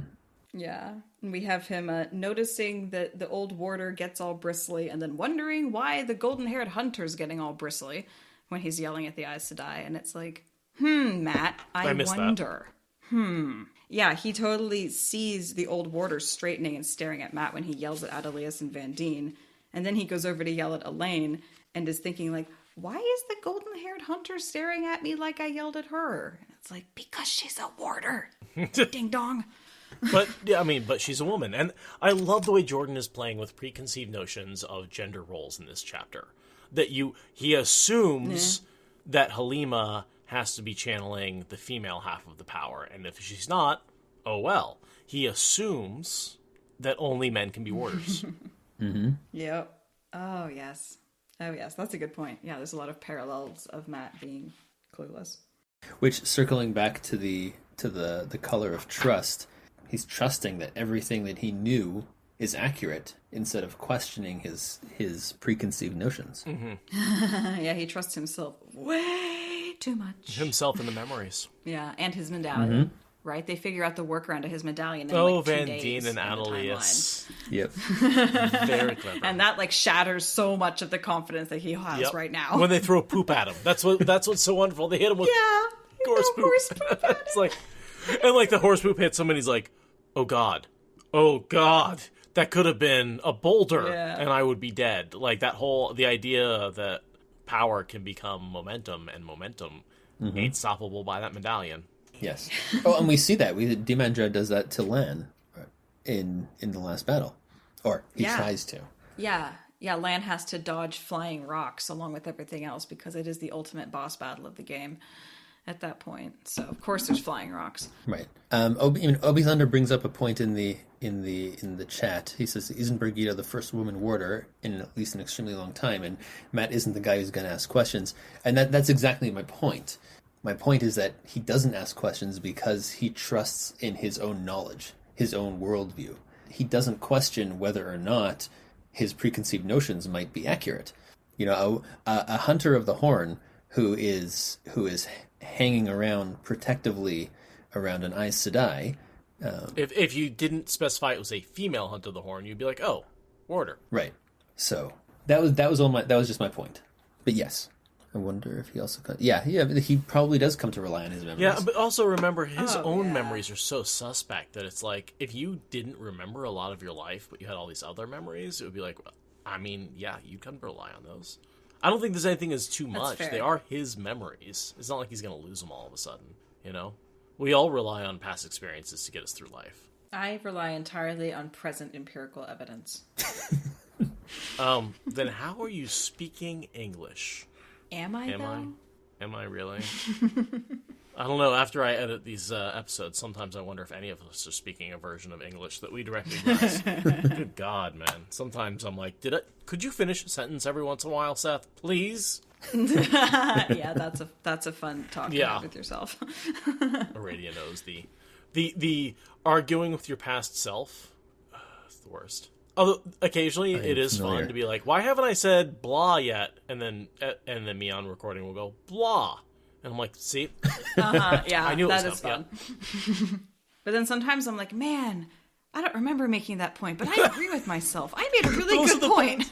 Yeah. And we have him noticing that the old warder gets all bristly and then wondering why the golden-haired hunter's getting all bristly when he's yelling at the Aes Sedai. And it's like, Matt, I wonder. That. Yeah, he totally sees the old warder straightening and staring at Matt when he yells at Adelius and Van Dien. And then he goes over to yell at Elaine and is thinking like, why is the golden-haired hunter staring at me like I yelled at her? And it's like, because she's a warder. Ding dong. But yeah, I mean, but she's a woman. And I love the way Jordan is playing with preconceived notions of gender roles in this chapter. That he assumes that Halima has to be channeling the female half of the power. And if she's not, oh well. He assumes that only men can be warders. Mm-hmm. Yep. Oh, yes. Oh, yes. That's a good point. Yeah, there's a lot of parallels of Matt being clueless. Which, circling back to the color of trust, he's trusting that everything that he knew is accurate instead of questioning his preconceived notions. Mm-hmm. Yeah, he trusts himself way too much. Himself and the memories. Yeah, and his medallion. Right? They figure out the workaround to his medallion in like 2 Van days. Dien and Adelius. Yep. Very clever. And that like shatters so much of the confidence that he has right now. When they throw poop at him. That's what's so wonderful. They hit him with horse poop. It's like, and like the horse poop hits him and he's like, oh God, that could have been a boulder and I would be dead. Like the idea that power can become momentum and momentum ain't stoppable by that medallion. Yes. Oh, and we see that. Dimandra does that to Lan in the last battle. Or he tries to. Yeah. Yeah, Lan has to dodge flying rocks along with everything else because it is the ultimate boss battle of the game at that point. So of course there's flying rocks. Right. Obi Thunder brings up a point in the chat. He says, isn't Birgitta the first woman warder in at least an extremely long time? And Matt isn't the guy who's going to ask questions. And that's exactly my point. My point is that he doesn't ask questions because he trusts in his own knowledge, his own worldview. He doesn't question whether or not his preconceived notions might be accurate. You know, a hunter of the horn who is hanging around protectively around an Aes Sedai. If you didn't specify it was a female hunter of the horn, you'd be like, oh, warder. Right. So that was just my point. But yes. I wonder if he also... he probably does come to rely on his memories. Yeah, but also remember, his own memories are so suspect that it's like, if you didn't remember a lot of your life, but you had all these other memories, it would be like, I mean, yeah, you'd come to rely on those. I don't think there's anything that's too much. Fair. They are his memories. It's not like he's going to lose them all of a sudden, you know? We all rely on past experiences to get us through life. I rely entirely on present empirical evidence. Then how are you speaking English? Am I really? I don't know. After I edit these episodes, sometimes I wonder if any of us are speaking a version of English that we'd recognize. Good God, man. Sometimes I'm like, could you finish a sentence every once in a while, Seth? Please? Yeah, that's a fun talk to have with yourself. Aradia knows the arguing with your past self. It's the worst. Although occasionally it is fun to be like, why haven't I said blah yet? And then me on recording will go blah, and I'm like, see, yeah, I knew that it was is fun. But then sometimes I'm like, man, I don't remember making that point, but I agree with myself. I made a really good point.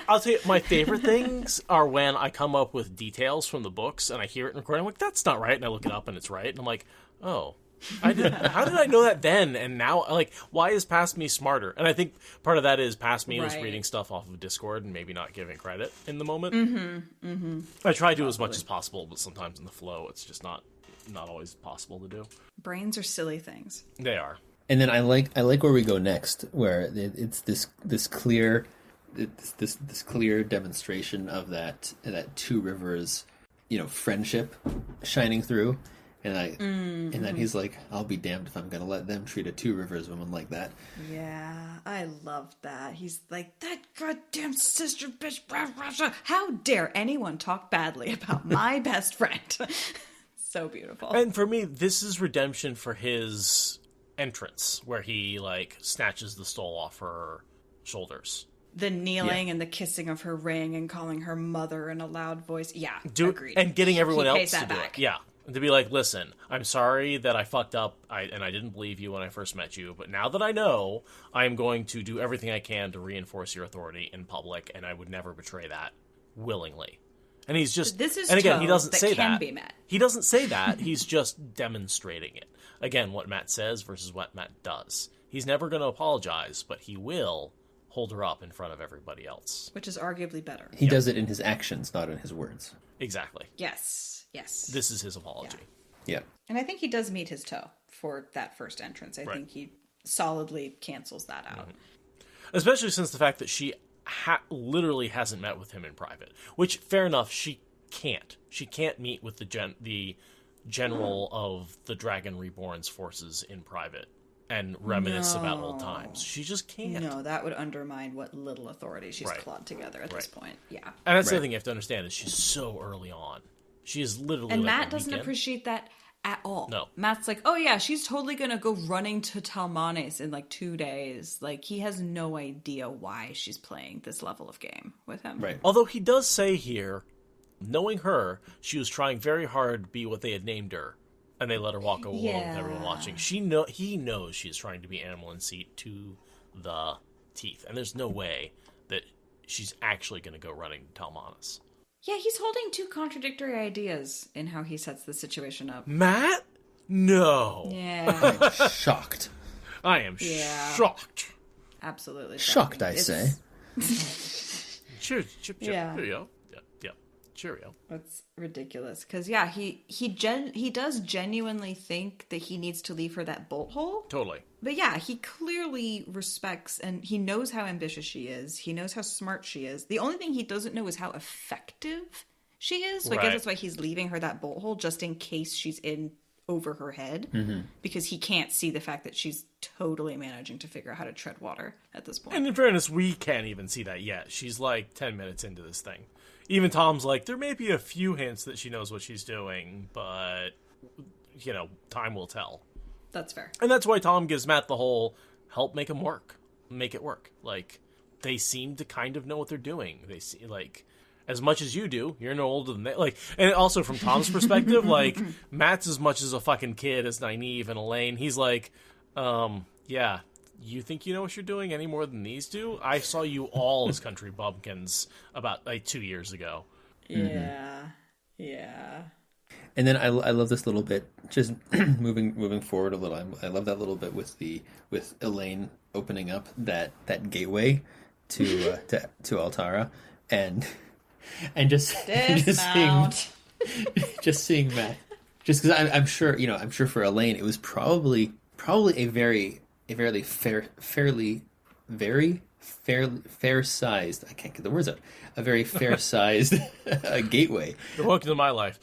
I'll tell you, my favorite things are when I come up with details from the books and I hear it in recording. I'm like, that's not right, and I look it up and it's right, and I'm like, oh, How did I know that then? And now, like, why is Past Me smarter? And I think part of that is Past Me was Right. reading stuff off of Discord and maybe not giving credit in the moment. I try to as much as possible, but sometimes in the flow, it's just not always possible to do. Brains are silly things. They are. And then I like where we go next, where it's this clear demonstration of that Two Rivers, friendship shining through, and then he's like, I'll be damned if I'm gonna let them treat a Two Rivers woman like that. Yeah, I love that. He's like, that goddamn sister bitch. Rah, rah, rah. How dare anyone talk badly about my best friend? So beautiful. And for me, this is redemption for his entrance, where he, like, snatches the stole off her shoulders. The kneeling and the kissing of her ring and calling her mother in a loud voice. Yeah, agreed. And getting everyone He else pays to that do back. it. Yeah. And to be like, listen, I'm sorry that I fucked up and I didn't believe you when I first met you, but now that I know, I am going to do everything I can to reinforce your authority in public, and I would never betray that willingly. And he's just... This is and again, he toe doesn't that say can that. be met. He doesn't say that. He's just demonstrating it. Again, what Matt says versus what Matt does. He's never going to apologize, but he will hold her up in front of everybody else. Which is arguably better. He does it in his actions, not in his words. Exactly. Yes. This is his apology. Yeah. And I think he does meet his toe for that first entrance. I think he solidly cancels that out. Especially since the fact that she literally hasn't met with him in private. Which, fair enough, she can't. She can't meet with the general of the Dragon Reborn's forces in private and reminisce about old times. She just can't. No, that would undermine what little authority she's clawed together at this point. Yeah. And that's the other thing you have to understand is she's so early on. She is literally And like Matt a doesn't weekend. appreciate that at all. No. Matt's like, oh yeah, she's totally gonna go running to Talmanes in like 2 days. Like, he has no idea why she's playing this level of game with him. Right. Although he does say here, knowing her, she was trying very hard to be what they had named her, and they let her walk along with everyone watching. He knows she's trying to be animal in seat to the teeth, and there's no way that she's actually going to go running to Talmanes. Yeah, he's holding two contradictory ideas in how he sets the situation up. Matt? No. Yeah, I'm shocked. I am Yeah. shocked. absolutely. Shocked, I It's- say. Cheers. Yeah. Cheerio. Yeah. Cheerio. That's ridiculous. Because yeah, he does genuinely think that he needs to leave her that bolt hole. Totally. But yeah, he clearly respects and he knows how ambitious she is. He knows how smart she is. The only thing he doesn't know is how effective she is. So I guess Right. that's why he's leaving her that bolt hole, just in case she's in over her head. Because he can't see the fact that she's totally managing to figure out how to tread water at this point. And in fairness, we can't even see that yet. She's like 10 minutes into this thing. Even Tom's like, there may be a few hints that she knows what she's doing, but, time will tell. That's fair. And that's why Tom gives Matt the whole help make him work. Make it work. Like, they seem to kind of know what they're doing. They see, like, as much as you do, you're no older than they. Like, and also from Tom's perspective, like, Matt's as much as a fucking kid as Nynaeve and Elaine. He's like, yeah, you think you know what you're doing any more than these do? I saw you all as country bumpkins about, 2 years ago. Yeah. Yeah. And then I love this little bit, just moving forward a little. I love that little bit with Elaine opening up that gateway to Altara, and just Dismount. just seeing Matt, just because I'm sure for Elaine it was probably a very fair sized, I can't get the words out, a very fair sized gateway. Welcome to my life.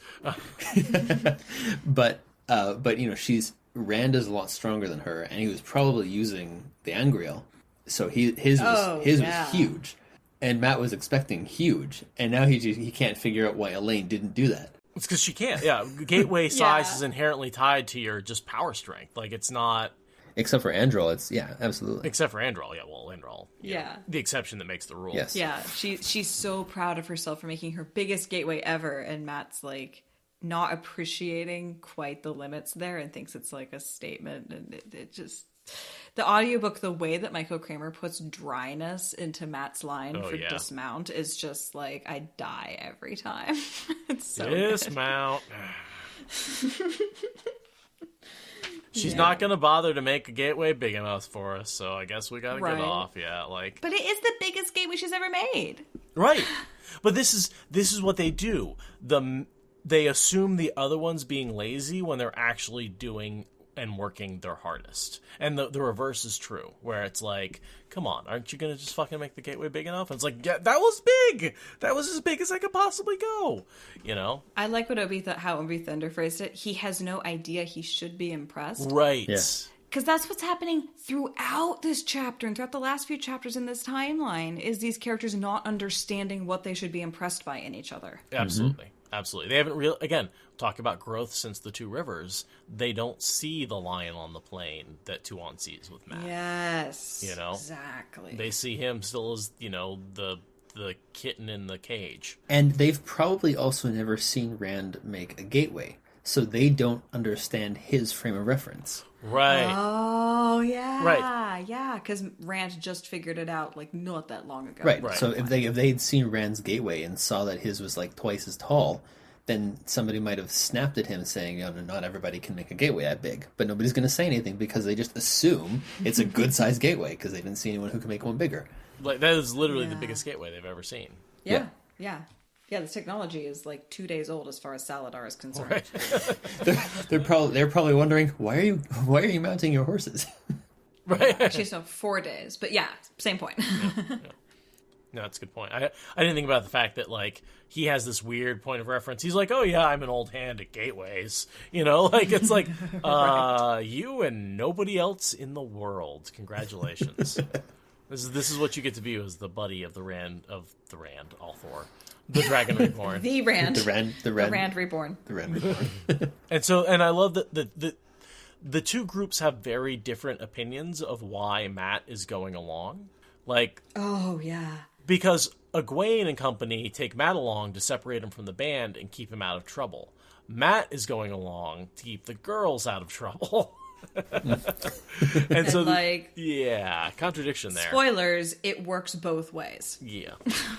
But Rand is a lot stronger than her, and he was probably using the Angreal, so his was huge, and Matt was expecting huge, and now he can't figure out why Elaine didn't do that. It's because she can't. Yeah, gateway size is inherently tied to your just power strength. Like, it's not... Except for Androl, absolutely. Except for Androl, yeah. Well, Androl, Yeah. the exception that makes the rule. Yes. Yeah, she's so proud of herself for making her biggest gateway ever, and Matt's like not appreciating quite the limits there and thinks it's like a statement, and it just the audiobook, the way that Michael Kramer puts dryness into Matt's line for dismount is just like, I die every time. It's so good. Dismount. She's not going to bother to make a gateway big enough for us, so I guess we got to get off. Yeah, like. But it is the biggest gateway she's ever made. Right. But this is what they do. They assume the other one's being lazy when they're actually doing and working their hardest. And the reverse is true, where it's like, come on, aren't you going to just fucking make the gateway big enough? And it's like, yeah, that was big! That was as big as I could possibly go, you know? I like what how Obi Thunder phrased it. He has no idea he should be impressed. Right. Yeah. Because that's what's happening throughout this chapter and throughout the last few chapters in this timeline, is these characters not understanding what they should be impressed by in each other. Absolutely. Absolutely. They haven't again, talk about growth since the Two Rivers. They don't see the lion on the plain that Tuon sees with Matt. Yes. You know? Exactly. They see him still as, you know, the kitten in the cage. And they've probably also never seen Rand make a gateway, so they don't understand his frame of reference. Right. Oh, yeah. Right. Yeah, because Rand just figured it out, like, not that long ago. Right. So if they had seen Rand's gateway and saw that his was like twice as tall, then somebody might have snapped at him saying, "No, not everybody can make a gateway that big." But nobody's going to say anything because they just assume it's a good-sized gateway because they didn't see anyone who can make one bigger. Like, that is literally the biggest gateway they've ever seen. Yeah. Yeah, this technology is like 2 days old as far as Saladar is concerned. Right. They're probably wondering, why are you mounting your horses? Right. Actually, so 4 days. But yeah, same point. Yeah. No, that's a good point. I didn't think about the fact that, like, he has this weird point of reference. He's like, oh, yeah, I'm an old hand at gateways. You know, like, it's like, you and nobody else in the world. Congratulations. This is what you get to be as the buddy of the Rand, all four. The Dragon Reborn. The Rand. The Rand Reborn. The Rand Reborn. And I love that the two groups have very different opinions of why Matt is going along. Like, oh, yeah. Because Egwene and company take Matt along to separate him from the band and keep him out of trouble. Matt is going along to keep the girls out of trouble. and so, like, yeah, contradiction there. Spoilers, it works both ways. Yeah.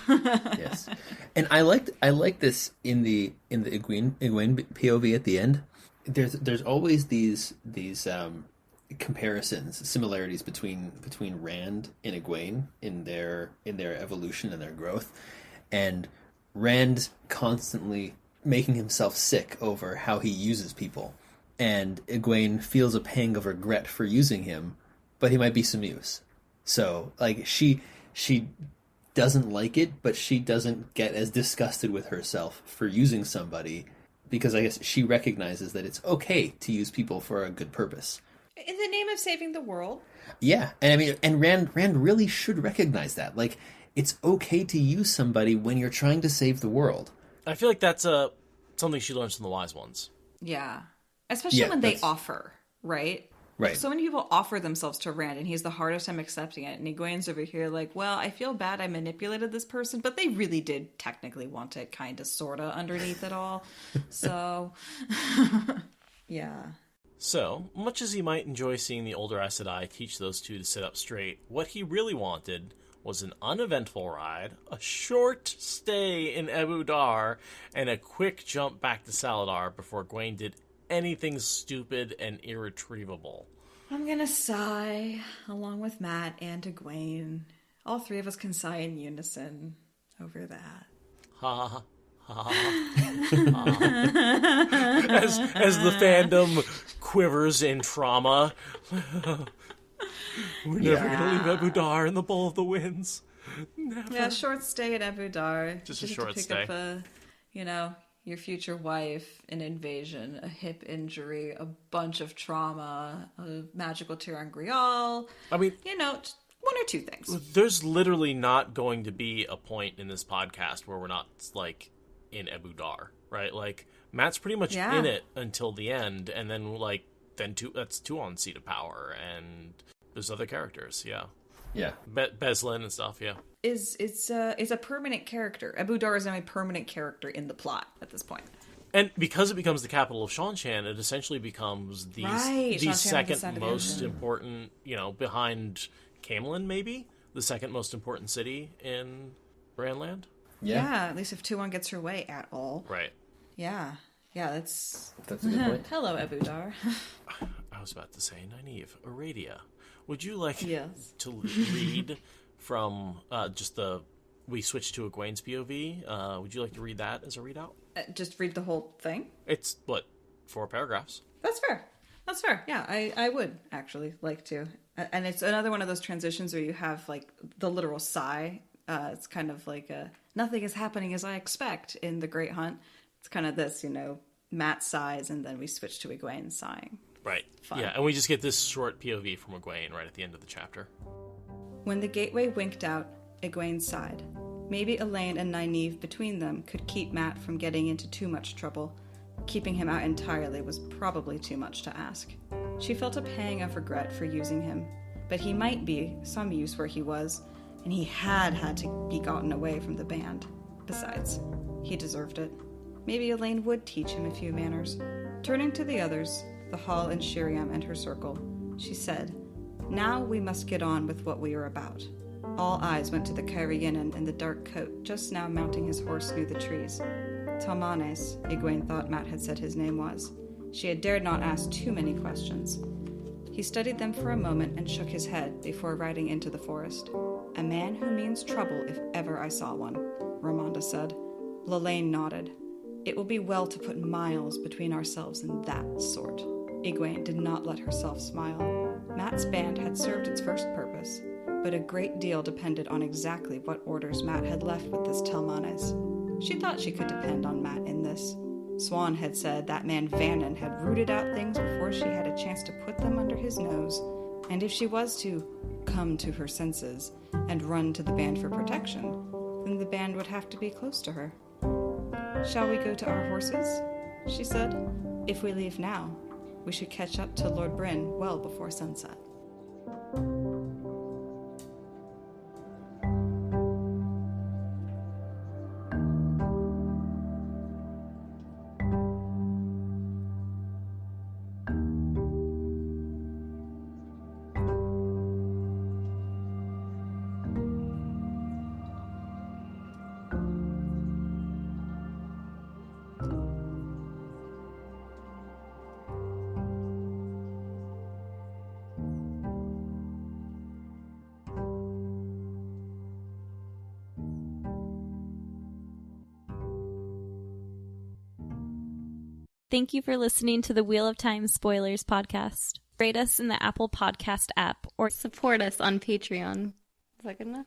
Yes. And I like this in the Egwene POV at the end. There's always these comparisons, similarities between Rand and Egwene in their evolution and their growth, and Rand constantly making himself sick over how he uses people, and Egwene feels a pang of regret for using him, but he might be some use. So, like, she doesn't like it, but she doesn't get as disgusted with herself for using somebody, because I guess she recognizes that it's okay to use people for a good purpose. In the name of saving the world. Yeah, and I mean, and Rand really should recognize that. Like, it's okay to use somebody when you're trying to save the world. I feel like that's something she learns from the wise ones. Yeah. Especially when they offer, right? Right. So many people offer themselves to Rand, and he's the hardest time accepting it. And Egwene's over here like, well, I feel bad I manipulated this person, but they really did technically want it kind of, sort of, underneath it all. So, yeah. So, much as he might enjoy seeing the older Aes Sedai teach those two to sit up straight, what he really wanted was an uneventful ride, a short stay in Ebu Dar, and a quick jump back to Saladar before Egwene did anything stupid and irretrievable. I'm gonna sigh, along with Matt and Egwene. All three of us can sigh in unison over that. Ha ha. As the fandom quivers in trauma. We're never going to leave Ebu Dar in the bowl of the winds. Never. Yeah, short stay at Ebu Dar. Just a to short pick stay. Up your future wife, an invasion, a hip injury, a bunch of trauma, a magical ter'angreal. I mean, one or two things. There's literally not going to be a point in this podcast where we're not, like, in Ebu Dar, right? Like, Matt's pretty much in it until the end, and then, like, that's Tuon's seat of power, and there's other characters, yeah. Beslin and stuff, yeah. Is a permanent character. Ebu Dar is now a permanent character in the plot at this point. And because it becomes the capital of Shanshan, it essentially becomes the second most important, behind Camelin, maybe? The second most important city in Randland? Yeah, at least if Tuon gets her way at all. Right. Yeah, that's a good point. Hello, Ebu Dar. I was about to say, Nynaeve, Aradia, would you like Yes. to read from we switched to Egwene's POV. Would you like to read that as a readout? Just read the whole thing? It's, 4 paragraphs? That's fair. That's fair. Yeah, I would actually like to. And it's another one of those transitions where you have, like, the literal sigh. It's kind of like nothing is happening as I expect in The Great Hunt. It's kind of this, Matt sighs, and then we switch to Egwene sighing. Right. Fun. Yeah, and we just get this short POV from Egwene right at the end of the chapter. When the gateway winked out, Egwene sighed. Maybe Elaine and Nynaeve between them could keep Matt from getting into too much trouble. Keeping him out entirely was probably too much to ask. She felt a pang of regret for using him, but he might be some use where he was, and he had to be gotten away from the band. Besides, he deserved it. Maybe Elaine would teach him a few manners. Turning to the others, the Hall and Shiriam and her circle, she said, "Now we must get on with what we are about." All eyes went to the Cairienin in the dark coat, just now mounting his horse near the trees. Talmanes, Egwene thought Matt had said his name was. She had dared not ask too many questions. He studied them for a moment and shook his head before riding into the forest. "A man who means trouble if ever I saw one," Ramonda said. Lelaine nodded. "It will be well to put miles between ourselves and that sort." Egwene did not let herself smile. Matt's band had served its first purpose, but a great deal depended on exactly what orders Matt had left with this Talmanes. She thought she could depend on Matt in this. Swan had said that man Vannon had rooted out things before she had a chance to put them under his nose, and if she was to come to her senses and run to the band for protection, then the band would have to be close to her. "Shall we go to our horses?" she said. "If we leave now, we should catch up to Lord Bryn well before sunset." Thank you for listening to the Wheel of Time Spoilers podcast. Rate us in the Apple Podcast app or Support us on Patreon. Is that good enough?